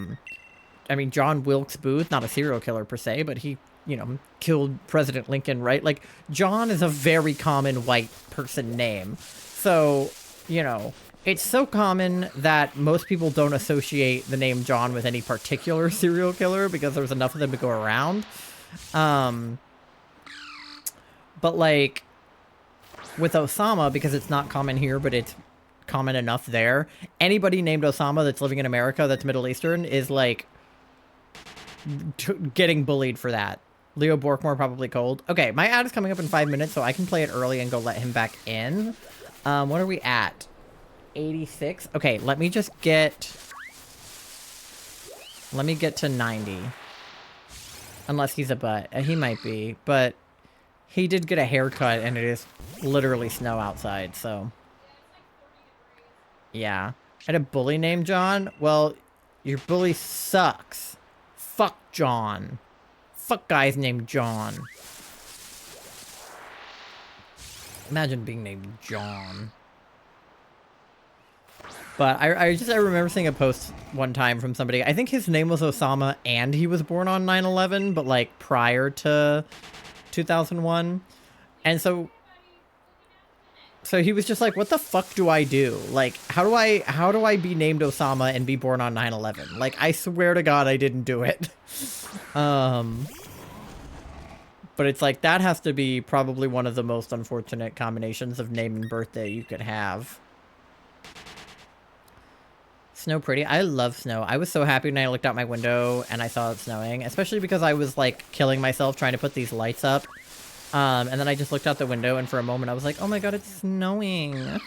mean, John Wilkes Booth, not a serial killer per se, but he, you know, killed President Lincoln, right? Like, John is a very common white person name. So, you know, it's so common that most people don't associate the name John with any particular serial killer because there's enough of them to go around. But, like, with Osama, because it's not common here, but it's common enough there, anybody named Osama that's living in America that's Middle Eastern is, like, getting bullied for that. Leo Borkmore probably cold. Okay, my ad is coming up in 5 minutes, so I can play it early and go let him back in. What are we at? 86? Okay, let me get to 90. Unless he's a butt. He might be, but he did get a haircut and it is literally snow outside, so. Yeah. I had a bully named John? Well, your bully sucks. Fuck John. Fuck guys named John. Imagine being named John. But I remember seeing a post one time from somebody. I think his name was Osama and he was born on 9/11, but like prior to 2001. And so he was just like, what the fuck do I do? Like, how do I be named Osama and be born on 9/11? Like, I swear to God I didn't do it. But it's like, that has to be probably one of the most unfortunate combinations of name and birthday you could have. Snow pretty. I love snow. I was so happy when I looked out my window and I saw it snowing, especially because I was like killing myself trying to put these lights up. And then I just looked out the window and for a moment I was like, oh my god, it's snowing.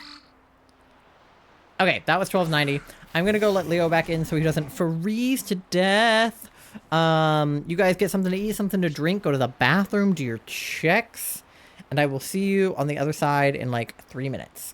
Okay, that was $12.90. I'm gonna go let Leo back in so he doesn't freeze to death. You guys get something to eat, something to drink, go to the bathroom, do your checks, and I will see you on the other side in like 3 minutes.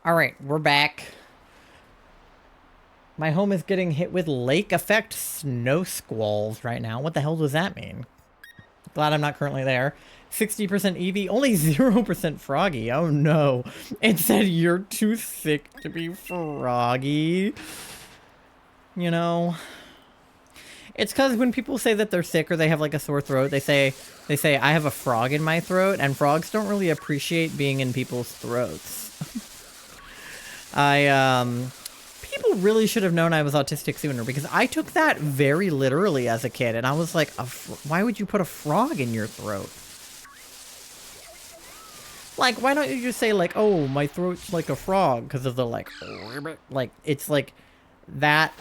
All right, we're back. My home is getting hit with lake effect snow squalls right now. What the hell does that mean? Glad I'm not currently there. 60% Eevee, only 0% Froggy. Oh no. It said you're too sick to be Froggy. You know, it's because when people say that they're sick or they have like a sore throat, they say I have a frog in my throat, and frogs don't really appreciate being in people's throats. People really should have known I was autistic sooner, because I took that very literally as a kid, and I was like, why would you put a frog in your throat? Like, why don't you just say, like, oh, my throat's like a frog, because of the, like, it's like, that,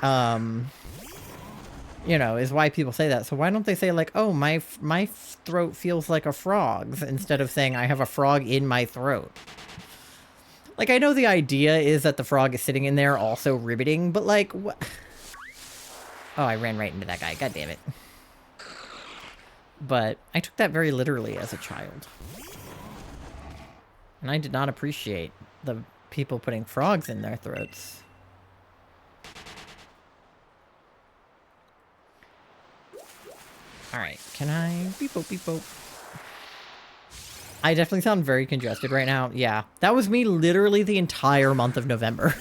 you know, is why people say that. So why don't they say, like, oh, my throat feels like a frog's, instead of saying I have a frog in my throat? Like, I know the idea is that the frog is sitting in there also ribbiting, but, like, what? Oh, I ran right into that guy. God damn it. But I took that very literally as a child. And I did not appreciate the people putting frogs in their throats. Alright, can I... Beep boop, beep boop. I definitely sound very congested right now. Yeah, that was me literally the entire month of November.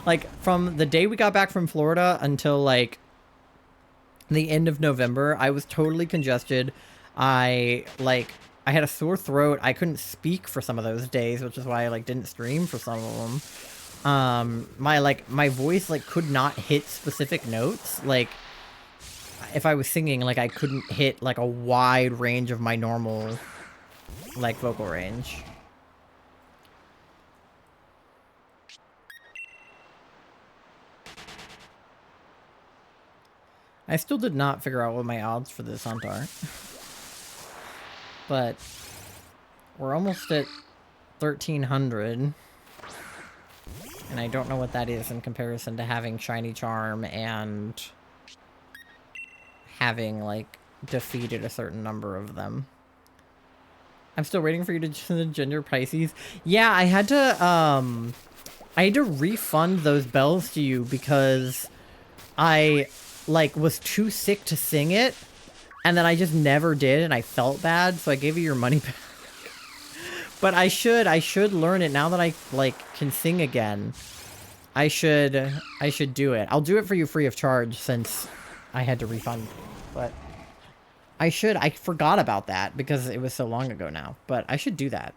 Like, from the day we got back from Florida until, like, the end of November, I was totally congested. I had a sore throat. I couldn't speak for some of those days, which is why I, like, didn't stream for some of them. My voice, like, could not hit specific notes. Like, if I was singing, like, I couldn't hit, like, a wide range of my normal... like, vocal range. I still did not figure out what my odds for this hunt are. But we're almost at 1,300. And I don't know what that is in comparison to having Shiny Charm and having, like, defeated a certain number of them. I'm still waiting for you to gender Pisces. Yeah, I had to refund those bells to you because I, like, was too sick to sing it, and then I just never did, and I felt bad, so I gave you your money back. But I should learn it now that I, like, can sing again. I should do it. I'll do it for you free of charge since I had to refund, but... I forgot about that because it was so long ago now, but I should do that.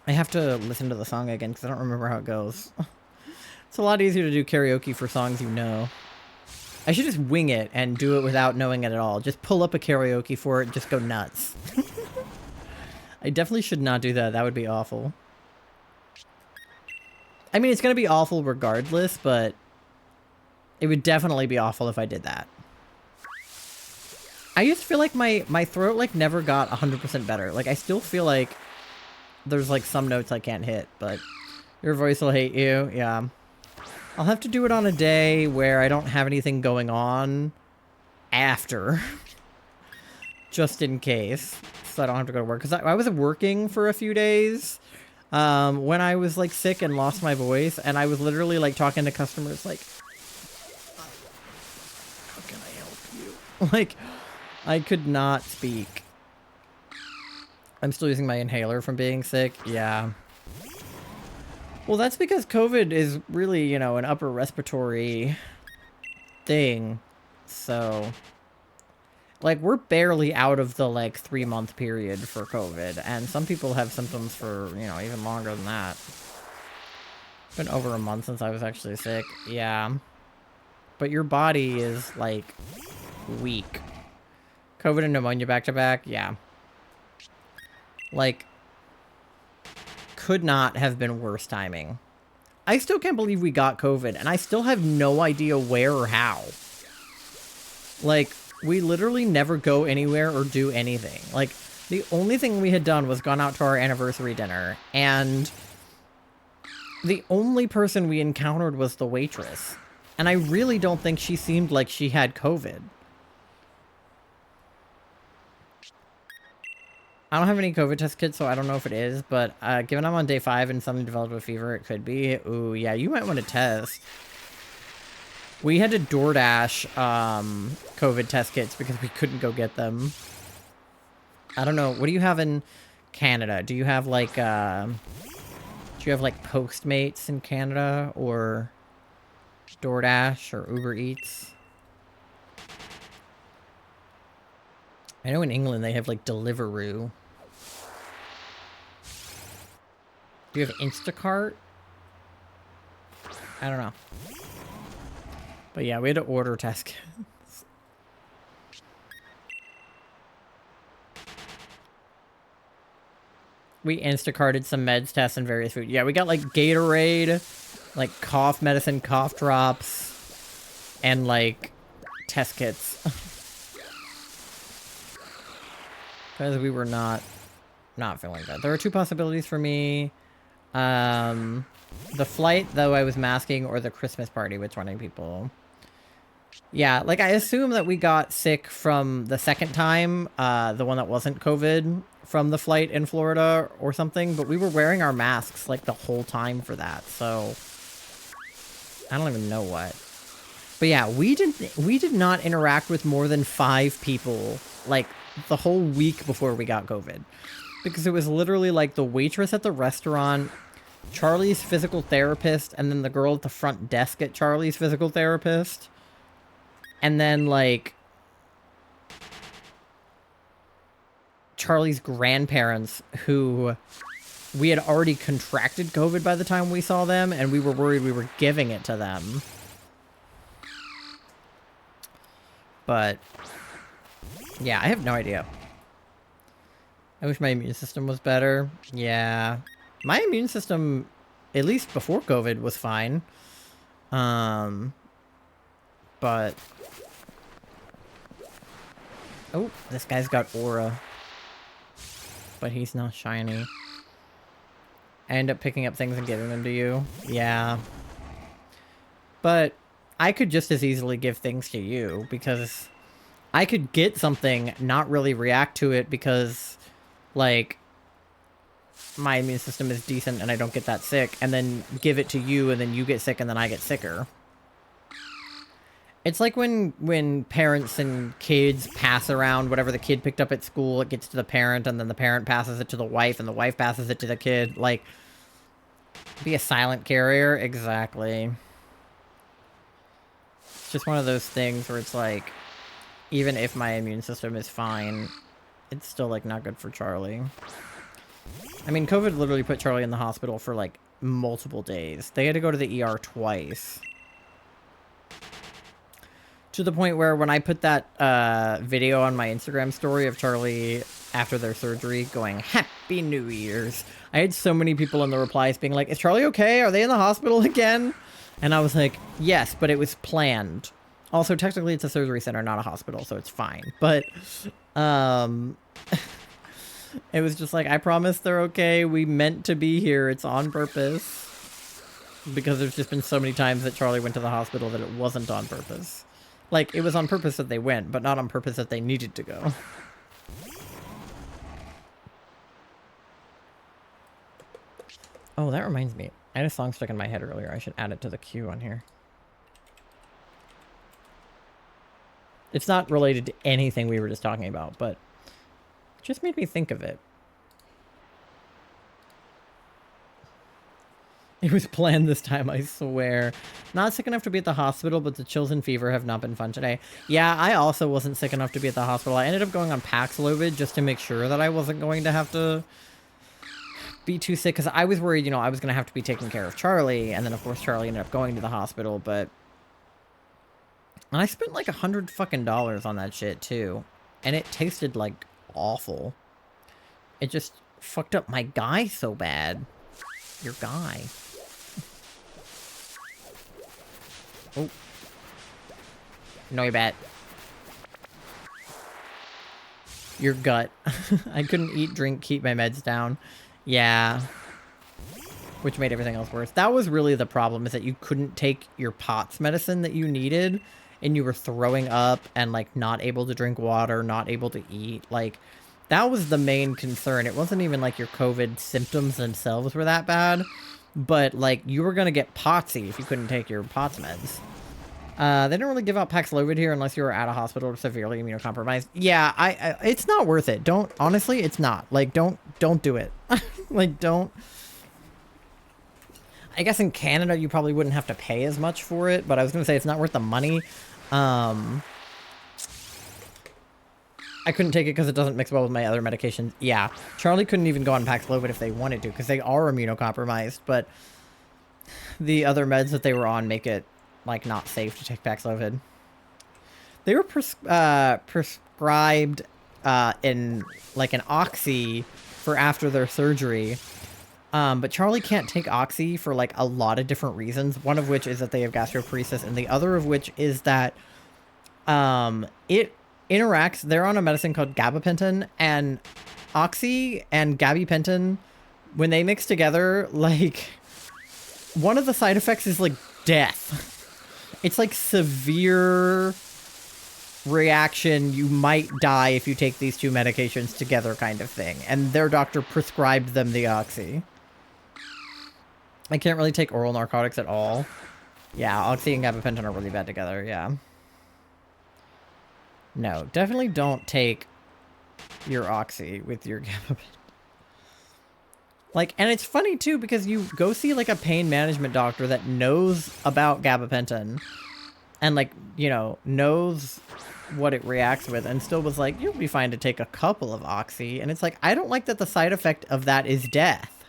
I have to listen to the song again because I don't remember how it goes. It's a lot easier to do karaoke for songs you know. I should just wing it and do it without knowing it at all. Just pull up a karaoke for it and just go nuts. I definitely should not do that. That would be awful. I mean, it's going to be awful regardless, but it would definitely be awful if I did that. I used to feel like my throat, like, never got 100% better. Like, I still feel like there's, like, some notes I can't hit, but your voice will hate you. Yeah. I'll have to do it on a day where I don't have anything going on after. Just in case. So I don't have to go to work. Because I was working for a few days when I was, like, sick and lost my voice. And I was literally, like, talking to customers, like, how can I help you? Like... I could not speak. I'm still using my inhaler from being sick. Yeah. Well, that's because COVID is really, you know, an upper respiratory thing. So, like, we're barely out of the, like, 3-month period for COVID. And some people have symptoms for, you know, even longer than that. It's been over a month since I was actually sick. Yeah. But your body is, like, weak. COVID and pneumonia back-to-back? Yeah. Like, could not have been worse timing. I still can't believe we got COVID, and I still have no idea where or how. Like, we literally never go anywhere or do anything. Like, the only thing we had done was gone out to our anniversary dinner, and the only person we encountered was the waitress. And I really don't think she seemed like she had COVID. I don't have any COVID test kits, so I don't know if it is, but given I'm on day 5 and something developed with fever, it could be. Ooh, yeah, you might want to test. We had to DoorDash COVID test kits because we couldn't go get them. I don't know. What do you have in Canada? Do you have like Postmates in Canada or DoorDash or Uber Eats? I know in England they have like Deliveroo. Do you have Instacart? I don't know. But yeah, we had to order test kits. We Instacarted some meds, tests, and various food. Yeah, we got like Gatorade, like cough medicine, cough drops, and like test kits. Because we were not feeling good. There are 2 possibilities for me. The flight, though I was masking, or the Christmas party with 20 people. Yeah, like I assume that we got sick from the second time, the one that wasn't COVID, from the flight in Florida or something, but we were wearing our masks like the whole time for that, so I don't even know what. But yeah, we did not interact with more than 5 people like the whole week before we got COVID. Because it was literally like the waitress at the restaurant, Charlie's physical therapist, and then the girl at the front desk at Charlie's physical therapist. And then, like, Charlie's grandparents, who we had already contracted COVID by the time we saw them, and we were worried we were giving it to them. But, yeah, I have no idea. I wish my immune system was better. Yeah. My immune system, at least before COVID, was fine. But... Oh, this guy's got aura. But he's not shiny. I end up picking up things and giving them to you. Yeah. But I could just as easily give things to you, because I could get something, not really react to it because, like, my immune system is decent and I don't get that sick, and then give it to you and then you get sick and then I get sicker. It's like when parents and kids pass around whatever the kid picked up at school, it gets to the parent, and then the parent passes it to the wife, and the wife passes it to the kid. Like, be a silent carrier? Exactly. It's just one of those things where it's like, even if my immune system is fine, it's still, like, not good for Charlie. I mean, COVID literally put Charlie in the hospital for, like, multiple days. They had to go to the ER twice. To the point where when I put that video on my Instagram story of Charlie after their surgery going, Happy New Year's, I had so many people in the replies being like, is Charlie okay? Are they in the hospital again? And I was like, yes, but it was planned. Also, technically it's a surgery center, not a hospital, so it's fine. But, it was just like, I promise they're okay. We meant to be here. It's on purpose. Because there's just been so many times that Charlie went to the hospital that it wasn't on purpose. Like, it was on purpose that they went, but not on purpose that they needed to go. Oh, that reminds me. I had a song stuck in my head earlier. I should add it to the queue on here. It's not related to anything we were just talking about, but it just made me think of it. It was planned this time, I swear. Not sick enough to be at the hospital, but the chills and fever have not been fun today. Yeah, I also wasn't sick enough to be at the hospital. I ended up going on Paxlovid just to make sure that I wasn't going to have to be too sick, because I was worried, you know, I was going to have to be taking care of Charlie, and then, of course, Charlie ended up going to the hospital, but... And I spent, like, $100 fucking on that shit, too. And it tasted, like, awful. It just fucked up my guy so bad. Your guy. Oh. No, you bet. Your gut. I couldn't eat, drink, keep my meds down. Yeah. Which made everything else worse. That was really the problem, is that you couldn't take your POTS medicine that you needed, and you were throwing up and, like, not able to drink water, not able to eat. Like, That was the main concern. It wasn't even like your COVID symptoms themselves were that bad, but like you were gonna get potsy if you couldn't take your POTS meds. They don't really give out Paxlovid here unless you were at a hospital or severely immunocompromised. Yeah, I it's not worth it. Honestly, it's not. Like, don't do it. Like, don't. I guess in Canada you probably wouldn't have to pay as much for it, but I was gonna say it's not worth the money. I couldn't take it because it doesn't mix well with my other medications. Yeah, Charlie couldn't even go on Paxlovid if they wanted to because they are immunocompromised, but the other meds that they were on make it, like, not safe to take Paxlovid. They were prescribed in, like, an Oxy for after their surgery. But Charlie can't take Oxy for, like, a lot of different reasons. One of which is that they have gastroparesis, and the other of which is that it interacts. They're on a medicine called gabapentin, and Oxy and gabapentin, when they mix together, like, one of the side effects is, like, death. It's, like, severe reaction. You might die if you take these two medications together kind of thing. And their doctor prescribed them the Oxy. I can't really take oral narcotics at all. Yeah, Oxy and gabapentin are really bad together, yeah. No, definitely don't take your Oxy with your gabapentin. Like, and it's funny too, because you go see, like, a pain management doctor that knows about gabapentin and, like, you know, knows what it reacts with, and still was like, you'll be fine to take a couple of Oxy. And it's like, I don't like that the side effect of that is death.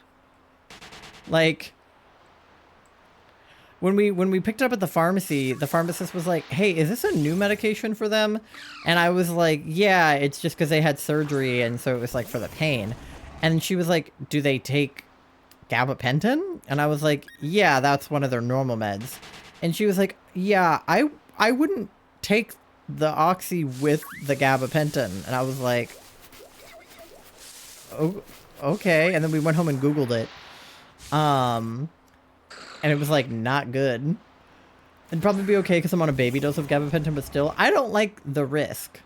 Like, when we picked it up at the pharmacy, the pharmacist was like, hey, is this a new medication for them? And I was like, yeah, it's just because they had surgery, and so it was, like, for the pain. And she was like, do they take gabapentin? And I was like, yeah, that's one of their normal meds. And she was like, yeah, I wouldn't take the Oxy with the gabapentin. And I was like, oh, okay. And then we went home and Googled it. And it was, like, not good. It'd probably be okay because I'm on a baby dose of gabapentin, but still, I don't like the risk.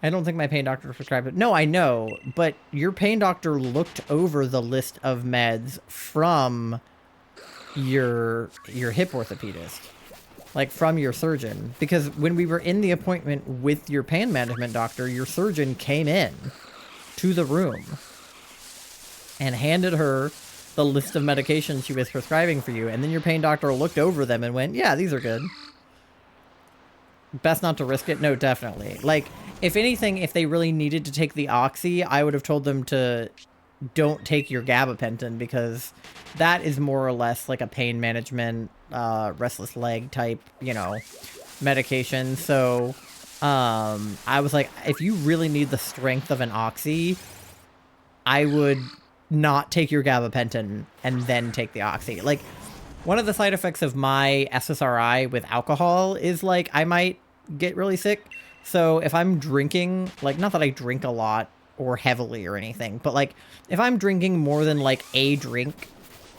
I don't think my pain doctor prescribed it. No, I know, but your pain doctor looked over the list of meds from your hip orthopedist, like from your surgeon, because when we were in the appointment with your pain management doctor, your surgeon came in to the room and handed her the list of medications she was prescribing for you, and then your pain doctor looked over them and went, yeah, these are good. Best not to risk it? No, definitely. Like, if anything, if they really needed to take the Oxy, I would have told them to don't take your gabapentin, because that is more or less like a pain management, restless leg type, you know, medication. So, I was like, if you really need the strength of an Oxy, I would not take your gabapentin and then take the Oxy. Like, one of the side effects of my SSRI with alcohol is, like, I might get really sick. So if I'm drinking, like, not that I drink a lot or heavily or anything, but, like, if I'm drinking more than, like, a drink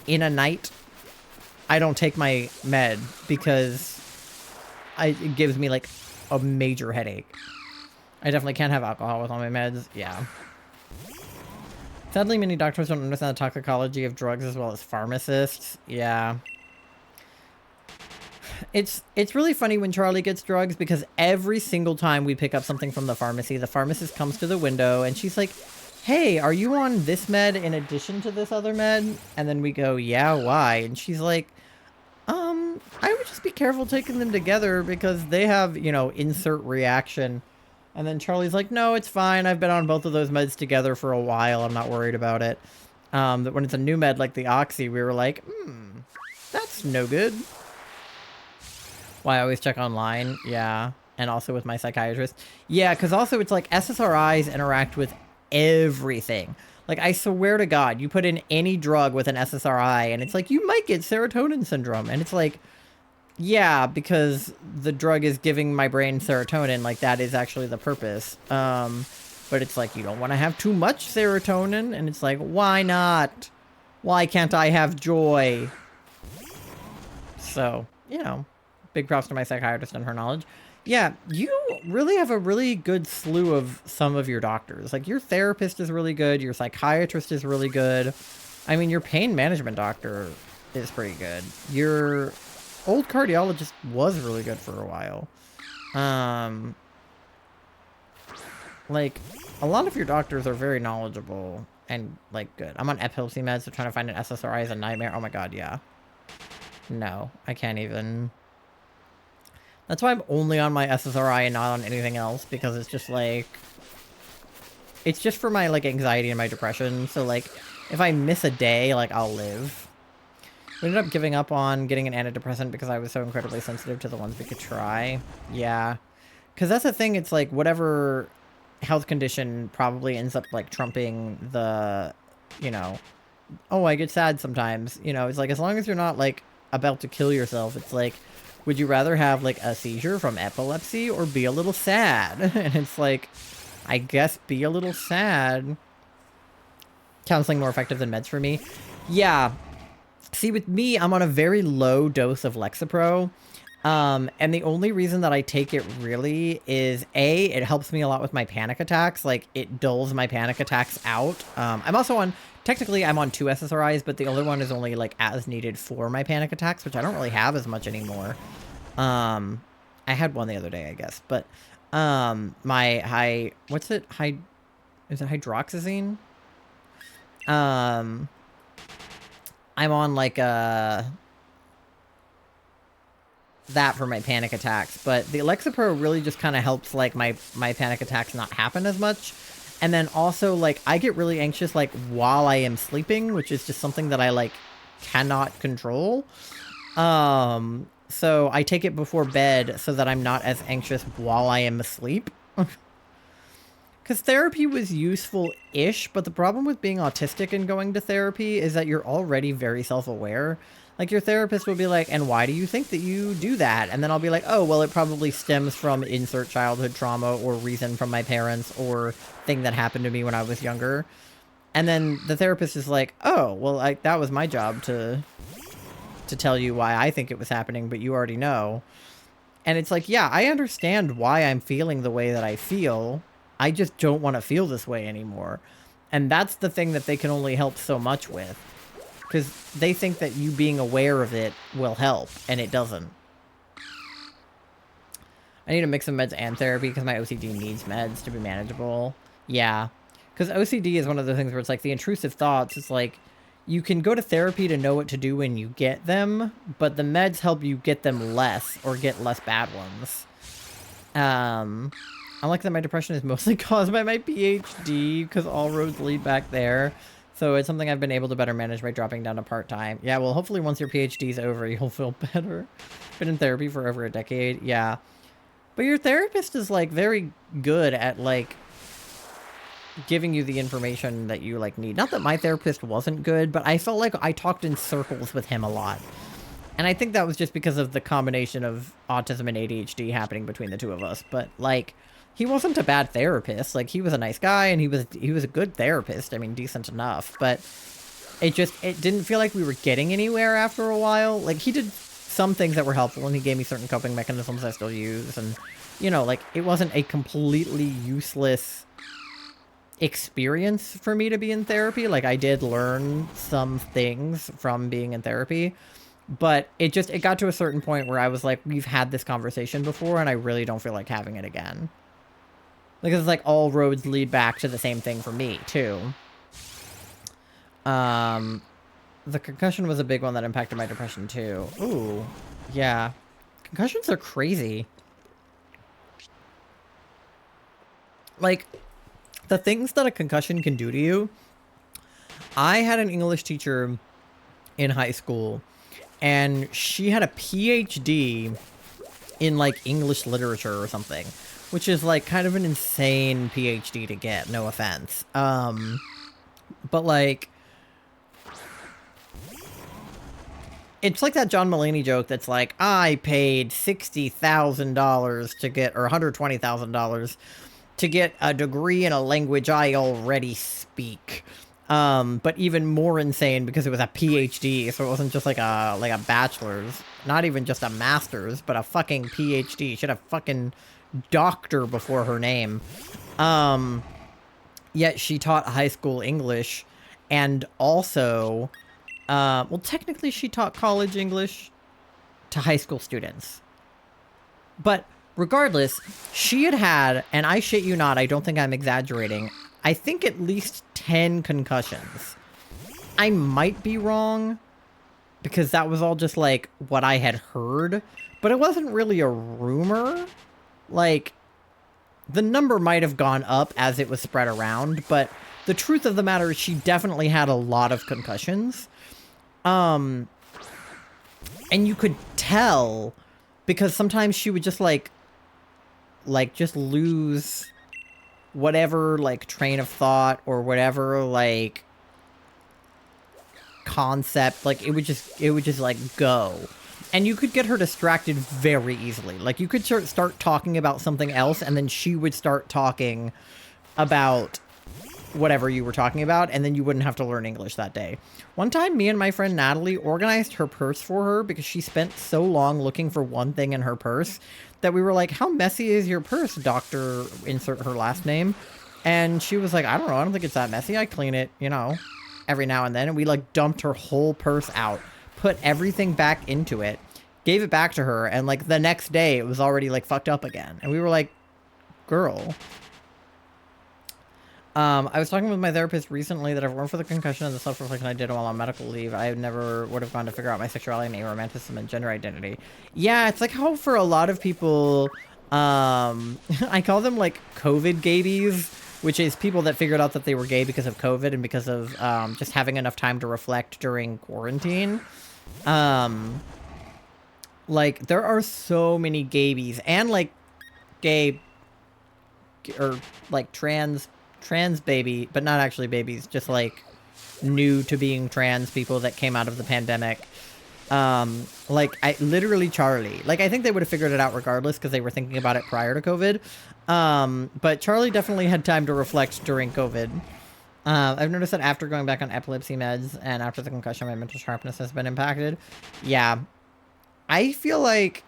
in a night, I don't take my med because it gives me, like, a major headache. I definitely can't have alcohol with all my meds. Yeah. Sadly, many doctors don't understand the toxicology of drugs as well as pharmacists. Yeah. It's really funny when Charlie gets drugs, because every single time we pick up something from the pharmacy, the pharmacist comes to the window and she's like, hey, are you on this med in addition to this other med? And then we go, yeah, why? And she's like, I would just be careful taking them together because they have, you know, insert reaction. And then Charlie's like, no, it's fine. I've been on both of those meds together for a while. I'm not worried about it. That when it's a new med like the Oxy, we were like, that's no good. Why I always check online. Yeah. And also with my psychiatrist. Yeah, because also it's like SSRIs interact with everything. Like, I swear to God, you put in any drug with an SSRI and it's like, you might get serotonin syndrome. And it's like, yeah, because the drug is giving my brain serotonin. Like, that is actually the purpose. But it's like, you don't want to have too much serotonin. And it's like, why not? Why can't I have joy? So, you know, big props to my psychiatrist and her knowledge. Yeah, you really have a really good slew of some of your doctors. Like, your therapist is really good. Your psychiatrist is really good. I mean, your pain management doctor is pretty good. Your old cardiologist was really good for a while. Like, a lot of your doctors are very knowledgeable and, like, good. I'm on epilepsy meds, so trying to find an SSRI is a nightmare. Oh my god, yeah. No, I can't even... That's why I'm only on my SSRI and not on anything else, because it's just, like... It's just for my, like, anxiety and my depression, so, like, if I miss a day, like, I'll live. We ended up giving up on getting an antidepressant because I was so incredibly sensitive to the ones we could try. Yeah. Because that's the thing, it's like, whatever health condition probably ends up, like, trumping the, you know... Oh, I get sad sometimes. You know, it's like, as long as you're not, like, about to kill yourself, it's like... Would you rather have, like, a seizure from epilepsy or be a little sad? And it's like, I guess be a little sad. Counseling more effective than meds for me? Yeah. See, with me, I'm on a very low dose of Lexapro. And the only reason that I take it really is, A, it helps me a lot with my panic attacks. Like, it dulls my panic attacks out. I'm also on... Technically, I'm on 2 SSRIs, but the other one is only, like, as needed for my panic attacks, which I don't really have as much anymore. I had one the other day, I guess. But, my what's it? Is it hydroxyzine? I'm on, like, that for my panic attacks. But the Lexapro really just kind of helps, like, my panic attacks not happen as much. And then also, like, I get really anxious, like, while I am sleeping, which is just something that I, like, cannot control. So I take it before bed so that I'm not as anxious while I am asleep. Because therapy was useful-ish, but the problem with being autistic and going to therapy is that you're already very self-aware. Like, your therapist will be like, and why do you think that you do that? And then I'll be like, oh, well, it probably stems from insert childhood trauma or reason from my parents or thing that happened to me when I was younger. And then the therapist is like, oh, well, that was my job to tell you why I think it was happening, but you already know. And it's like, yeah, I understand why I'm feeling the way that I feel. I just don't want to feel this way anymore. And that's the thing that they can only help so much with. Because they think that you being aware of it will help, and it doesn't. I need a mix of meds and therapy because my OCD needs meds to be manageable. Yeah. Because OCD is one of the things where it's like the intrusive thoughts. It's like, you can go to therapy to know what to do when you get them, but the meds help you get them less, or get less bad ones. I like that my depression is mostly caused by my PhD, because all roads lead back there. So it's something I've been able to better manage by dropping down to part-time. Yeah, well, hopefully once your PhD's over, you'll feel better. Been in therapy for over a decade. Yeah. But your therapist is, like, very good at, like, giving you the information that you, like, need. Not that my therapist wasn't good, but I felt like I talked in circles with him a lot. And I think that was just because of the combination of autism and ADHD happening between the two of us. But, like... He wasn't a bad therapist. Like, he was a nice guy, and he was a good therapist. I mean, decent enough. But it didn't feel like we were getting anywhere after a while. Like, he did some things that were helpful, and he gave me certain coping mechanisms I still use. And, you know, like, it wasn't a completely useless experience for me to be in therapy. Like, I did learn some things from being in therapy. But it got to a certain point where I was like, we've had this conversation before, and I really don't feel like having it again. Because it's like all roads lead back to the same thing for me, too. The concussion was a big one that impacted my depression, too. Ooh, yeah. Concussions are crazy. Like, the things that a concussion can do to you. I had an English teacher in high school, and she had a PhD in, like, English literature or something. Which is, like, kind of an insane PhD to get, no offense. But, like... It's like that John Mulaney joke that's like, I paid $60,000 to get, or $120,000 to get a degree in a language I already speak. But even more insane because it was a PhD, so it wasn't just like a bachelor's, not even just a master's, but a fucking PhD. She had a fucking doctor before her name. Yet she taught high school English, and also, well, technically she taught college English to high school students. But regardless, she had, and I shit you not, I don't think I'm exaggerating, I think at least 10 concussions. I might be wrong, because that was all just, like, what I had heard, but it wasn't really a rumor. Like, the number might have gone up as it was spread around, but the truth of the matter is she definitely had a lot of concussions. And you could tell, because sometimes she would just, like, just lose whatever, like, train of thought or whatever, like, concept, like, it would just, like, go. And you could get her distracted very easily. Like, you could start talking about something else, and then she would start talking about whatever you were talking about, and then you wouldn't have to learn English that day. One time, me and my friend Natalie organized her purse for her because she spent so long looking for one thing in her purse that we were like, how messy is your purse, Dr. Insert her last name? And she was like, I don't know, I don't think it's that messy. I clean it, you know, every now and then. And we, like, dumped her whole purse out, put everything back into it, gave it back to her, and, like, the next day it was already, like, fucked up again. And we were like, girl. I was talking with my therapist recently that if it weren't for the concussion and the self-reflection I did while on medical leave, I never would have gone to figure out my sexuality and aromanticism and gender identity. Yeah, it's like how for a lot of people, I call them like COVID gabies, which is people that figured out that they were gay because of COVID and because of just having enough time to reflect during quarantine. Like, there are so many gabies and like gay or like trans baby, but not actually babies, just like new to being trans people that came out of the pandemic. Like, literally Charlie. Like, I think they would have figured it out regardless because they were thinking about it prior to COVID. But Charlie definitely had time to reflect during COVID. I've noticed that after going back on epilepsy meds and after the concussion, my mental sharpness has been impacted. Yeah. I feel like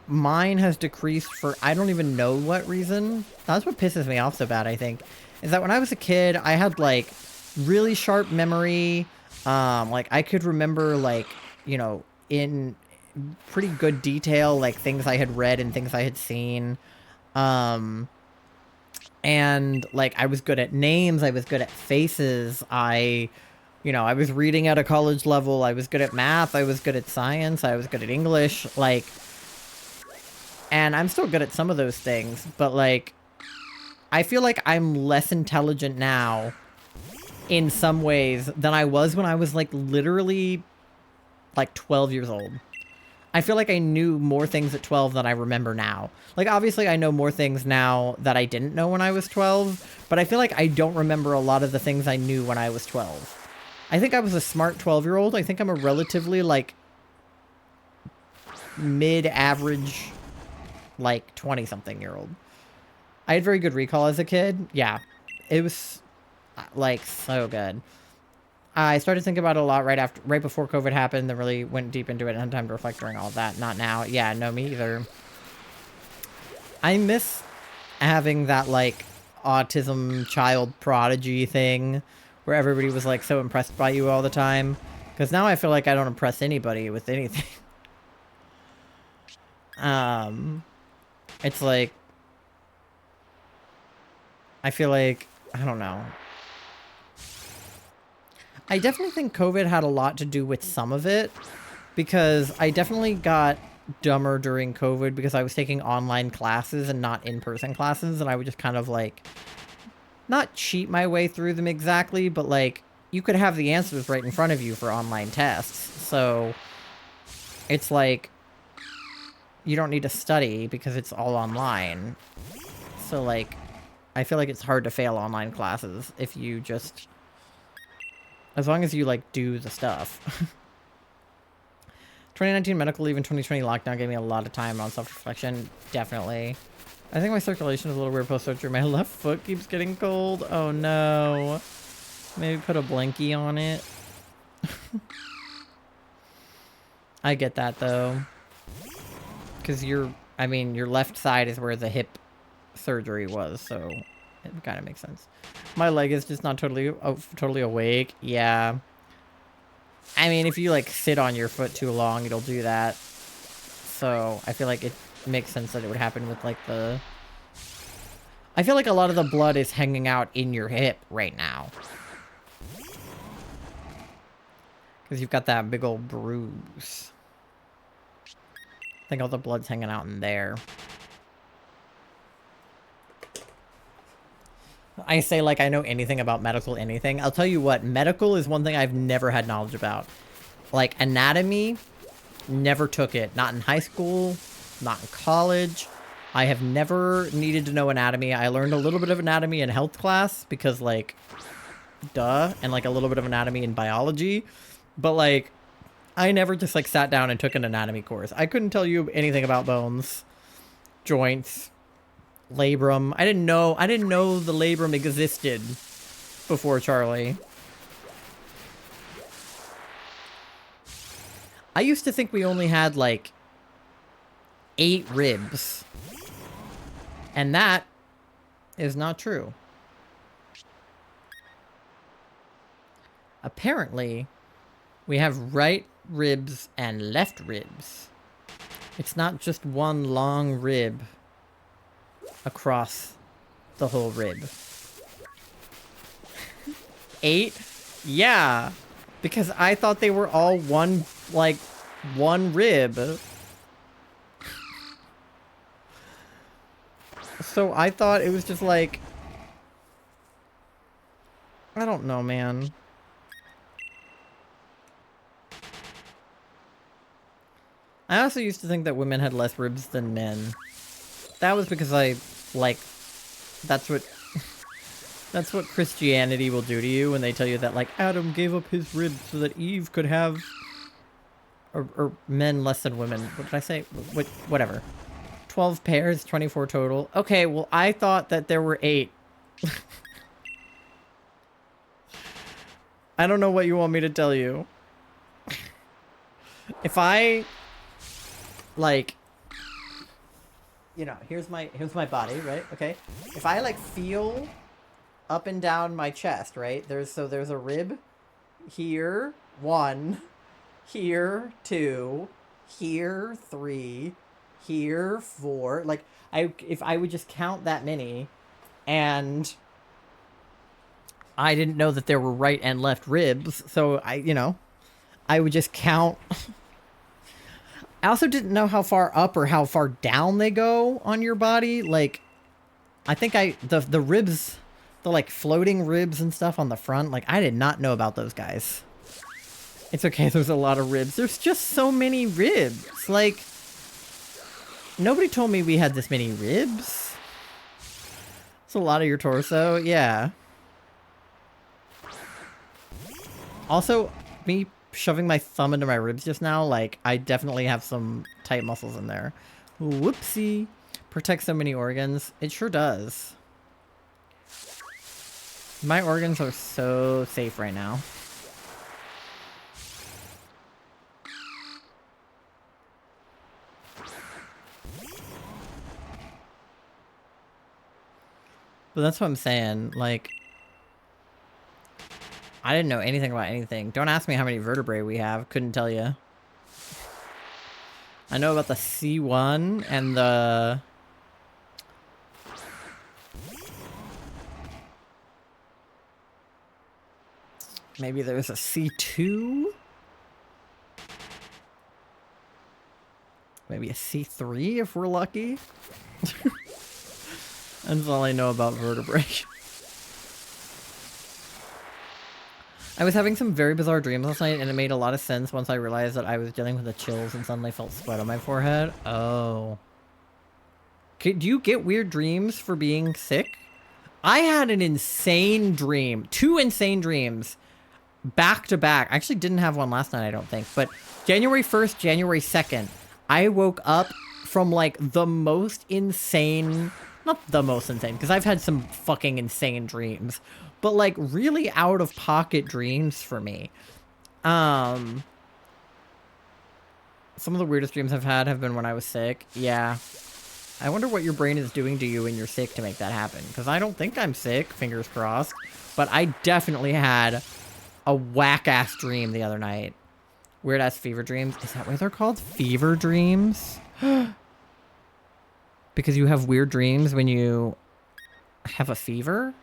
mine has decreased for I don't even know what reason. That's what pisses me off so bad, I think, is that when I was a kid, I had, like, really sharp memory. Like, I could remember, like, you know, in pretty good detail, like, things I had read and things I had seen. And, like, I was good at names. I was good at faces. You know, I was reading at a college level. I was good at math. I was good at science. I was good at English. Like, and I'm still good at some of those things, but, like, I feel like I'm less intelligent now in some ways than I was when I was, like, literally, like, 12 years old. I feel like I knew more things at 12 than I remember now. Like, obviously, I know more things now that I didn't know when I was 12, but I feel like I don't remember a lot of the things I knew when I was 12. I think I was a smart 12-year-old. I think I'm a relatively, like, mid-average, like, 20-something-year-old. I had very good recall as a kid. Yeah. It was, like, so good. I started thinking about it a lot right before COVID happened, then really went deep into it and had time to reflect during all of that. Not now. Yeah, no, me either. I miss having that, like, autism child prodigy thing where everybody was, like, so impressed by you all the time. Because now I feel like I don't impress anybody with anything. It's like, I feel like, I don't know. I definitely think COVID had a lot to do with some of it, because I definitely got dumber during COVID because I was taking online classes and not in-person classes, and I would just kind of, like, not cheat my way through them exactly, but, like, you could have the answers right in front of you for online tests, so it's like, you don't need to study because it's all online. So, like, I feel like it's hard to fail online classes if you just... as long as you, like, do the stuff. 2019 medical leave and 2020 lockdown gave me a lot of time on self-reflection. Definitely. I think my circulation is a little weird post-surgery. My left foot keeps getting cold. Oh no. Maybe put a blankie on it. I get that though. Because your left side is where the hip surgery was, so it kind of makes sense. My leg is just not totally awake. Yeah. I mean, if you like sit on your foot too long, it'll do that. So I feel like it makes sense that it would happen with like the... I feel like a lot of the blood is hanging out in your hip right now. Because you've got that big old bruise. I think all the blood's hanging out in there. I say like I know anything about medical anything. I'll tell you what, medical is one thing I've never had knowledge about. Like anatomy, never took it. Not in high school, not in college. I have never needed to know anatomy. I learned a little bit of anatomy in health class because like, duh, and like a little bit of anatomy in biology. But like, I never just like sat down and took an anatomy course. I couldn't tell you anything about bones, joints, labrum. I didn't know the labrum existed before Charlie. I used to think we only had like 8 ribs. And that is not true. Apparently, we have right ribs and left ribs. It's not just one long rib across the whole rib. 8? Yeah. Because I thought they were all one rib. So I thought it was just like... I don't know, man. I also used to think that women had less ribs than men. That was because I, like... That's what Christianity will do to you when they tell you that, like, Adam gave up his ribs so that Eve could have... Or men less than women. What did I say? Whatever. 12 pairs, 24 total. Okay, well, I thought that there were 8. I don't know what you want me to tell you. If I, like, you know, here's my body, right? Okay. If I, like, feel up and down my chest, right? There's a rib here, 1, here, 2, here, 3, here, 4. Like, if I would just count that many, and I didn't know that there were right and left ribs, so I would just count. I also didn't know how far up or how far down they go on your body. Like, I think the ribs, the like floating ribs and stuff on the front, like I did not know about those guys. It's okay, there's a lot of ribs. There's just so many ribs. Like, nobody told me we had this many ribs. It's a lot of your torso, yeah. Also, me shoving my thumb into my ribs just now, like, I definitely have some tight muscles in there. Whoopsie. Protects so many organs. It sure does. My organs are so safe right now. But that's what I'm saying, like, I didn't know anything about anything. Don't ask me how many vertebrae we have. Couldn't tell you. I know about the C1 and the... Maybe there's a C2? Maybe a C3 if we're lucky? That's all I know about vertebrae. I was having some very bizarre dreams last night, and it made a lot of sense once I realized that I was dealing with the chills and suddenly felt sweat on my forehead. Oh. Do you get weird dreams for being sick? I had an insane dream. 2 insane dreams. Back to back. I actually didn't have one last night, I don't think. But January 1st, January 2nd, I woke up from like the most insane, not the most insane, because I've had some fucking insane dreams, but like really out of pocket dreams for me. Some of the weirdest dreams I've had have been when I was sick. Yeah. I wonder what your brain is doing to you when you're sick to make that happen. Because I don't think I'm sick, fingers crossed. But I definitely had a whack-ass dream the other night. Weird-ass fever dreams. Is that what they're called? Fever dreams? Because you have weird dreams when you have a fever?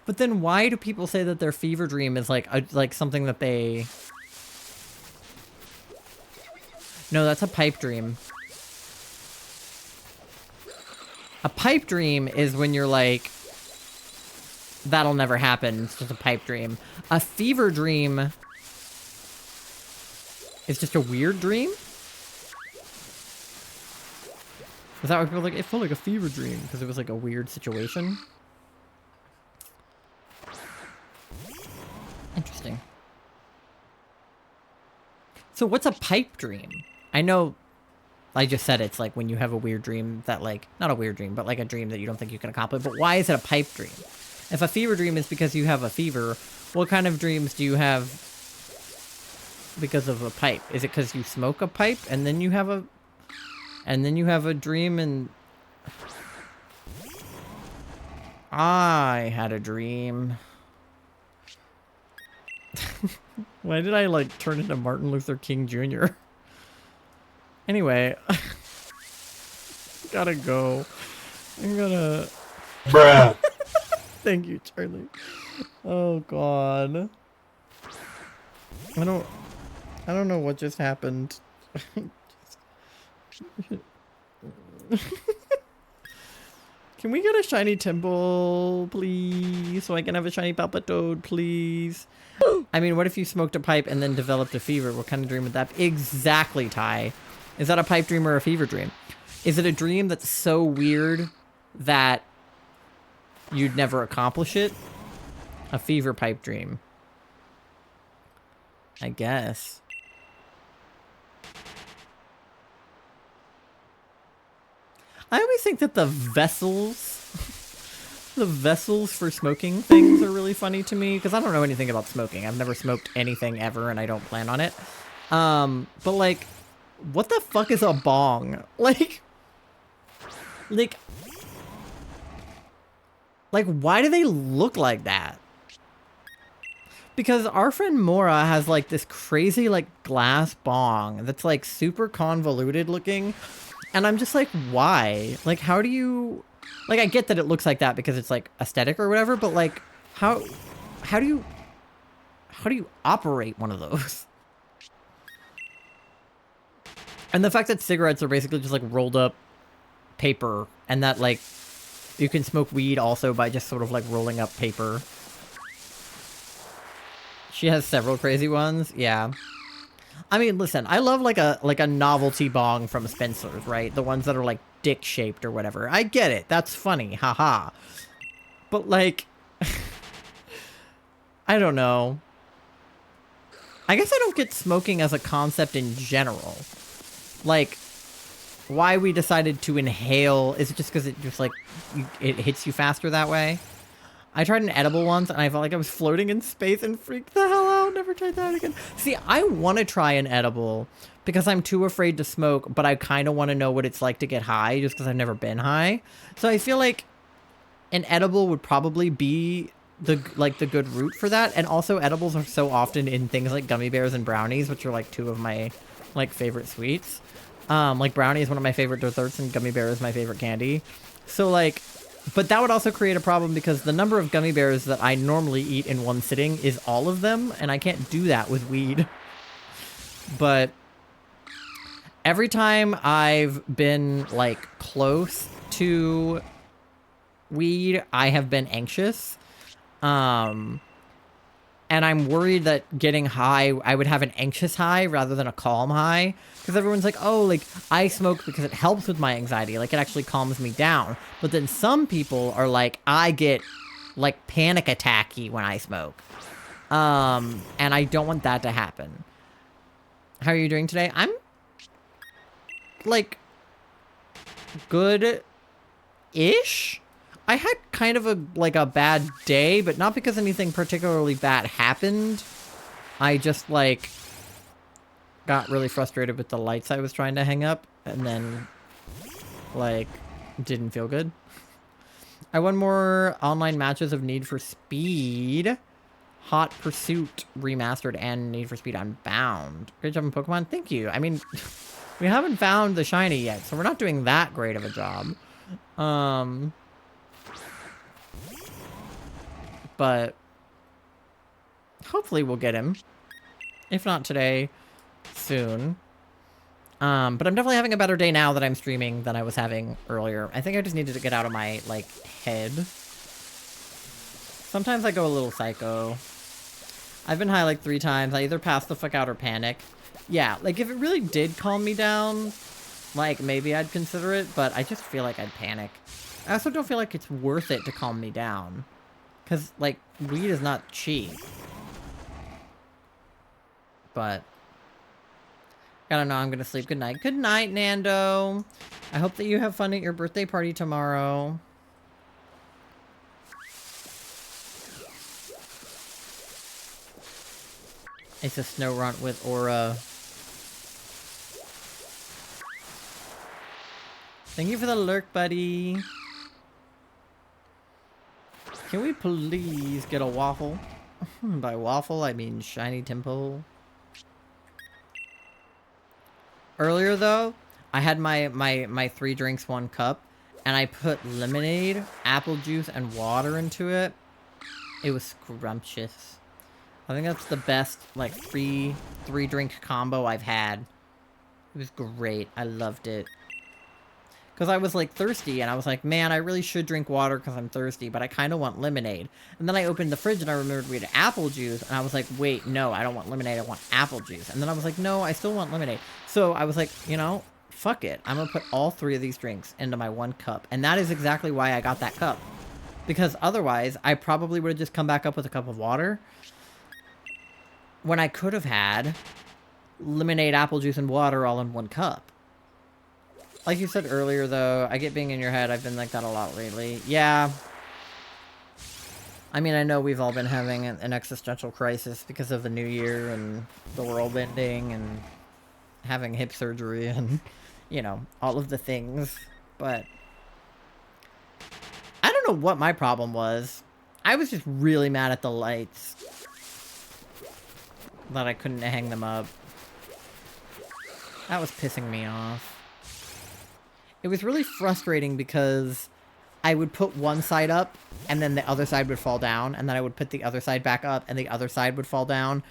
But then why do people say that their fever dream is like something that they... No, that's a pipe dream. A pipe dream is when you're like, that'll never happen. It's just a pipe dream. A fever dream is just a weird dream? Is that what people like? It felt like a fever dream because it was like a weird situation. Interesting. So what's a pipe dream? I know I just said it's like when you have a weird dream that like, not a weird dream, but like a dream that you don't think you can accomplish. But why is it a pipe dream? If a fever dream is because you have a fever, what kind of dreams do you have because of a pipe? Is it because you smoke a pipe and then you have a dream and... I had a dream. Why did I like turn into Martin Luther King Jr.? Anyway, gotta go. I'm gonna... Bruh. Thank you, Charlie. Oh God. I don't know what just happened. Can we get a shiny Timble, please? So I can have a shiny Palpitoad, please? I mean, what if you smoked a pipe and then developed a fever? What kind of dream would that be? Exactly, Ty. Is that a pipe dream or a fever dream? Is it a dream that's so weird that you'd never accomplish it? A fever pipe dream. I guess. I always think that the vessels for smoking things are really funny to me because I don't know anything about smoking. I've never smoked anything ever and I don't plan on it. But like, what the fuck is a bong? Like, why do they look like that? Because our friend Mora has like this crazy like glass bong that's like super convoluted looking. And I'm just like, why? Like, how do you... Like, I get that it looks like that because it's like aesthetic or whatever, but like, how do you operate one of those? And the fact that cigarettes are basically just like rolled up paper and that like you can smoke weed also by just sort of like rolling up paper. She has several crazy ones. Yeah. I mean, listen, I love like a novelty bong from Spencer's, right? The ones that are like dick shaped or whatever. I get it. That's funny. Haha. But like, I don't know. I guess I don't get smoking as a concept in general. Like, why we decided to inhale, is it just because it just like, it hits you faster that way? I tried an edible once and I felt like I was floating in space and freaked the hell out. Never tried that again. See, I want to try an edible because I'm too afraid to smoke, but I kind of want to know what it's like to get high just because I've never been high. So I feel like an edible would probably be the good route for that. And also edibles are so often in things like gummy bears and brownies, which are like two of my like favorite sweets. Like brownie is one of my favorite desserts and gummy bear is my favorite candy. So like, but that would also create a problem because the number of gummy bears that I normally eat in one sitting is all of them, and I can't do that with weed. But every time I've been like close to weed, I have been anxious. And I'm worried that getting high, I would have an anxious high rather than a calm high. Because everyone's like, oh, like, I smoke because it helps with my anxiety. Like, it actually calms me down. But then some people are like, I get, like, panic attacky when I smoke. And I don't want that to happen. How are you doing today? I'm like, good-ish. I had kind of a bad day, but not because anything particularly bad happened. I just, like, got really frustrated with the lights I was trying to hang up, and then, like, didn't feel good. I won more online matches of Need for Speed, Hot Pursuit Remastered, and Need for Speed Unbound. Great job in Pokemon. Thank you. I mean, we haven't found the shiny yet, so we're not doing that great of a job. But hopefully we'll get him. If not today, soon. But I'm definitely having a better day now that I'm streaming than I was having earlier. I think I just needed to get out of my, like, head. Sometimes I go a little psycho. I've been high like 3 times. I either pass the fuck out or panic. Yeah, like, if it really did calm me down, like, maybe I'd consider it, but I just feel like I'd panic. I also don't feel like it's worth it to calm me down. Because, like, weed is not cheap. But I don't know, I'm gonna sleep. Good night. Good night, Nando. I hope that you have fun at your birthday party tomorrow. It's a snow runt with aura. Thank you for the lurk, buddy. Can we please get a waffle? By waffle, I mean shiny temple. Earlier, though, I had my 3 drinks, 1 cup, and I put lemonade, apple juice, and water into it. It was scrumptious. I think that's the best, like, three drink combo I've had. It was great. I loved it. Because I was, like, thirsty, and I was like, man, I really should drink water because I'm thirsty, but I kind of want lemonade. And then I opened the fridge, and I remembered we had apple juice, and I was like, wait, no, I don't want lemonade, I want apple juice. And then I was like, no, I still want lemonade. So I was like, you know, fuck it. I'm going to put all 3 of these drinks into my 1 cup. And that is exactly why I got that cup. Because otherwise, I probably would have just come back up with a cup of water. When I could have had lemonade, apple juice, and water all in 1 cup. Like you said earlier, though, I get being in your head. I've been like that a lot lately. Yeah. I mean, I know we've all been having an existential crisis because of the new year and the world ending and having hip surgery and, you know, all of the things. But I don't know what my problem was. I was just really mad at the lights. That I couldn't hang them up. That was pissing me off. It was really frustrating because I would put one side up and then the other side would fall down, and then I would put the other side back up and the other side would fall down.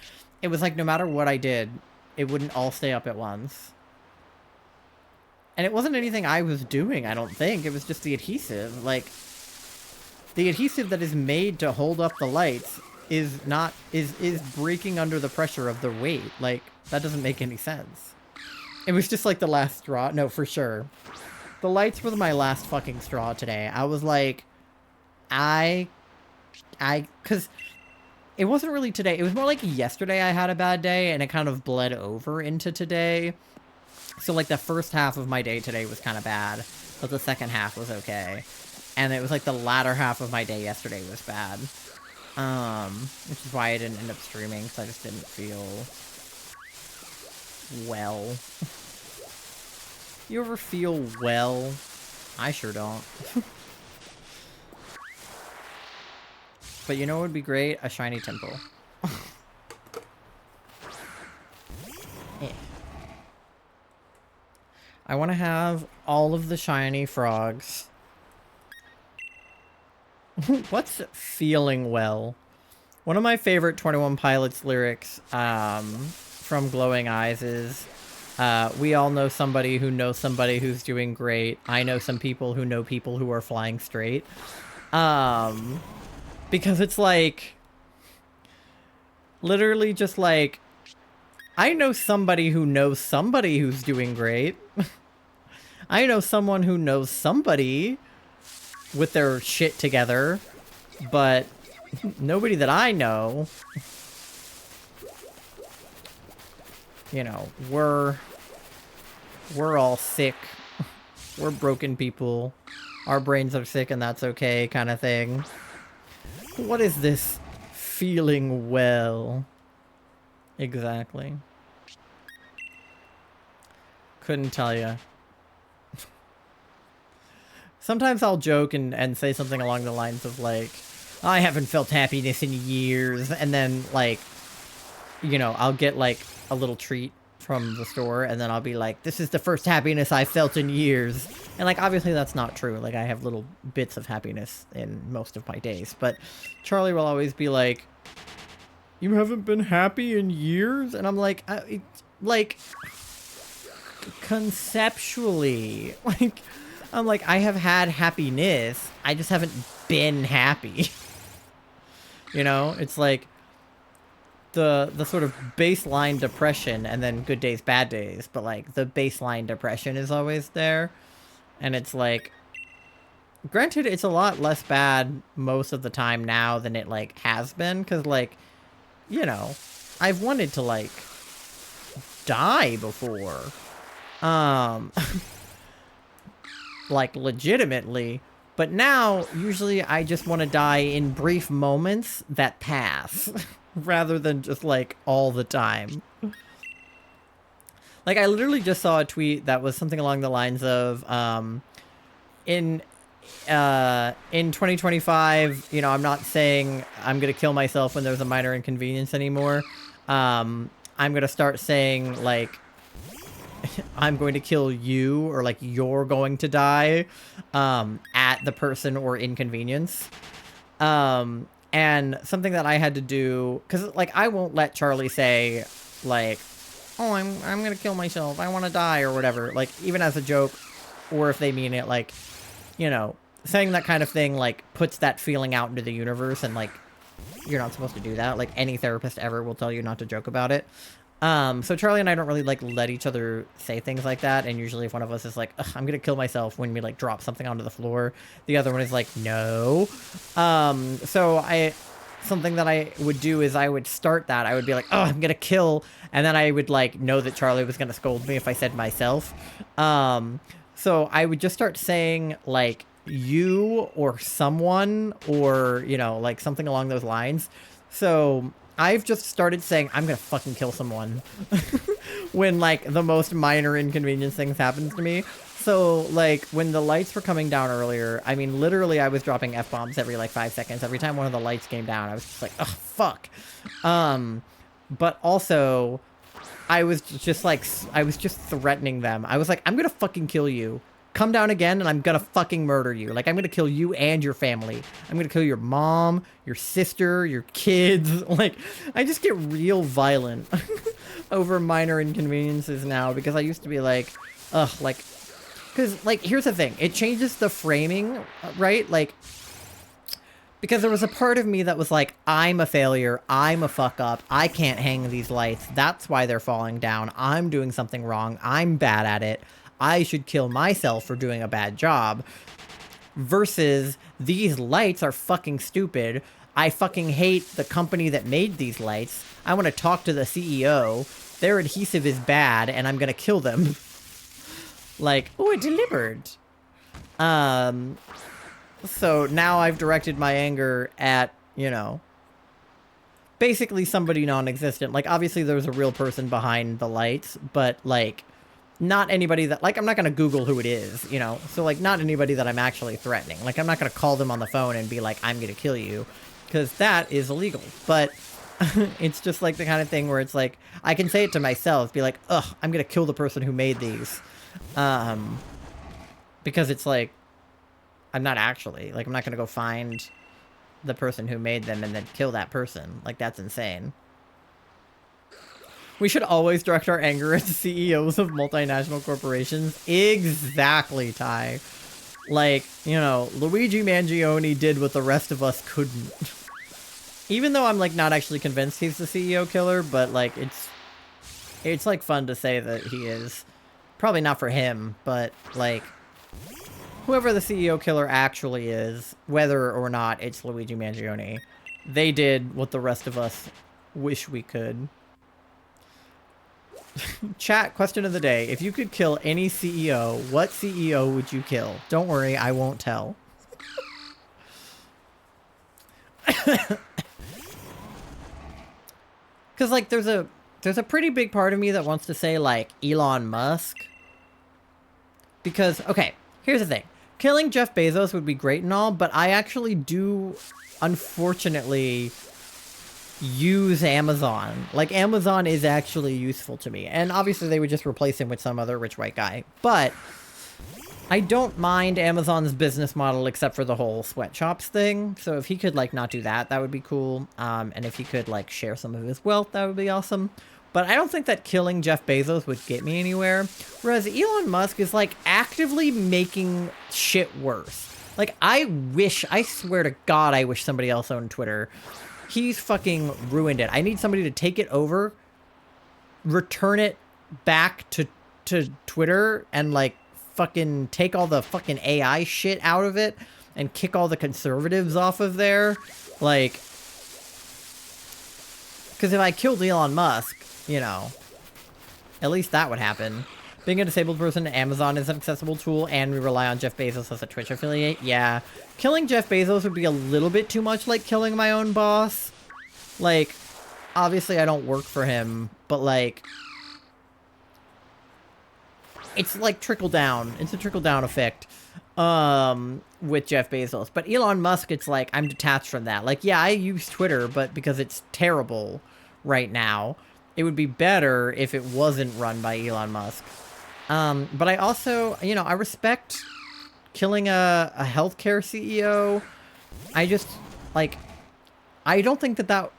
It was like no matter what I did, it wouldn't all stay up at once. And it wasn't anything I was doing, I don't think. It was just the adhesive. Like, the adhesive that is made to hold up the lights is breaking under the pressure of the weight. Like, that doesn't make any sense. It was just like the last straw. No, for sure. The lights were my last fucking straw today. I was like, because it wasn't really today. It was more like yesterday I had a bad day and it kind of bled over into today. So like the first half of my day today was kind of bad, but the second half was okay. And it was like the latter half of my day yesterday was bad. Which is why I didn't end up streaming, because I just didn't feel well. You ever feel well? I sure don't. But you know what would be great? A shiny temple. Yeah. I want to have all of the shiny frogs. What's feeling well? One of my favorite 21 Pilots lyrics from Glowing Eyes is, we all know somebody who knows somebody who's doing great. I know some people who are flying straight. Because it's like, literally just like, I know somebody who knows somebody who's doing great. I know someone who knows somebody with their shit together, but nobody that I know, you know, we're we're all sick. We're broken people. Our brains are sick and that's okay kind of thing. What is this feeling well? Exactly. Couldn't tell you. Sometimes I'll joke and say something along the lines of like, I haven't felt happiness in years. And then like, you know, I'll get like a little treat from the store and then I'll be like, this is the first happiness I've felt in years. And like, obviously that's not true. Like I have little bits of happiness in most of my days, but Charlie will always be like, you haven't been happy in years? And I'm like, like conceptually, like, I'm like, I have had happiness. I just haven't been happy. You know, it's like the sort of baseline depression and then good days, bad days. But like the baseline depression is always there. And it's like, granted, it's a lot less bad most of the time now than it like has been. Cause like, you know, I've wanted to like die before. Like legitimately, but now usually I just want to die in brief moments that pass rather than just like all the time. Like I literally just saw a tweet that was something along the lines of in 2025, you know, I'm not saying I'm gonna kill myself when there's a minor inconvenience anymore. I'm gonna start saying like, I'm going to kill you, or like you're going to die at the person or inconvenience. And something that I had to do, because like I won't let Charlie say like, oh, I'm gonna kill myself, I want to die or whatever, like even as a joke, or if they mean it, like, you know, saying that kind of thing like puts that feeling out into the universe, and like you're not supposed to do that. Like any therapist ever will tell you not to joke about it. So Charlie and I don't really like let each other say things like that, and usually if one of us is like, I'm gonna kill myself when we like drop something onto the floor, the other one is like, no. So something that I would do is I would start that. I would be like, oh, I'm gonna kill, and then I would like know that Charlie was gonna scold me if I said myself. So I would just start saying like you or someone, or, you know, like something along those lines. So I've just started saying, I'm gonna fucking kill someone when, like, the most minor inconvenience things happens to me. So, like, when the lights were coming down earlier, I mean, literally, I was dropping F-bombs every, like, 5 seconds. Every time one of the lights came down, I was just like, ugh, fuck. But also, I was just threatening them. I was like, I'm gonna fucking kill you. Come down again, and I'm gonna fucking murder you. Like, I'm gonna kill you and your family. I'm gonna kill your mom, your sister, your kids. Like, I just get real violent over minor inconveniences now, because I used to be like, ugh, like, because, like, here's the thing. It changes the framing, right? Like, because there was a part of me that was like, I'm a failure. I'm a fuck up. I can't hang these lights. That's why they're falling down. I'm doing something wrong. I'm bad at it. I should kill myself for doing a bad job, versus these lights are fucking stupid. I fucking hate the company that made these lights. I want to talk to the CEO. Their adhesive is bad, and I'm gonna kill them. Like, oh, it delivered. So now I've directed my anger at, you know, basically somebody non-existent. Like, obviously there's a real person behind the lights, but, like, not anybody that, like, I'm not going to Google who it is, you know? So, like, not anybody that I'm actually threatening. Like, I'm not going to call them on the phone and be like, I'm going to kill you, because that is illegal. But it's just, like, the kind of thing where it's, like, I can say it to myself, be like, ugh, I'm going to kill the person who made these. Because it's, like, I'm not actually. Like, I'm not going to go find the person who made them and then kill that person. Like, that's insane. We should always direct our anger at CEOs of multinational corporations. Exactly, Ty. Like, you know, Luigi Mangione did what the rest of us couldn't. Even though I'm, like, not actually convinced he's the CEO killer, but, like, it's like, fun to say that he is. Probably not for him, but, like, whoever the CEO killer actually is, whether or not it's Luigi Mangione, they did what the rest of us wish we could. Chat question of the day. If you could kill any CEO, what CEO would you kill? Don't worry, I won't tell. Because, like, there's a pretty big part of me that wants to say, like, Elon Musk. Because, okay, here's the thing. Killing Jeff Bezos would be great and all, but I actually do, unfortunately, use Amazon. Like, Amazon is actually useful to me. And obviously they would just replace him with some other rich white guy. But I don't mind Amazon's business model except for the whole sweatshops thing. So if he could, like, not do that, that would be cool. And if he could, like, share some of his wealth, that would be awesome. But I don't think that killing Jeff Bezos would get me anywhere. Whereas Elon Musk is, like, actively making shit worse. Like, I swear to God, I wish somebody else owned Twitter. He's fucking ruined it. I need somebody to take it over, return it back to Twitter, and, like, fucking take all the fucking AI shit out of it and kick all the conservatives off of there. Like, because if I killed Elon Musk, you know, at least that would happen. Being a disabled person, Amazon is an accessible tool, and we rely on Jeff Bezos as a Twitch affiliate. Yeah. Killing Jeff Bezos would be a little bit too much like killing my own boss. Like, obviously I don't work for him, but, like, it's like trickle down. It's a trickle down effect with Jeff Bezos. But Elon Musk, it's like I'm detached from that. Like, yeah, I use Twitter, but because it's terrible right now, it would be better if it wasn't run by Elon Musk. But I also, you know, I respect killing a healthcare CEO. I just, like, I don't think that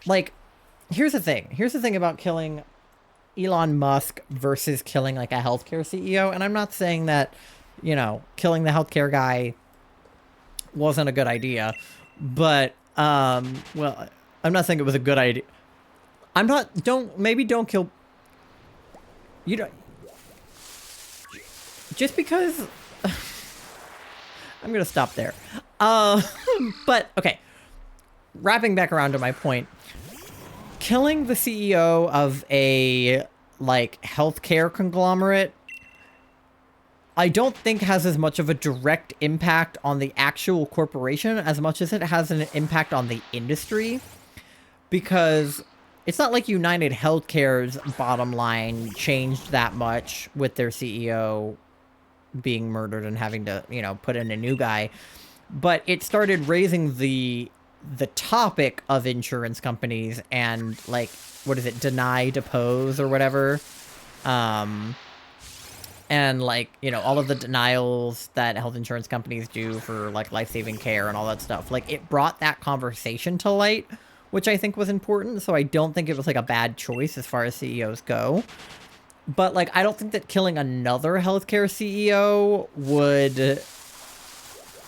like, here's the thing. Here's the thing about killing Elon Musk versus killing, like, a healthcare CEO. And I'm not saying that, you know, killing the healthcare guy wasn't a good idea. But, well, I'm not saying it was a good idea. Maybe don't kill... You don't... Just because... I'm gonna stop there. But, okay. Wrapping back around to my point. Killing the CEO of a, like, healthcare conglomerate, I don't think has as much of a direct impact on the actual corporation as much as it has an impact on the industry. Because it's not like United Healthcare's bottom line changed that much with their CEO being murdered and having to, you know, put in a new guy. But it started raising the topic of insurance companies and, like, what is it, deny, depose, or whatever. And, like, you know, all of the denials that health insurance companies do for, like, life-saving care and all that stuff. Like, it brought that conversation to light, which I think was important. So I don't think it was, like, a bad choice as far as CEOs go. But, like, I don't think that killing another healthcare CEO would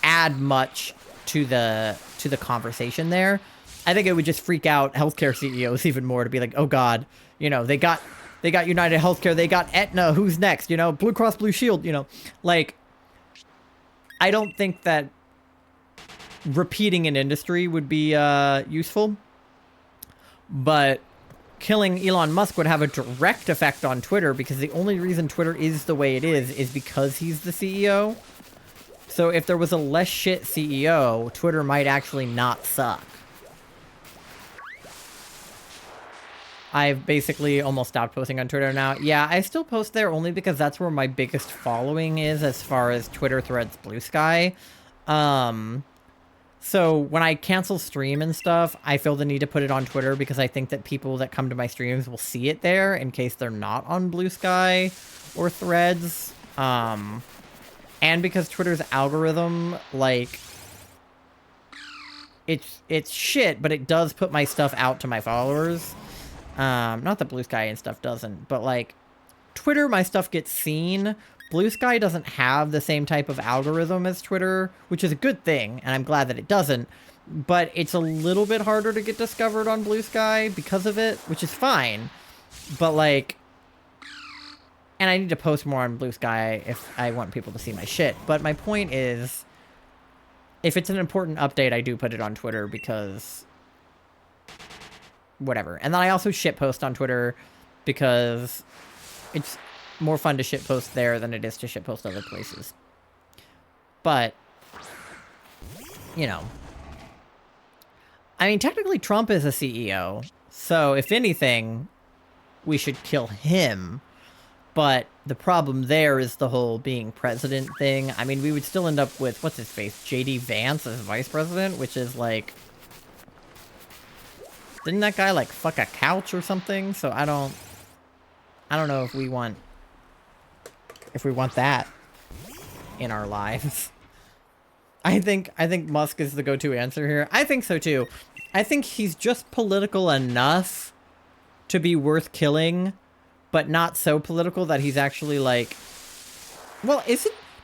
add much to the conversation there. I think it would just freak out healthcare CEOs even more to be like, oh God, you know, they got United Healthcare, they got Aetna, who's next? You know, Blue Cross Blue Shield, you know, like, I don't think that repeating an industry would be useful. But killing Elon Musk would have a direct effect on Twitter, because the only reason Twitter is the way it is because he's the CEO. So if there was a less shit CEO, Twitter might actually not suck. I've basically almost stopped posting on Twitter now. Yeah, I still post there only because that's where my biggest following is as far as Twitter, Threads, Blue Sky. So when I cancel stream and stuff, I feel the need to put it on Twitter because I think that people that come to my streams will see it there in case they're not on Blue Sky or Threads. And because Twitter's algorithm, like, it's shit, but it does put my stuff out to my followers. Not that Blue Sky and stuff doesn't, but, like, Twitter, my stuff gets seen. Blue Sky doesn't have the same type of algorithm as Twitter, which is a good thing, and I'm glad that it doesn't. But it's a little bit harder to get discovered on Blue Sky because of it, which is fine. But, like... And I need to post more on Blue Sky if I want people to see my shit. But my point is, if it's an important update, I do put it on Twitter because... Whatever. And then I also shitpost on Twitter because it's more fun to shitpost there than it is to shitpost other places. But, you know. I mean, technically Trump is a CEO, so if anything, we should kill him. But the problem there is the whole being president thing. I mean, we would still end up with, what's his face, J.D. Vance as vice president, which is like... Didn't that guy, like, fuck a couch or something? So I don't know if we want that in our lives. I think Musk is the go-to answer here. I think so too. I think he's just political enough to be worth killing, but not so political that he's actually like... Well,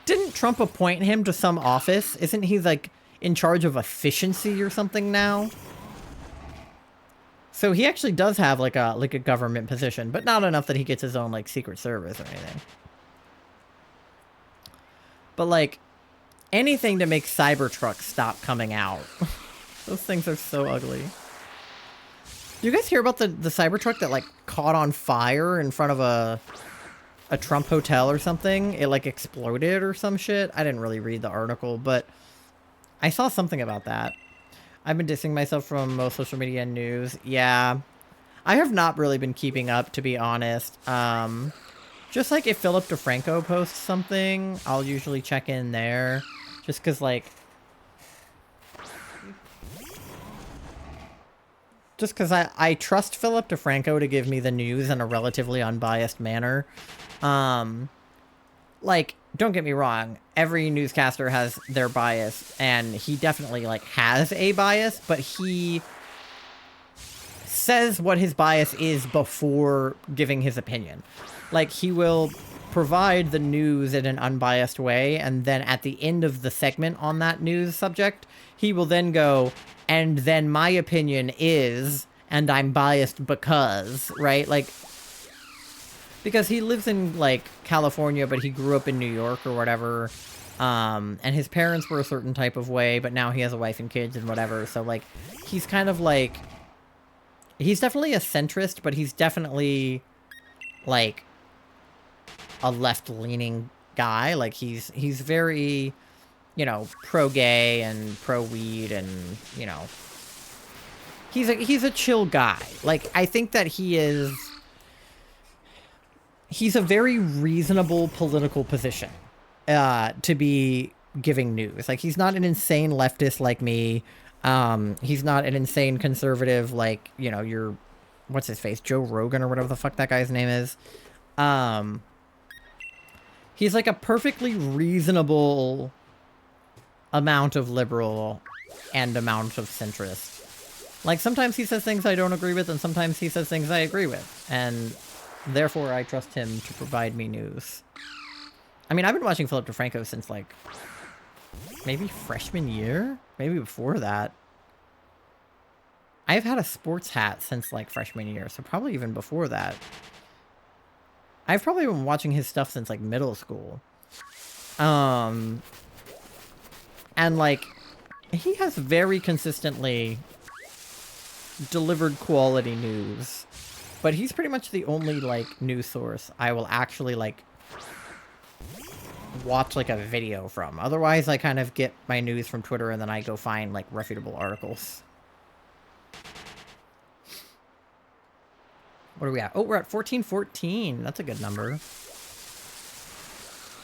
didn't Trump appoint him to some office? Isn't he like in charge of efficiency or something now? So he actually does have like a government position, but not enough that he gets his own like Secret Service or anything. But like anything to make Cybertruck stop coming out. Those things are so ugly. Do you guys hear about the Cybertruck that like caught on fire in front of a Trump hotel or something? It like exploded or some shit. I didn't really read the article, but I saw something about that. I've been dissing myself from most social media and news. Yeah. I have not really been keeping up, to be honest. Just like if Philip DeFranco posts something, I'll usually check in there. Just because, like... Just because I trust Philip DeFranco to give me the news in a relatively unbiased manner. Like, don't get me wrong. Every newscaster has their bias, and he definitely, like, has a bias, but he says what his bias is before giving his opinion. Like, he will provide the news in an unbiased way, and then at the end of the segment on that news subject, he will then go, and then my opinion is, and I'm biased because, right? Like, because he lives in, like, California, but he grew up in New York or whatever, and his parents were a certain type of way, but now he has a wife and kids and whatever, so, like, he's kind of, like, he's definitely a centrist, but he's definitely, like, a left-leaning guy. Like, he's very, you know, pro-gay and pro-weed and, you know, he's a chill guy. Like, I think that he's a very reasonable political position to be giving news. Like, he's not an insane leftist like me. He's not an insane conservative like, you know, your, what's his face, Joe Rogan or whatever the fuck that guy's name is. He's like a perfectly reasonable amount of liberal and amount of centrist. Like, sometimes he says things I don't agree with, and sometimes he says things I agree with. And therefore, I trust him to provide me news. I mean, I've been watching Philip DeFranco since, like, maybe freshman year? Maybe before that. I've had a sports hat since, like, freshman year, so probably even before that. I've probably been watching his stuff since, like, middle school. And, like, he has very consistently delivered quality news. But he's pretty much the only, like, news source I will actually, like, watch, like, a video from. Otherwise, I kind of get my news from Twitter and then I go find, like, reputable articles. What are we at? Oh, we're at 1414. That's a good number.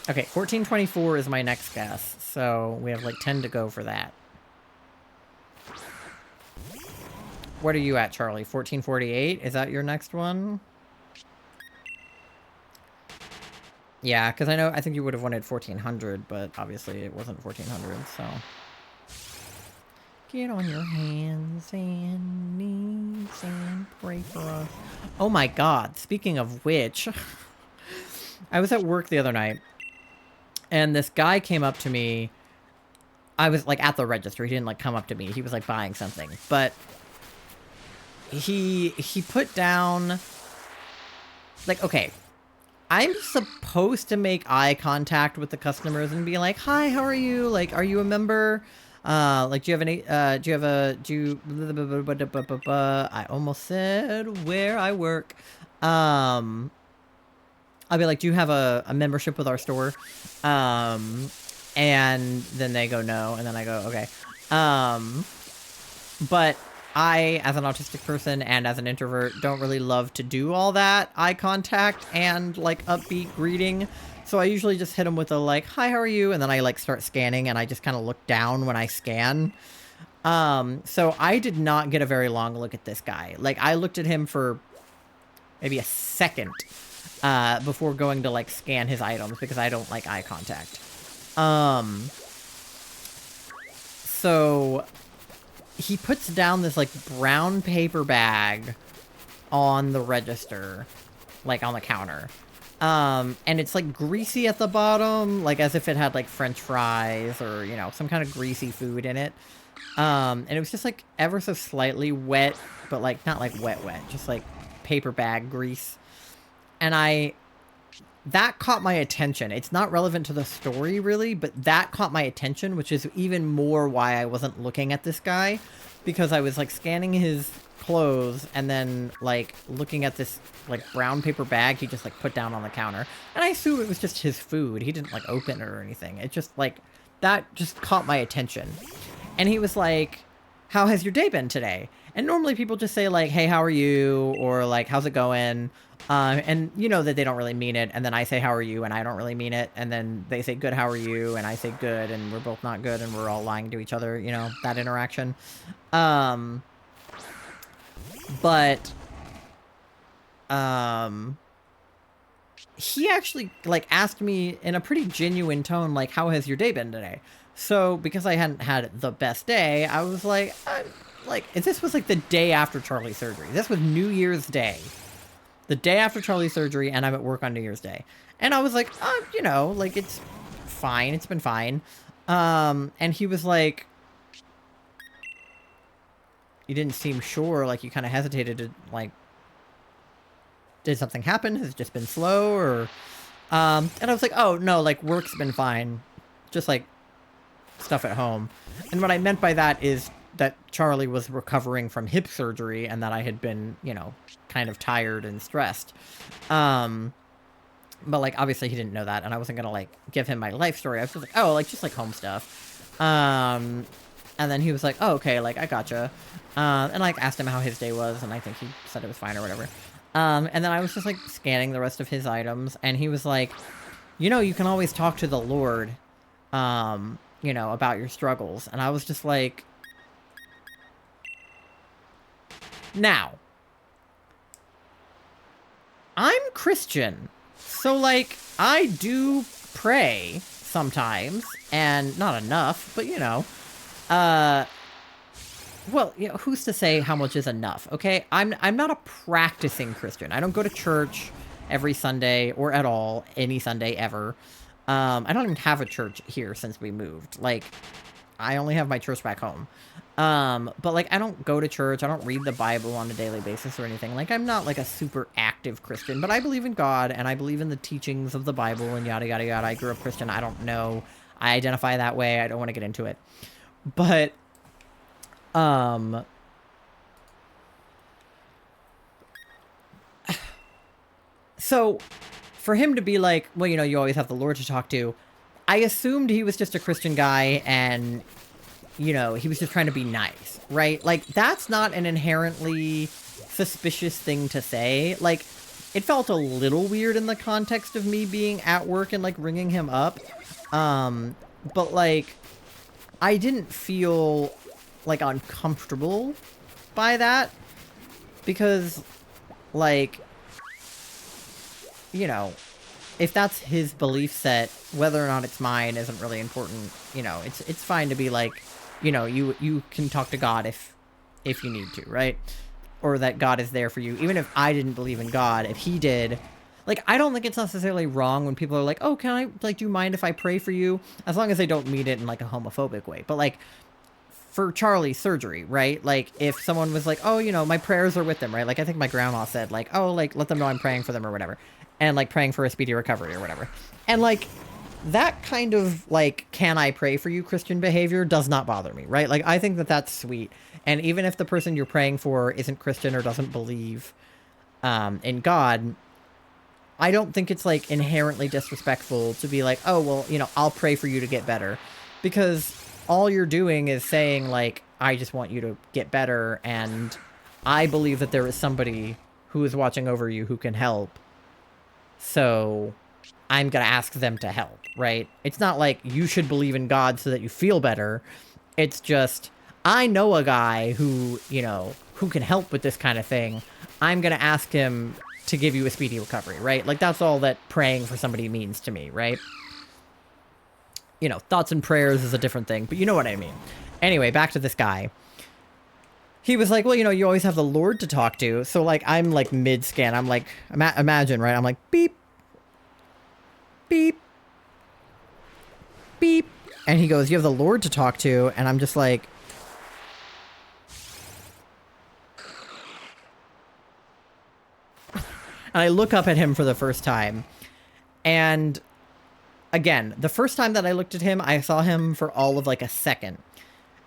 Okay, 1424 is my next guess. So we have like 10 to go for that. What are you at, Charlie? 1448? Is that your next one? Yeah, because I think you would have wanted 1400, but obviously it wasn't 1400, so... Get on your hands and knees and pray for us. Oh my god, speaking of which, I was at work the other night, and this guy came up to me. I was, like, at the register. He didn't, like, come up to me. He was, like, buying something. But he put down, like, okay, I'm supposed to make eye contact with the customers and be like, hi, how are you? Like, are you a member? Like, I almost said where I work. I'll be like, do you have a membership with our store? And then they go no, and then I go, okay. But I, as an autistic person and as an introvert, don't really love to do all that eye contact and, like, upbeat greeting. So I usually just hit them with a, like, hi, how are you? And then I, like, start scanning, and I just kind of look down when I scan. So I did not get a very long look at this guy. Like, I looked at him for maybe a second, before going to, like, scan his items, because I don't like eye contact. So he puts down this, like, brown paper bag on the register, like, on the counter. And it's, like, greasy at the bottom, like, as if it had, like, French fries or, you know, some kind of greasy food in it. And it was just, like, ever so slightly wet, but, like, not, like, wet, just, like, paper bag grease. And that caught my attention. It's not relevant to the story, really, but that caught my attention, which is even more why I wasn't looking at this guy, because I was, like, scanning his clothes and then, like, looking at this, like, brown paper bag he just, like, put down on the counter. And I assume it was just his food. He didn't, like, open it or anything. It just, like, that just caught my attention. And he was like, how has your day been today? And normally people just say, like, hey, how are you? Or, like, how's it going? And you know that they don't really mean it. And then I say, how are you? And I don't really mean it. And then they say, good, how are you? And I say, good. And we're both not good. And we're all lying to each other, you know, that interaction. He actually, like, asked me in a pretty genuine tone, like, how has your day been today? So, because I hadn't had the best day, I was like, this was, like, the day after Charlie's surgery. This was New Year's Day. The day after Charlie's surgery, and I'm at work on New Year's Day. And I was like, you know, like, it's fine. It's been fine. And he was like, you didn't seem sure. Like, you kind of hesitated to, like, did something happen? Has it just been slow? Or, and I was like, oh, no, like, work's been fine. Just, like, stuff at home. And what I meant by that is that Charlie was recovering from hip surgery and that I had been, you know, kind of tired and stressed. But, like, obviously he didn't know that, and I wasn't gonna, like, give him my life story. I was just like, oh, like, just, like, home stuff. And then he was like, oh, okay, like, I gotcha. And, like, asked him how his day was, and I think he said it was fine or whatever. And then I was just, like, scanning the rest of his items, and he was like, you know, you can always talk to the Lord, you know, about your struggles. And I was just like, now, I'm Christian, so, like, I do pray sometimes, and not enough, but, you know, well, you know, who's to say how much is enough, okay? I'm not a practicing Christian. I don't go to church every Sunday, or at all, any Sunday ever. I don't even have a church here since we moved. Like, I only have my church back home. But, like, I don't go to church. I don't read the Bible on a daily basis or anything. Like, I'm not, like, a super active Christian, but I believe in God, and I believe in the teachings of the Bible, and yada, yada, yada. I grew up Christian. I don't know. I identify that way. I don't want to get into it. But, so, for him to be like, well, you know, you always have the Lord to talk to, I assumed he was just a Christian guy, and, you know, he was just trying to be nice, right? Like, that's not an inherently suspicious thing to say. Like, it felt a little weird in the context of me being at work and, like, ringing him up. But, like, I didn't feel, like, uncomfortable by that. Because, like, you know, if that's his belief set, whether or not it's mine isn't really important. You know, it's fine to be like, you know, you can talk to God if you need to, right? Or that God is there for you. Even if I didn't believe in God, if he did, like, I don't think it's necessarily wrong when people are like, oh, can I, like, do you mind if I pray for you? As long as they don't mean it in, like, a homophobic way. But, like, for Charlie's surgery, right? Like, if someone was like, oh, you know, my prayers are with them, right? Like, I think my grandma said, like, oh, like, let them know I'm praying for them or whatever. And, like, praying for a speedy recovery or whatever. And, like, that kind of, like, can I pray for you Christian behavior does not bother me, right? Like, I think that that's sweet. And even if the person you're praying for isn't Christian or doesn't believe, in God, I don't think it's, like, inherently disrespectful to be like, oh, well, you know, I'll pray for you to get better. Because all you're doing is saying, like, I just want you to get better, and I believe that there is somebody who is watching over you who can help. So I'm going to ask them to help, right? It's not like you should believe in God so that you feel better. It's just, I know a guy who, you know, who can help with this kind of thing. I'm going to ask him to give you a speedy recovery, right? Like, that's all that praying for somebody means to me, right? You know, thoughts and prayers is a different thing, but you know what I mean. Anyway, back to this guy. He was like, well, you know, you always have the Lord to talk to. So, like, I'm, like, mid-scan. I'm, like, imagine, right? I'm, like, beep. Beep. Beep. And he goes, you have the Lord to talk to. And I'm just like... And I look up at him for the first time. And... Again, the first time that I looked at him, I saw him for all of, like, a second.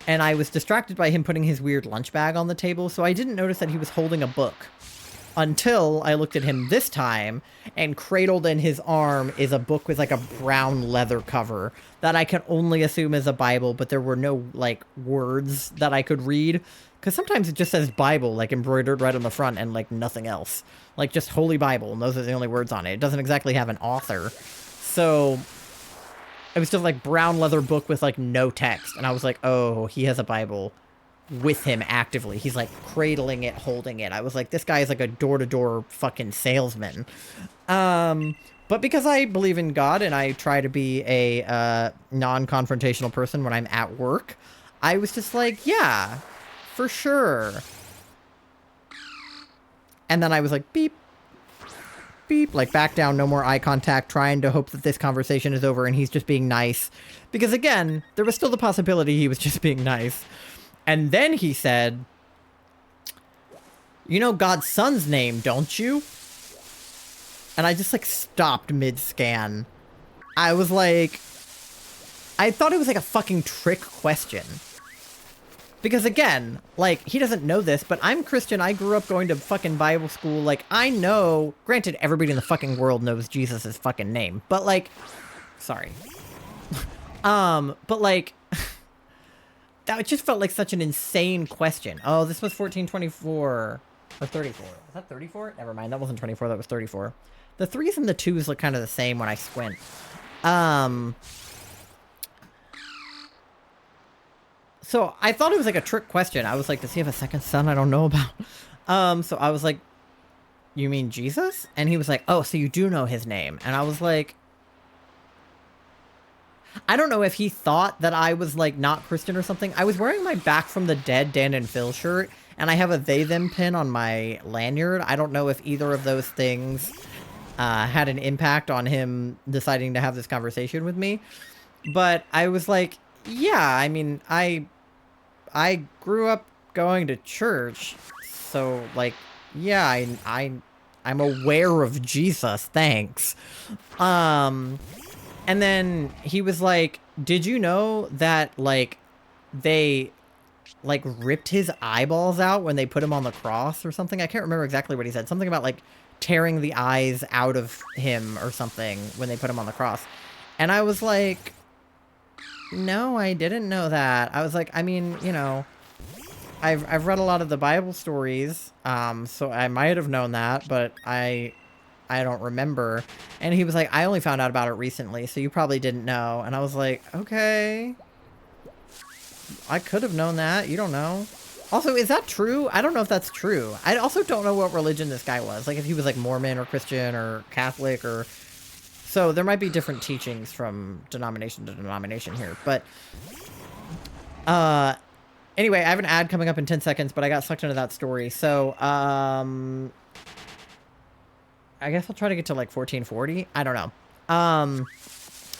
And I was distracted by him putting his weird lunch bag on the table, so I didn't notice that he was holding a book. Until I looked at him this time, and cradled in his arm is a book with, like, a brown leather cover that I can only assume is a Bible, but there were no, like, words that I could read. Because sometimes it just says Bible, like, embroidered right on the front and, like, nothing else. Like, just Holy Bible, and those are the only words on it. It doesn't exactly have an author. So... It was just, like, brown leather book with, like, no text. And I was like, oh, he has a Bible with him actively. He's, like, cradling it, holding it. I was like, this guy is, like, a door-to-door fucking salesman. But because I believe in God and I try to be a non-confrontational person when I'm at work, I was just like, yeah, for sure. And then I was like, beep. Beep, like back down, no more eye contact, trying to hope that this conversation is over and he's just being nice. Because again, there was still the possibility he was just being nice. And then he said, you know God's son's name, don't you? And I just, like, stopped mid-scan. I was like... I thought it was, like, a fucking trick question. Because again, like, he doesn't know this, but I'm Christian. I grew up going to fucking Bible school. Like, I know... Granted, everybody in the fucking world knows Jesus' fucking name. But, like... Sorry. But, like... that just felt like such an insane question. Oh, this was 1424. Or 34. Was that 34? Never mind, that wasn't 24, that was 34. The 3s and the 2s look kind of the same when I squint. So I thought it was like a trick question. I was like, does he have a second son I don't know about? So I was like, you mean Jesus? And he was like, oh, so you do know his name. And I was like, I don't know if he thought that I was like not Christian or something. I was wearing my Back from the Dead Dan and Phil shirt, and I have a they them pin on my lanyard. I don't know if either of those things had an impact on him deciding to have this conversation with me. But I was like, yeah, I mean, I grew up going to church, so, like, yeah, I'm aware of Jesus, thanks. And then he was like, did you know that, like, they, like, ripped his eyeballs out when they put him on the cross or something? I can't remember exactly what he said. Something about, like, tearing the eyes out of him or something when they put him on the cross. And I was like... No, I didn't know that. I was like, I mean, you know, I've read a lot of the Bible stories, so I might have known that, but I don't remember. And he was like, I only found out about it recently, so you probably didn't know. And I was like, okay. I could have known that. You don't know. Also, is that true? I don't know if that's true. I also don't know what religion this guy was. Like, if he was, like, Mormon or Christian or Catholic or... So there might be different teachings from denomination to denomination here, but anyway, I have an ad coming up in 10 seconds, but I got sucked into that story. So I guess I'll try to get to like 1440. I don't know.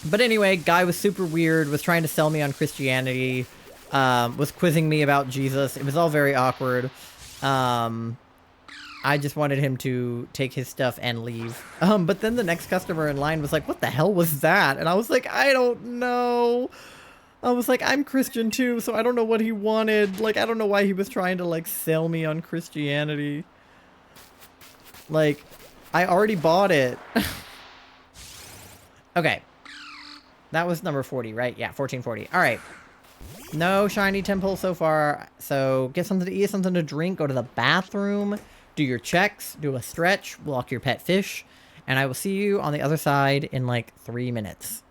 But anyway, guy was super weird, was trying to sell me on Christianity, was quizzing me about Jesus. It was all very awkward. I just wanted him to take his stuff and leave. But then the next customer in line was like, what the hell was that? And I was like, I don't know. I was like, I'm Christian too, so I don't know what he wanted. Like, I don't know why he was trying to, like, sell me on Christianity. Like, I already bought it. Okay. That was number 40, right? Yeah, 1440. All right. No shiny temple so far. So get something to eat, something to drink, go to the bathroom, do your checks, do a stretch, walk your pet fish, and I will see you on the other side in like 3 minutes.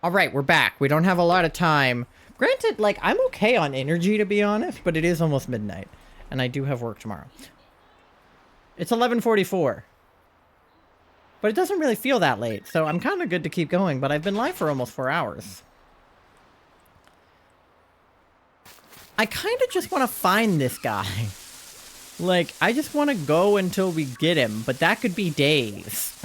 All right, we're back. We don't have a lot of time. Granted, like, I'm okay on energy, to be honest, but it is almost midnight. And I do have work tomorrow. It's 11:44. But it doesn't really feel that late, so I'm kind of good to keep going, but I've been live for almost 4 hours. I kind of just want to find this guy. Like, I just want to go until we get him, but that could be days.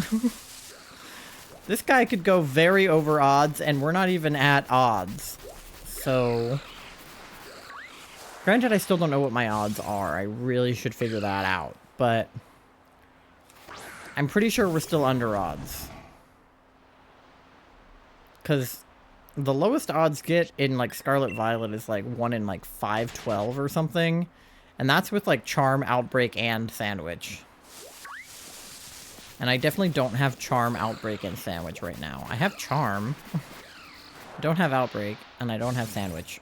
This guy could go very over odds, and we're not even at odds. So... Granted, I still don't know what my odds are. I really should figure that out, but... I'm pretty sure we're still under odds. Because the lowest odds get in, like, Scarlet Violet is, like, 1 in, like, 512 or something. And that's with, like, Charm, Outbreak, and Sandwich. And I definitely don't have Charm, Outbreak, and Sandwich right now. I have Charm. I don't have Outbreak, and I don't have Sandwich.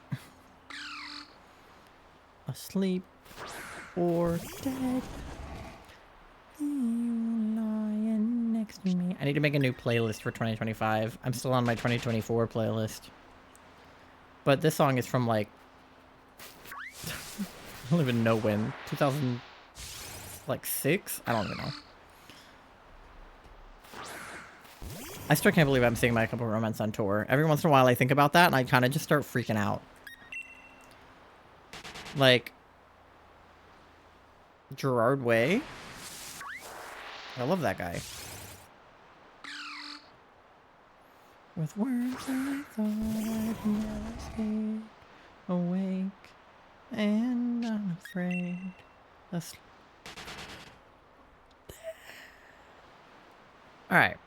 Asleep or dead. You lying next to me. I need to make a new playlist for 2025. I'm still on my 2024 playlist. But this song is from, like... I don't even know when. 2006? I don't even know. I still can't believe I'm seeing My Chemical Romance on tour. Every once in a while I think about that and I kind of just start freaking out. Like... Gerard Way? I love that guy. With words I thought I'd never stay awake and unafraid. Alright.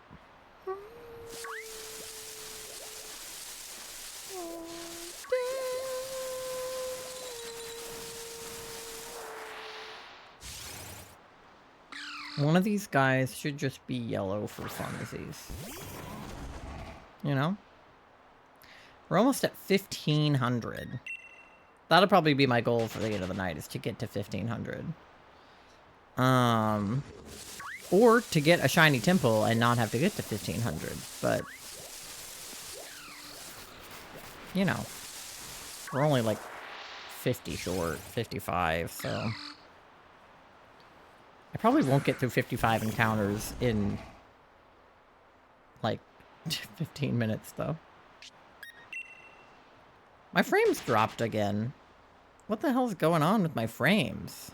One of these guys should just be yellow for funsies. You know? We're almost at 1,500. That'll probably be my goal for the end of the night, is to get to 1,500. Or to get a shiny temple and not have to get to 1,500. But, you know. We're only like 50 short, 55, so... I probably won't get through 55 encounters in, like, 15 minutes, though. My frames dropped again. What the hell's going on with my frames?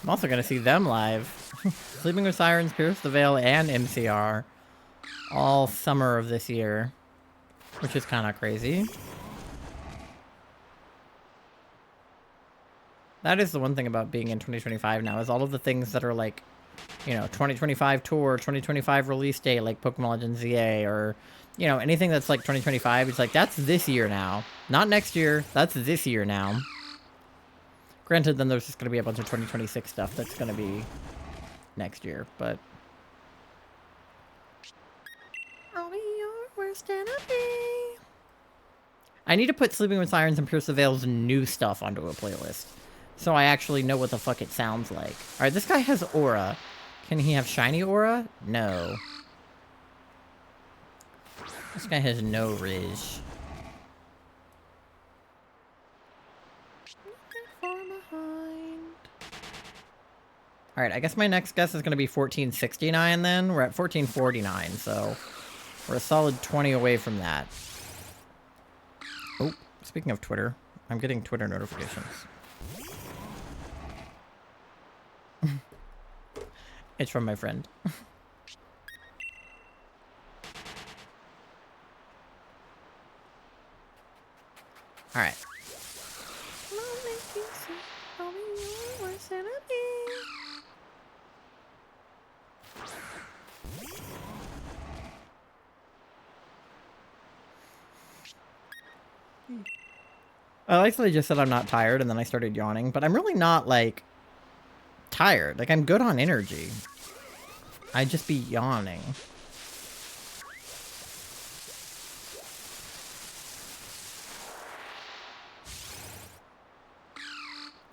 I'm also gonna see them live. Sleeping with Sirens, Pierce the Veil, and MCR. All summer of this year. Which is kind of crazy. That is the one thing about being in 2025 now, is all of the things that are like, you know, 2025 tour, 2025 release date, like Pokemon Legends ZA, or, you know, anything that's like 2025, it's like, that's this year now. Not next year, that's this year now. Granted, then there's just going to be a bunch of 2026 stuff that's going to be next year, but... I'll be your worst enemy. I need to put Sleeping with Sirens and Pierce the Veil's new stuff onto a playlist. So I actually know what the fuck it sounds like. Alright, this guy has aura. Can he have shiny aura? No. This guy has no Riz. Alright, I guess my next guess is going to be 1469 then. We're at 1449, so we're a solid 20 away from that. Oh, speaking of Twitter, I'm getting Twitter notifications. It's from my friend. Alright. I like that I just said I'm not tired and then I started yawning, but I'm really not, like, tired. Like, I'm good on energy. I'd just be yawning.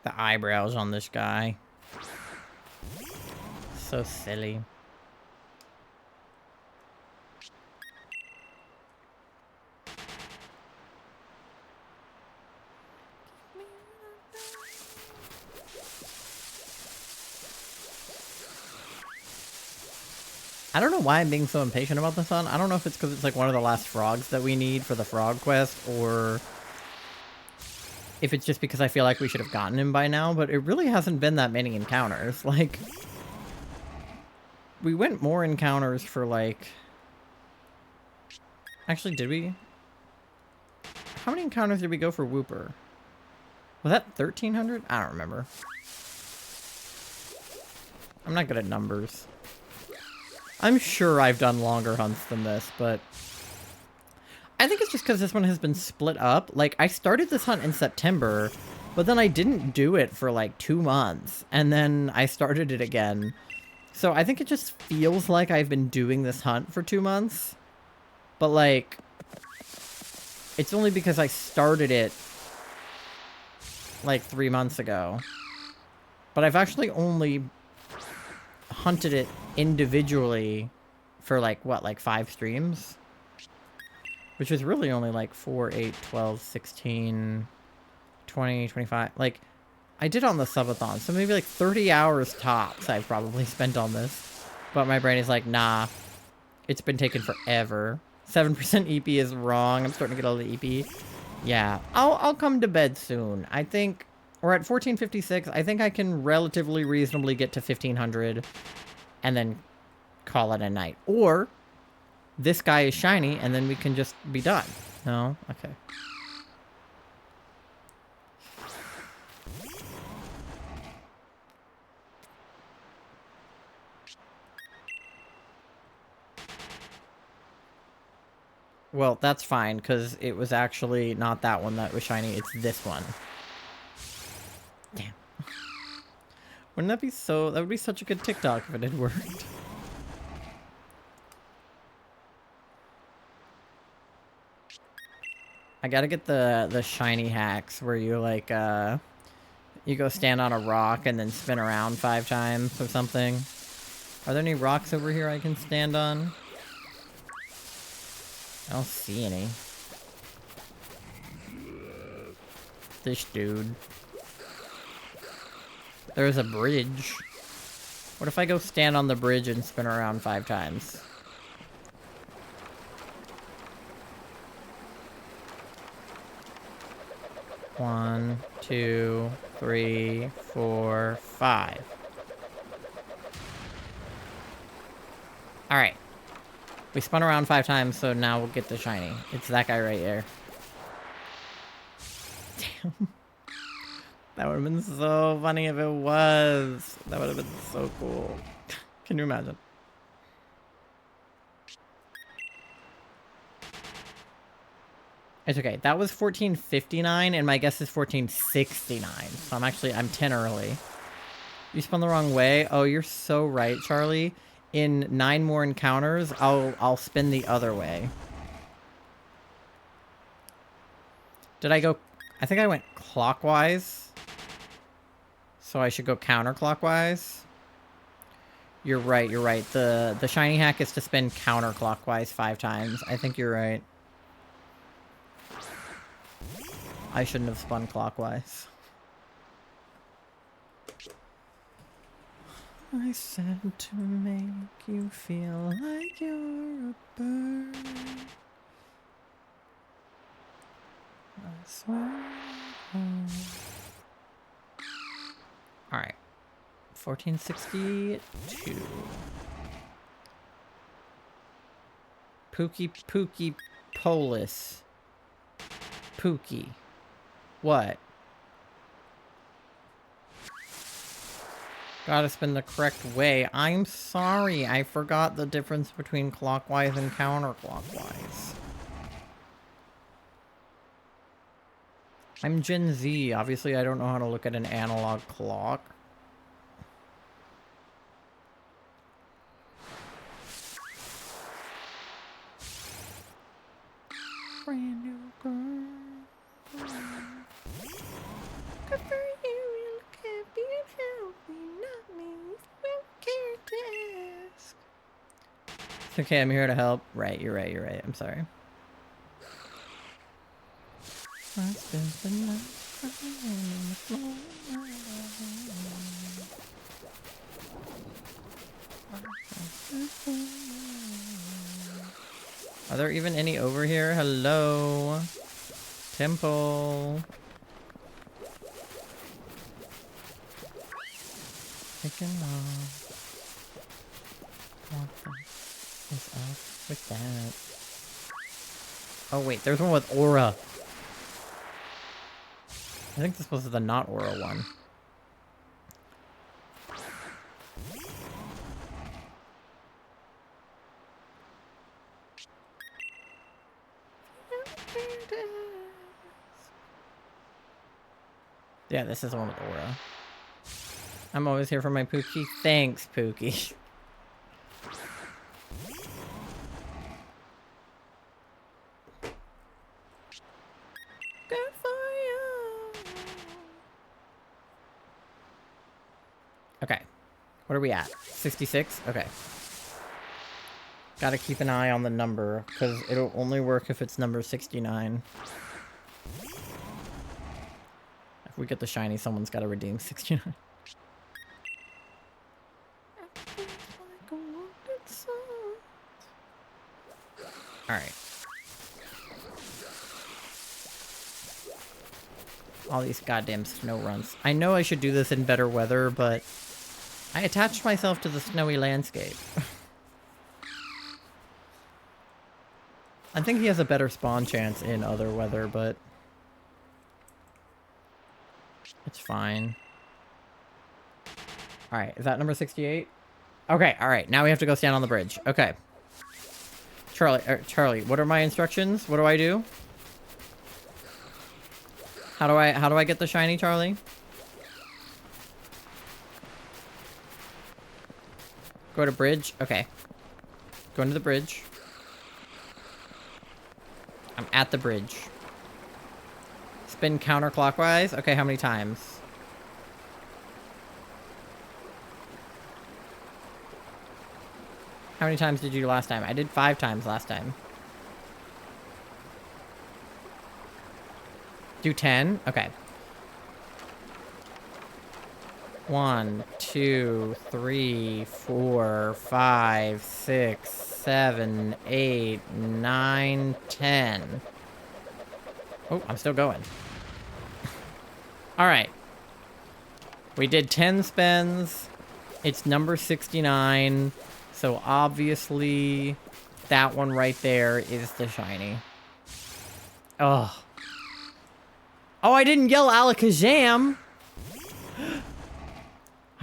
The eyebrows on this guy. So silly. I don't know why I'm being so impatient about this one. I don't know if it's because it's like one of the last frogs that we need for the frog quest, or if it's just because I feel like we should have gotten him by now, but it really hasn't been that many encounters. Like, we went more encounters for like... Actually, did we? How many encounters did we go for Whooper? Was that 1,300? I don't remember. I'm not good at numbers. I'm sure I've done longer hunts than this, but... I think it's just because this one has been split up. Like, I started this hunt in September, but then I didn't do it for like 2 months, and then I started it again. So I think it just feels like I've been doing this hunt for 2 months. But like, it's only because I started it like 3 months ago. But I've actually only hunted it individually for like, what, like 5 streams? Which is really only like 4, 8, 12, 16, 20, 25. Like, I did on the subathon, so maybe like 30 hours tops I've probably spent on this. But my brain is like, nah, it's been taken forever. 7% EP is wrong. I'm starting to get all the EP. Yeah, I'll come to bed soon. I think we're at 1456. I think I can relatively reasonably get to 1500 and then call it a night. Or this guy is shiny and then we can just be done. No? Okay. Well, that's fine, because it was actually not that one that was shiny, it's this one. Damn. Wouldn't that be so... That would be such a good TikTok if it had worked. I gotta get the shiny hacks where you, like, you go stand on a rock and then spin around 5 times or something. Are there any rocks over here I can stand on? I don't see any. This dude. There's a bridge. What if I go stand on the bridge and spin around 5 times? One, 2, 3, 4, 5. Alright. We spun around 5 times, so now we'll get the shiny. It's that guy right there. Damn. That would have been so funny if it was. That would have been so cool. Can you imagine? It's okay. That was 1459, and my guess is 1469. So I'm 10 early. You spun the wrong way. Oh, you're so right, Charlie. In 9 more encounters, I'll spin the other way. Did I go... I think I went clockwise. So I should go counterclockwise. You're right, you're right. The shiny hack is to spin counterclockwise 5 times. I think you're right. I shouldn't have spun clockwise. I said to make you feel like you're a bird. I swear. Alright. 1462. Pookie Polis. Pookie. What? Gotta spin the correct way. I'm sorry, I forgot the difference between clockwise and counterclockwise. I'm Gen Z. Obviously, I don't know how to look at an analog clock. Brand new girl. Good for you. You look happy and healthy. Not me. You don't care to okay, I'm here to help. Right, you're right, you're right. I'm sorry. I spent the night crying on the floor. Are there even any over here? Hello? Temple. Taking off. What is up with that? Oh wait, there's one with aura. I think this was the not aura one. Yeah, this is the one with aura. I'm always here for my Pookie. Thanks, Pookie. Good for you. Okay. What are we at? 66? Okay. Gotta keep an eye on the number, because it'll only work if it's number 69. If we get the shiny, someone's gotta redeem 69. Alright. All these goddamn snow runs. I know I should do this in better weather, but I attached myself to the snowy landscape. I think he has a better spawn chance in other weather, but it's fine. Alright, is that number 68? Okay, alright, now we have to go stand on the bridge. Okay. Charlie, what are my instructions? What do I do? How do I get the shiny, Charlie? Go to bridge? Okay. Go into the bridge. I'm at the bridge. Spin counterclockwise? Okay, how many times? How many times did you do last time? I did 5 times last time. Do 10? Okay. 1, 2, 3, 4, 5, 6, 7, 8, 9, 10. Oh, I'm still going. Alright. We did 10 spins. It's number 69. So obviously, that one right there is the shiny. Oh. Oh, I didn't yell Alakazam!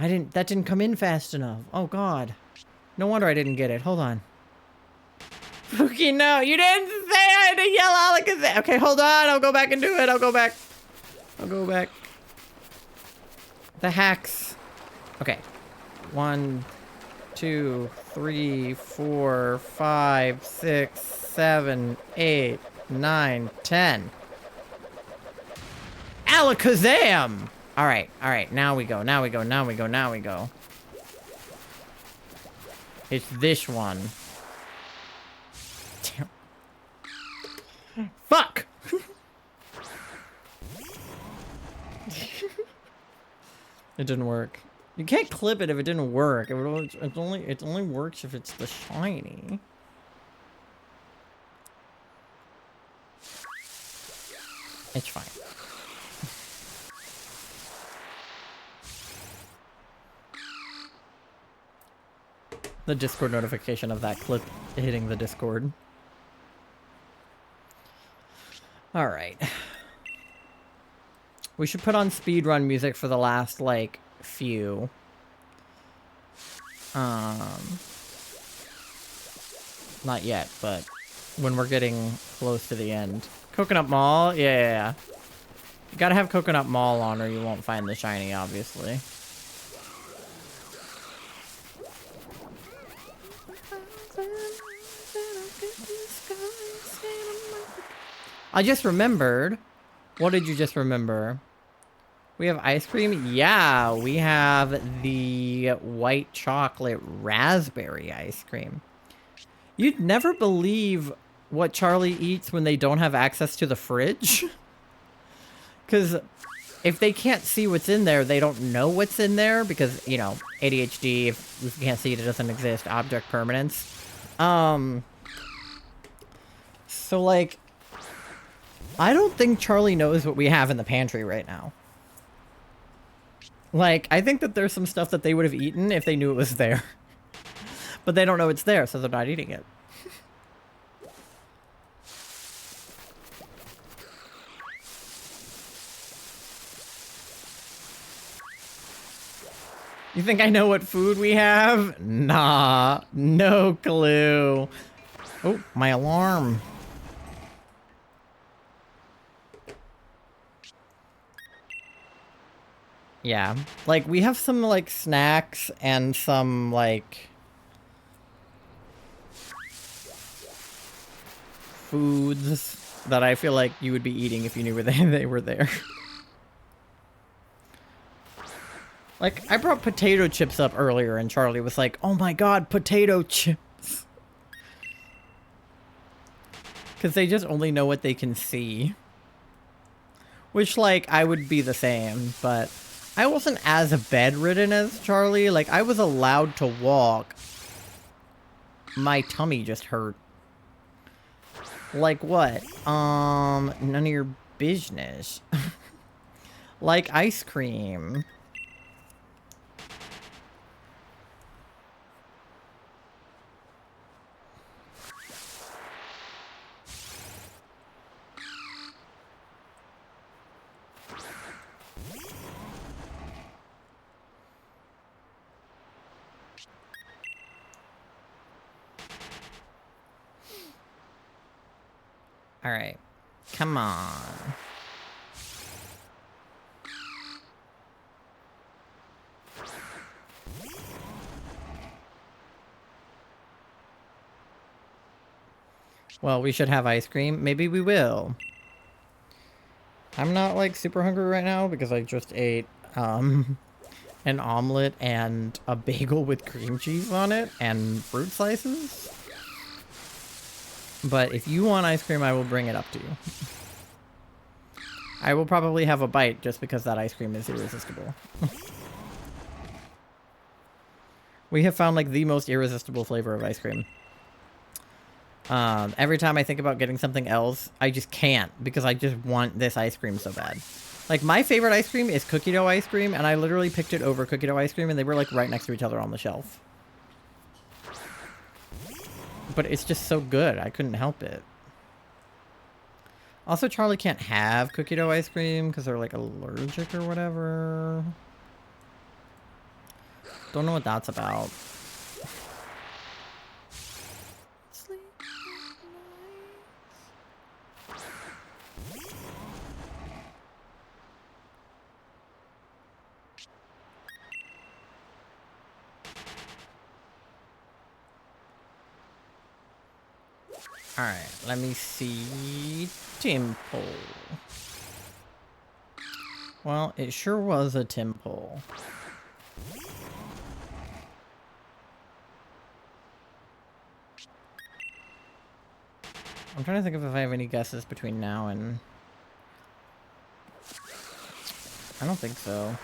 That didn't come in fast enough. Oh god. No wonder I didn't get it. Hold on. Pookie, no, you didn't say I had to yell Alakazam! Okay, hold on, I'll go back and do it. I'll go back. The hacks. Okay. 1, 2, 3, 4, 5, 6, 7, 8, 9, 10. Alakazam! Alright, now we go. It's this one. Damn. Fuck! It didn't work. You can't clip it if it didn't work. It only works if it's the shiny. It's fine. The Discord notification of that clip hitting the Discord. Alright. We should put on speedrun music for the last, like, few. Not yet, but when we're getting close to the end. Coconut Mall? Yeah. You gotta have Coconut Mall on or you won't find the shiny, obviously. I just remembered. What did you just remember? We have ice cream? Yeah, we have the white chocolate raspberry ice cream. You'd never believe what Charlie eats when they don't have access to the fridge. Because if they can't see what's in there, they don't know what's in there. Because, you know, ADHD, if you can't see it, it doesn't exist. Object permanence. So, like, I don't think Charlie knows what we have in the pantry right now. Like, I think that there's some stuff that they would have eaten if they knew it was there. But they don't know it's there, so they're not eating it. You think I know what food we have? Nah, no clue. Oh, my alarm. Yeah, like, we have some, like, snacks and some, like, foods that I feel like you would be eating if you knew where they were there. Like, I brought potato chips up earlier and Charlie was like, oh my god, potato chips. Because they just only know what they can see. Which, like, I would be the same, but I wasn't as bedridden as Charlie. Like, I was allowed to walk. My tummy just hurt. Like what? None of your business. Like ice cream. All right, come on. Well, we should have ice cream. Maybe we will. I'm not, like, super hungry right now because I just ate, an omelet and a bagel with cream cheese on it and fruit slices. But if you want ice cream, I will bring it up to you. I will probably have a bite just because that ice cream is irresistible. We have found, like, the most irresistible flavor of ice cream. Every time I think about getting something else, I just can't because I just want this ice cream so bad. Like, my favorite ice cream is cookie dough ice cream, and I literally picked it over cookie dough ice cream, and they were, like, right next to each other on the shelf. But it's just so good, I couldn't help it. Also, Charlie can't have cookie dough ice cream because they're, like, allergic or whatever. Don't know what that's about. Alright, let me see. Temple. Well, it sure was a temple. I'm trying to think of if I have any guesses between now and... I don't think so.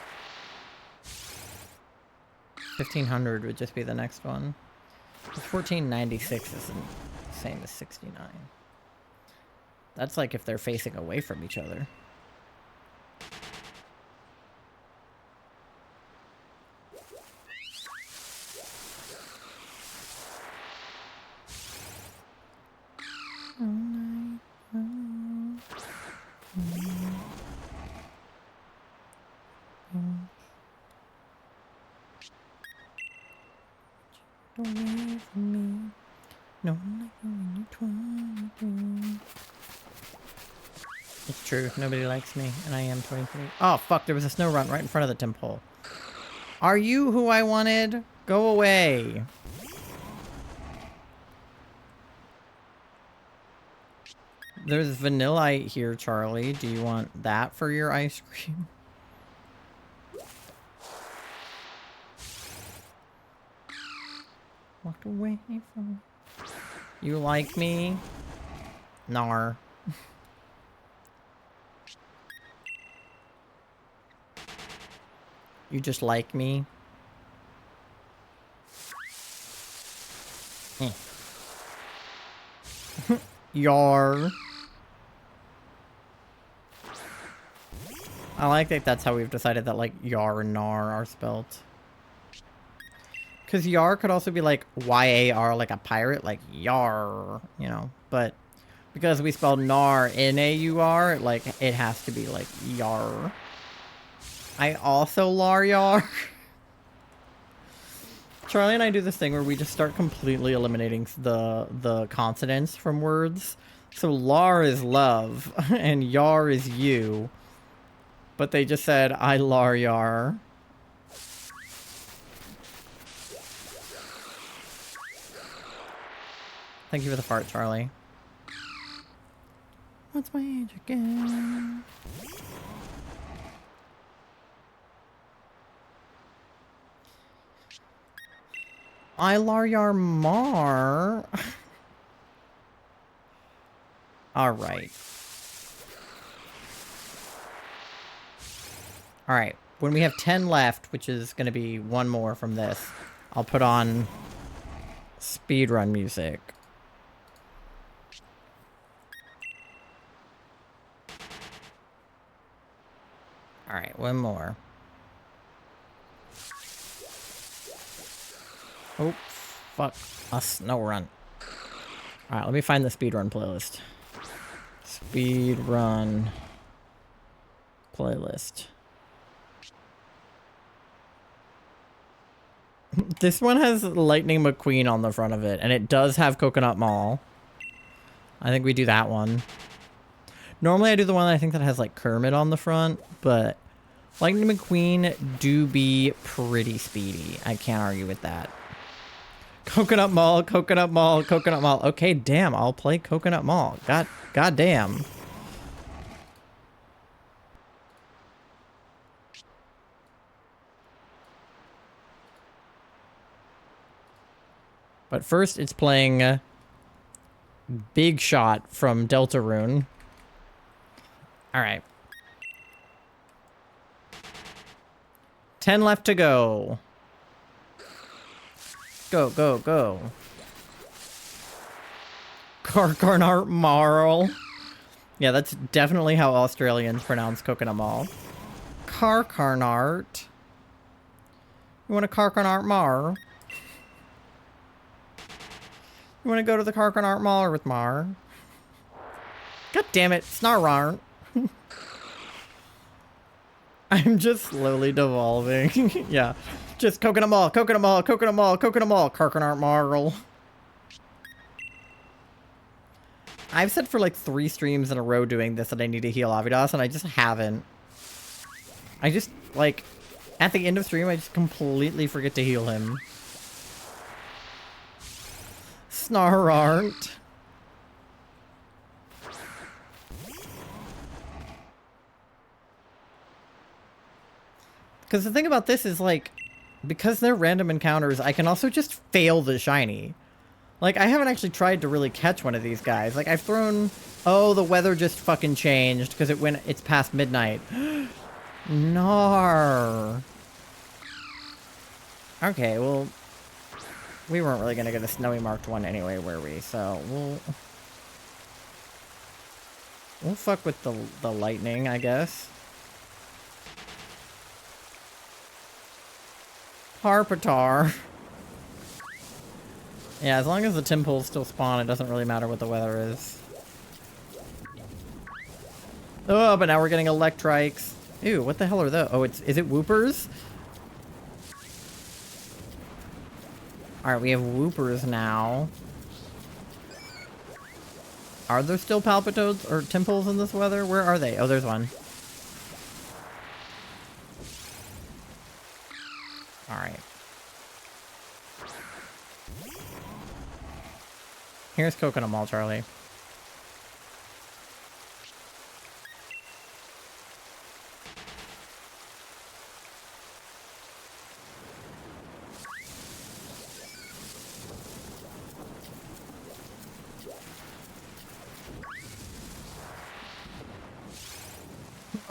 1500 would just be the next one. 1496 isn't the same as 69. That's like if they're facing away from each other. Away from me. No, like when you're 22. It's true. Nobody likes me, and I am 23. Oh, fuck. There was a snow run right in front of the temple. Are you who I wanted? Go away. There's Vanillite here, Charlie. Do you want that for your ice cream? Walked away from... You like me? Nar. You just like me? Yar. I like that that's how we've decided that, like, yar and nar are spelled. Because yar could also be, like, Y-A-R, like a pirate, like, yar, you know. But because we spelled nar, N-A-U-R, like, it has to be, like, yar. I also lar yar. Charlie and I do this thing where we just start completely eliminating the consonants from words. So lar is love, and yar is you. But they just said, I lar yar. Thank you for the fart, Charlie. What's my age again? I lar yar mar. Alright. Alright. When we have 10 left, which is going to be one more from this, I'll put on speedrun music. Alright, one more. Oh, fuck. A snow run. Alright, let me find the speedrun playlist. Speedrun playlist. This one has Lightning McQueen on the front of it, and it does have Coconut Mall. I think we do that one. Normally I do the one I think that has, like, Kermit on the front, but Lightning McQueen do be pretty speedy. I can't argue with that. Coconut Mall, Coconut Mall, Coconut Mall. Okay, damn, I'll play Coconut Mall. God damn. But first, it's playing Big Shot from Deltarune. Alright. 10 left to go. Go, go, go. Karkarnart Marl. Yeah, that's definitely how Australians pronounce Coconut Mall. Karkarnart. You want a Karkarnart Mar? You want to go to the Karkarnart Mall with Mar? God damn it, Snarrarnt. I'm just slowly devolving. Yeah. Just Coconut Mall, Coconut Mall, Coconut Mall, Coconut Mall, Karkarnart Marl. I've said for like 3 streams in a row doing this that I need to heal Avidas, and I just haven't. I just, like, at the end of stream, I just completely forget to heal him. Snarrarnt. Because the thing about this is, like, because they're random encounters, I can also just fail the shiny. Like, I haven't actually tried to really catch one of these guys. Like, I've thrown... Oh, the weather just fucking changed because it's past midnight. Nar. Okay, well... We weren't really going to get a snowy marked one anyway, were we? So, we'll fuck with the lightning, I guess. Palpitoad. Yeah, as long as the Timples still spawn, it doesn't really matter what the weather is. Oh, but now we're getting Electrikes. Ew, what the hell are those? Oh, is it Whoopers? Alright, we have Whoopers now. Are there still Palpitoads or Timples in this weather? Where are they? Oh, there's one. Alright. Here's Coconut Mall, Charlie.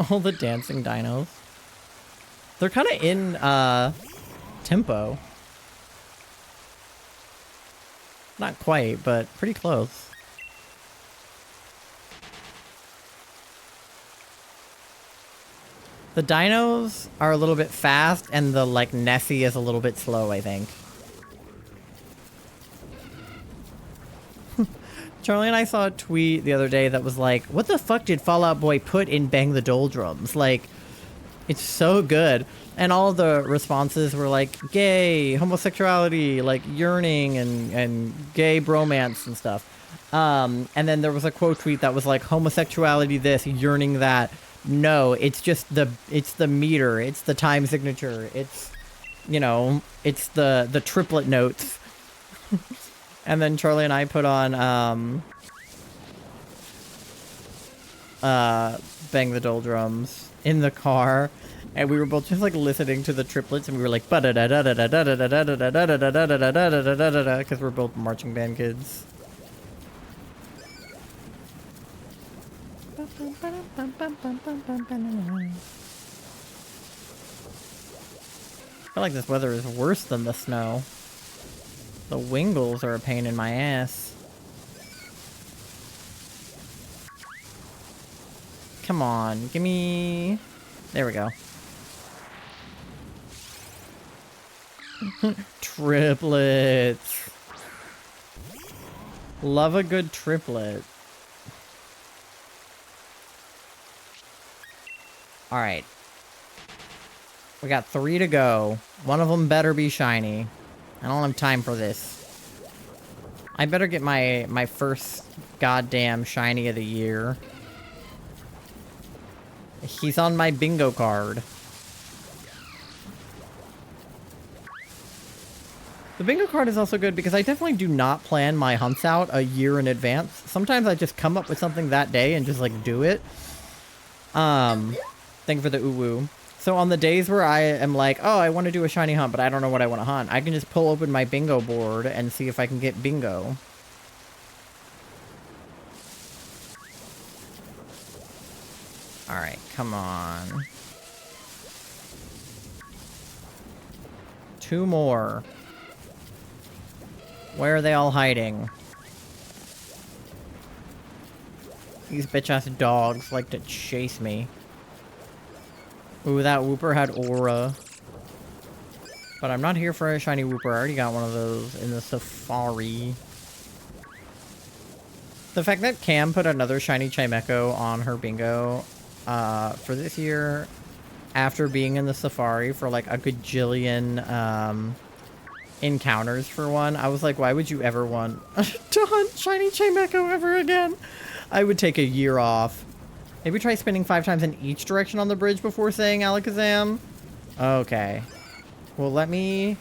All the dancing dinos. They're kind of in tempo. Not quite, but pretty close. The dinos are a little bit fast, and the, like, Nessie is a little bit slow, I think. Charlie and I saw a tweet the other day that was like, what the fuck did Fall Out Boy put in Bang the Doldrums? Like, it's so good. And all of the responses were like, gay, homosexuality, like, yearning, and gay bromance and stuff. And then there was a quote tweet that was like, homosexuality this, yearning that. No, it's just it's the meter, it's the time signature, it's, you know, it's the triplet notes. And then Charlie and I put on Bang the Doldrums in the car, and we were both just like listening to the triplets, and we were like because we're both marching band kids. I feel like this weather is worse than the snow. The Wingles are a pain in my ass. Come on, give me... There we go. Triplets. Love a good triplet. Alright. We got 3 to go. One of them better be shiny. I don't have time for this. I better get my first goddamn shiny of the year. He's on my bingo card. The bingo card is also good because I definitely do not plan my hunts out a year in advance. Sometimes I just come up with something that day and just like do it. Thank you for the uwu. So on the days where I am like, oh, I want to do a shiny hunt, but I don't know what I want to hunt, I can just pull open my bingo board and see if I can get bingo. Alright, come on. 2 more. Where are they all hiding? These bitch-ass dogs like to chase me. Ooh, that Wooper had aura. But I'm not here for a shiny Wooper. I already got one of those in the safari. The fact that Cam put another shiny Chimecho on her bingo for this year, after being in the safari for like a gajillion encounters for one, I was like, why would you ever want to hunt shiny Chimecho ever again? I would take a year off. Maybe try spinning 5 times in each direction on the bridge before saying Alakazam. Okay. Well, let me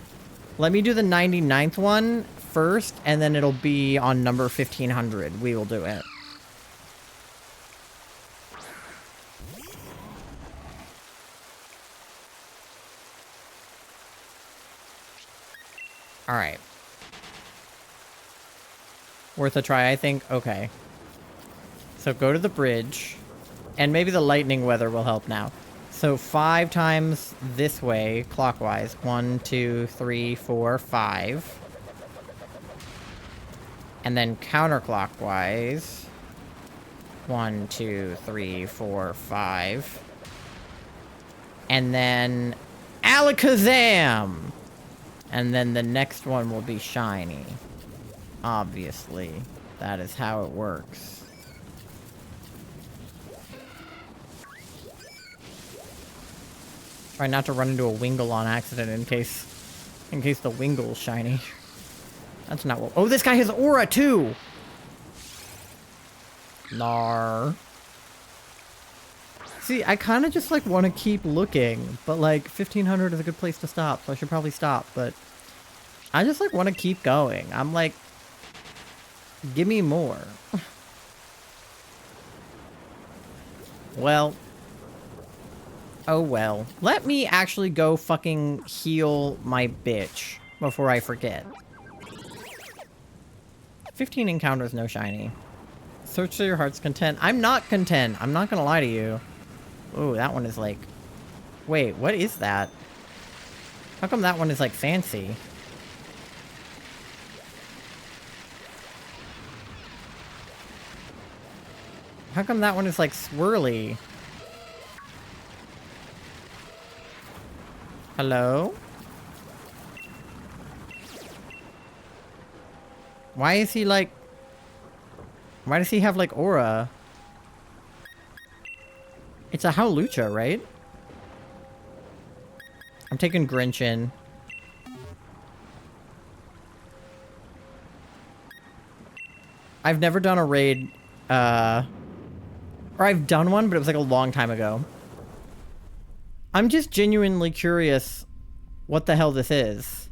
do the 99th one first, and then it'll be on number 1500. We will do it. Alright. Worth a try, I think. Okay. So go to the bridge. And maybe the lightning weather will help now. So 5 times this way, clockwise. 1, 2, 3, 4, 5. And then counterclockwise. 1, 2, 3, 4, 5. And then Alakazam! And then the next one will be shiny. Obviously. That is how it works. Try not to run into a Wingle on accident in case the Wingle's shiny. That's not what... Oh, this guy has aura too! Nar. See, I kind of just like want to keep looking, but like 1500 is a good place to stop, so I should probably stop, but I just like want to keep going. I'm like, give me more. Well... Oh well. Let me actually go fucking heal my bitch before I forget. 15 encounters, no shiny. Search to your heart's content. I'm not content. I'm not gonna lie to you. Oh, that one is like... Wait, what is that? How come that one is like fancy? How come that one is like swirly? Hello? Why is he like... Why does he have like aura? It's a Howlucha, right? I'm taking Grinch in. I've never done a raid, or I've done one, but it was like a long time ago. I'm just genuinely curious what the hell this is.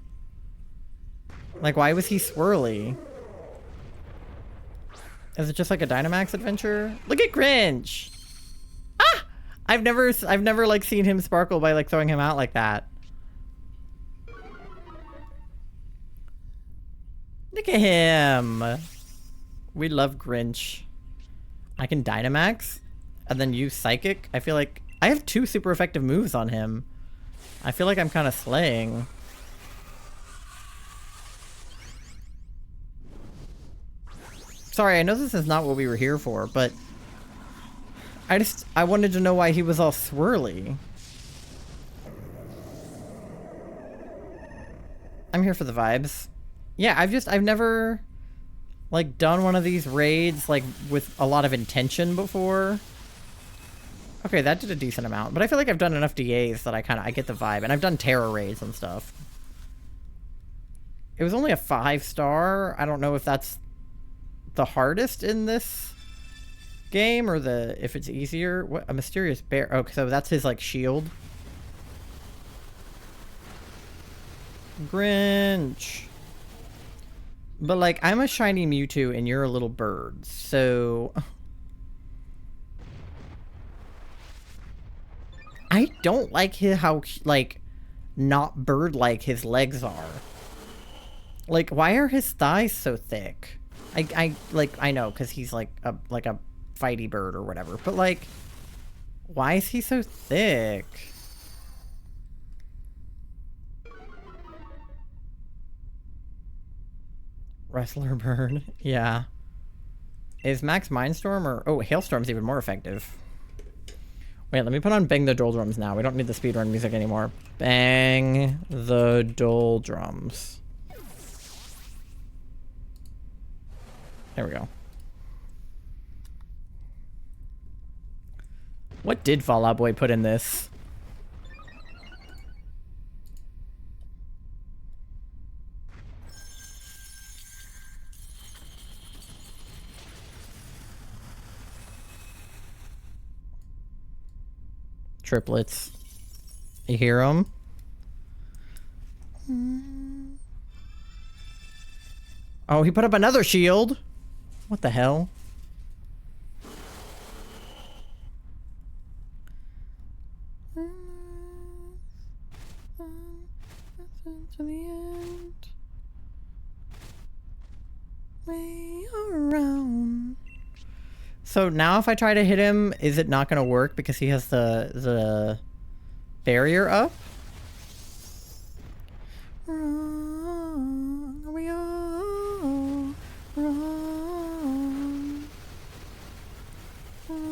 Like, why was he swirly? Is it just like a Dynamax adventure? Look at Grinch! Ah! I've never like seen him sparkle by like throwing him out like that. Look at him! We love Grinch. I can Dynamax and then use Psychic. I feel like I have 2 super effective moves on him. I feel like I'm kind of slaying. Sorry, I know this is not what we were here for, but I wanted to know why he was all swirly. I'm here for the vibes. Yeah, I've never like done one of these raids like with a lot of intention before. Okay, that did a decent amount, but I feel like I've done enough DAs that I get the vibe, and I've done terror raids and stuff. It was only a 5-star. I don't know if that's the hardest in this game or if it's easier. What, a mysterious bear. Okay, so that's his like shield. Grinch. But like, I'm a shiny Mewtwo and you're a little bird, so I don't like how like not bird-like his legs are. Like, why are his thighs so thick? I know because he's like a fighty bird or whatever, but like, why is he so thick? Wrestler bird, yeah. Is Max Mindstorm or oh, Hailstorm's even more effective. Wait, let me put on Bang the Doldrums now. We don't need the speedrun music anymore. Bang the Doldrums. There we go. What did Fall Out Boy put in this? Triplets. You hear them? Oh, he put up another shield. What the hell? To the end. Way around. So now if I try to hit him, is it not going to work because he has the barrier up? Wrong, are we all wrong? Wrong.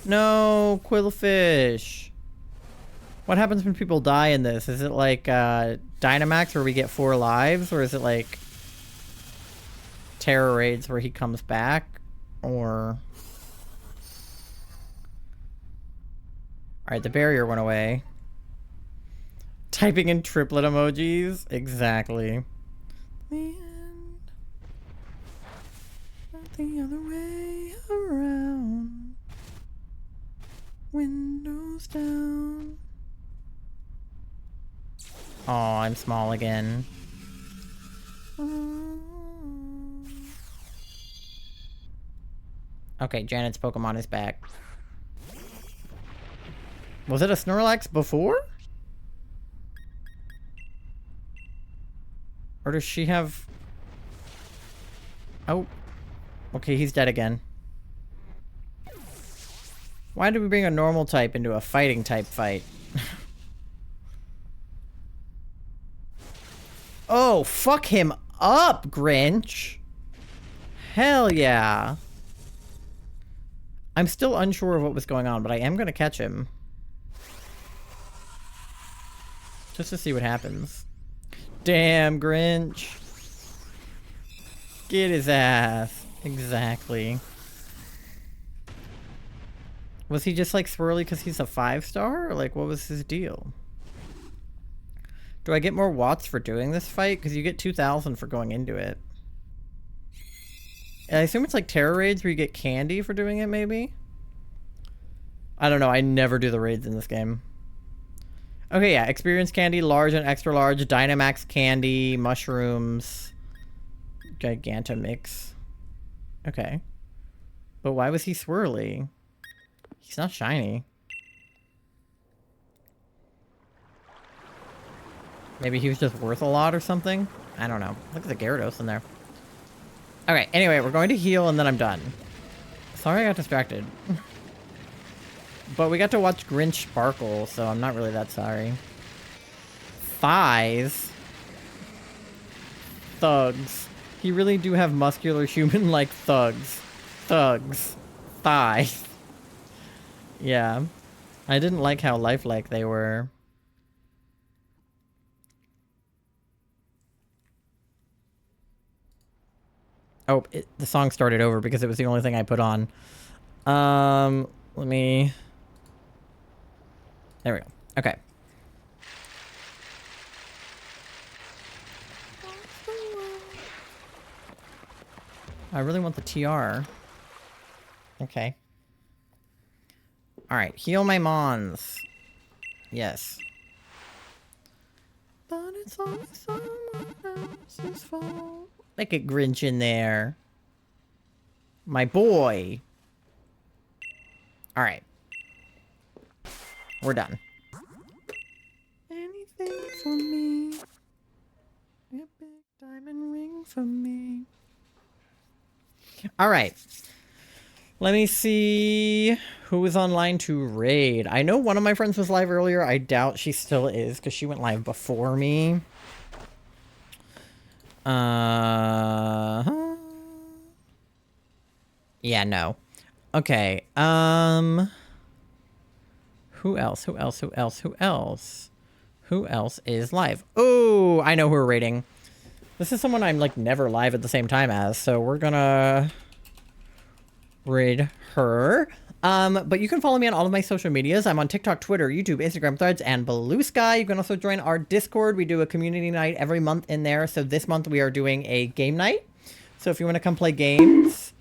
No, Quillfish. What happens when people die in this? Is it like Dynamax where we get 4 lives? Or is it like Terror Raids where he comes back? Or... Alright, the barrier went away. Typing in triplet emojis? Exactly. The end. Not the other way around. Windows down. Oh, I'm small again. Okay, Janet's Pokemon is back. Was it a Snorlax before? Or does she have... Oh, Okay, he's dead again. Why did we bring a normal type into a fighting type fight? Oh, fuck him up, Grinch. Hell yeah. I'm still unsure of what was going on, but I am going to catch him. Just to see what happens. Damn, Grinch. Get his ass. Exactly. Was he just like swirly because he's a 5-star? Or like, what was his deal? Do I get more watts for doing this fight? Because you get 2,000 for going into it. And I assume it's like terror raids where you get candy for doing it, maybe? I don't know. I never do the raids in this game. Okay, yeah. Experience candy, large and extra large, Dynamax candy, mushrooms, Gigantomix. Okay. But why was he swirly? He's not shiny. Maybe he was just worth a lot or something? I don't know. Look at the Gyarados in there. Okay, anyway, we're going to heal and then I'm done. Sorry I got distracted. But we got to watch Grinch sparkle, so I'm not really that sorry. Thighs. Thugs. He really do have muscular human-like thugs. Thugs. Thighs. Yeah. I didn't like how lifelike they were. Oh, the song started over because it was the only thing I put on. Let me... There we go. Okay. I really want the TR. Okay. Alright, heal my Mons. Yes. But it's always someone else's fault. Like a Grinch in there. My boy. Alright. We're done. Anything for me. A big diamond ring for me. Alright. Let me see who was online to raid. I know one of my friends was live earlier. I doubt she still is because she went live before me. Yeah, no. Okay. Who else? Who else? Who else? Who else? Who else is live? Oh, I know who we're raiding. This is someone I'm like never live at the same time as, so we're gonna raid her. But you can follow me on all of my social medias. I'm on TikTok, Twitter, YouTube, Instagram, Threads, and Blue Sky. You can also join our Discord. We do a community night every month in there. So this month we are doing a game night. So if you want to come play games,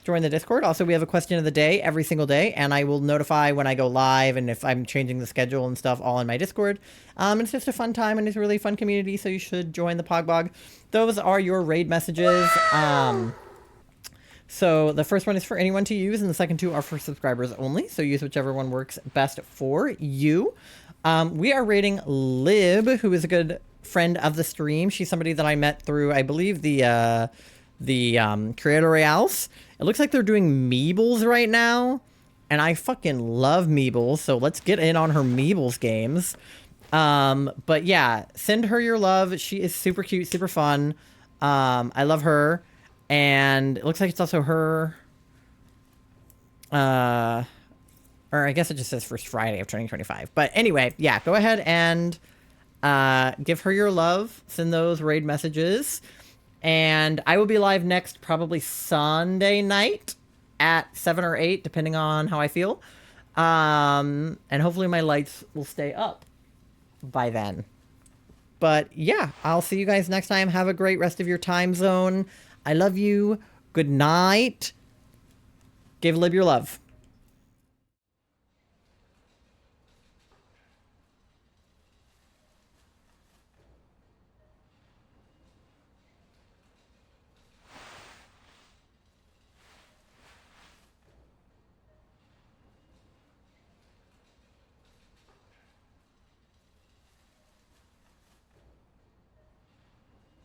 join the Discord. Also, we have a question of the day every single day, and I will notify when I go live and if I'm changing the schedule and stuff all in my Discord. It's just a fun time, and it's a really fun community, so you should join the Pogbog. Those are your raid messages. So the first one is for anyone to use, and the second two are for subscribers only. So use whichever one works best for you. We are rating Lib, who is a good friend of the stream. She's somebody that I met through, I believe, the Creator Royales. It looks like they're doing Meebles right now, and I fucking love Meebles. So let's get in on her Meebles games. But yeah, send her your love. She is super cute, super fun. I love her. And it looks like it's also her, or I guess it just says first Friday of 2025. But anyway, yeah, go ahead and give her your love. Send those raid messages. And I will be live next probably Sunday night at 7 or 8, depending on how I feel. And hopefully my lights will stay up by then. But yeah, I'll see you guys next time. Have a great rest of your time zone. I love you. Good night. Give Lib your love.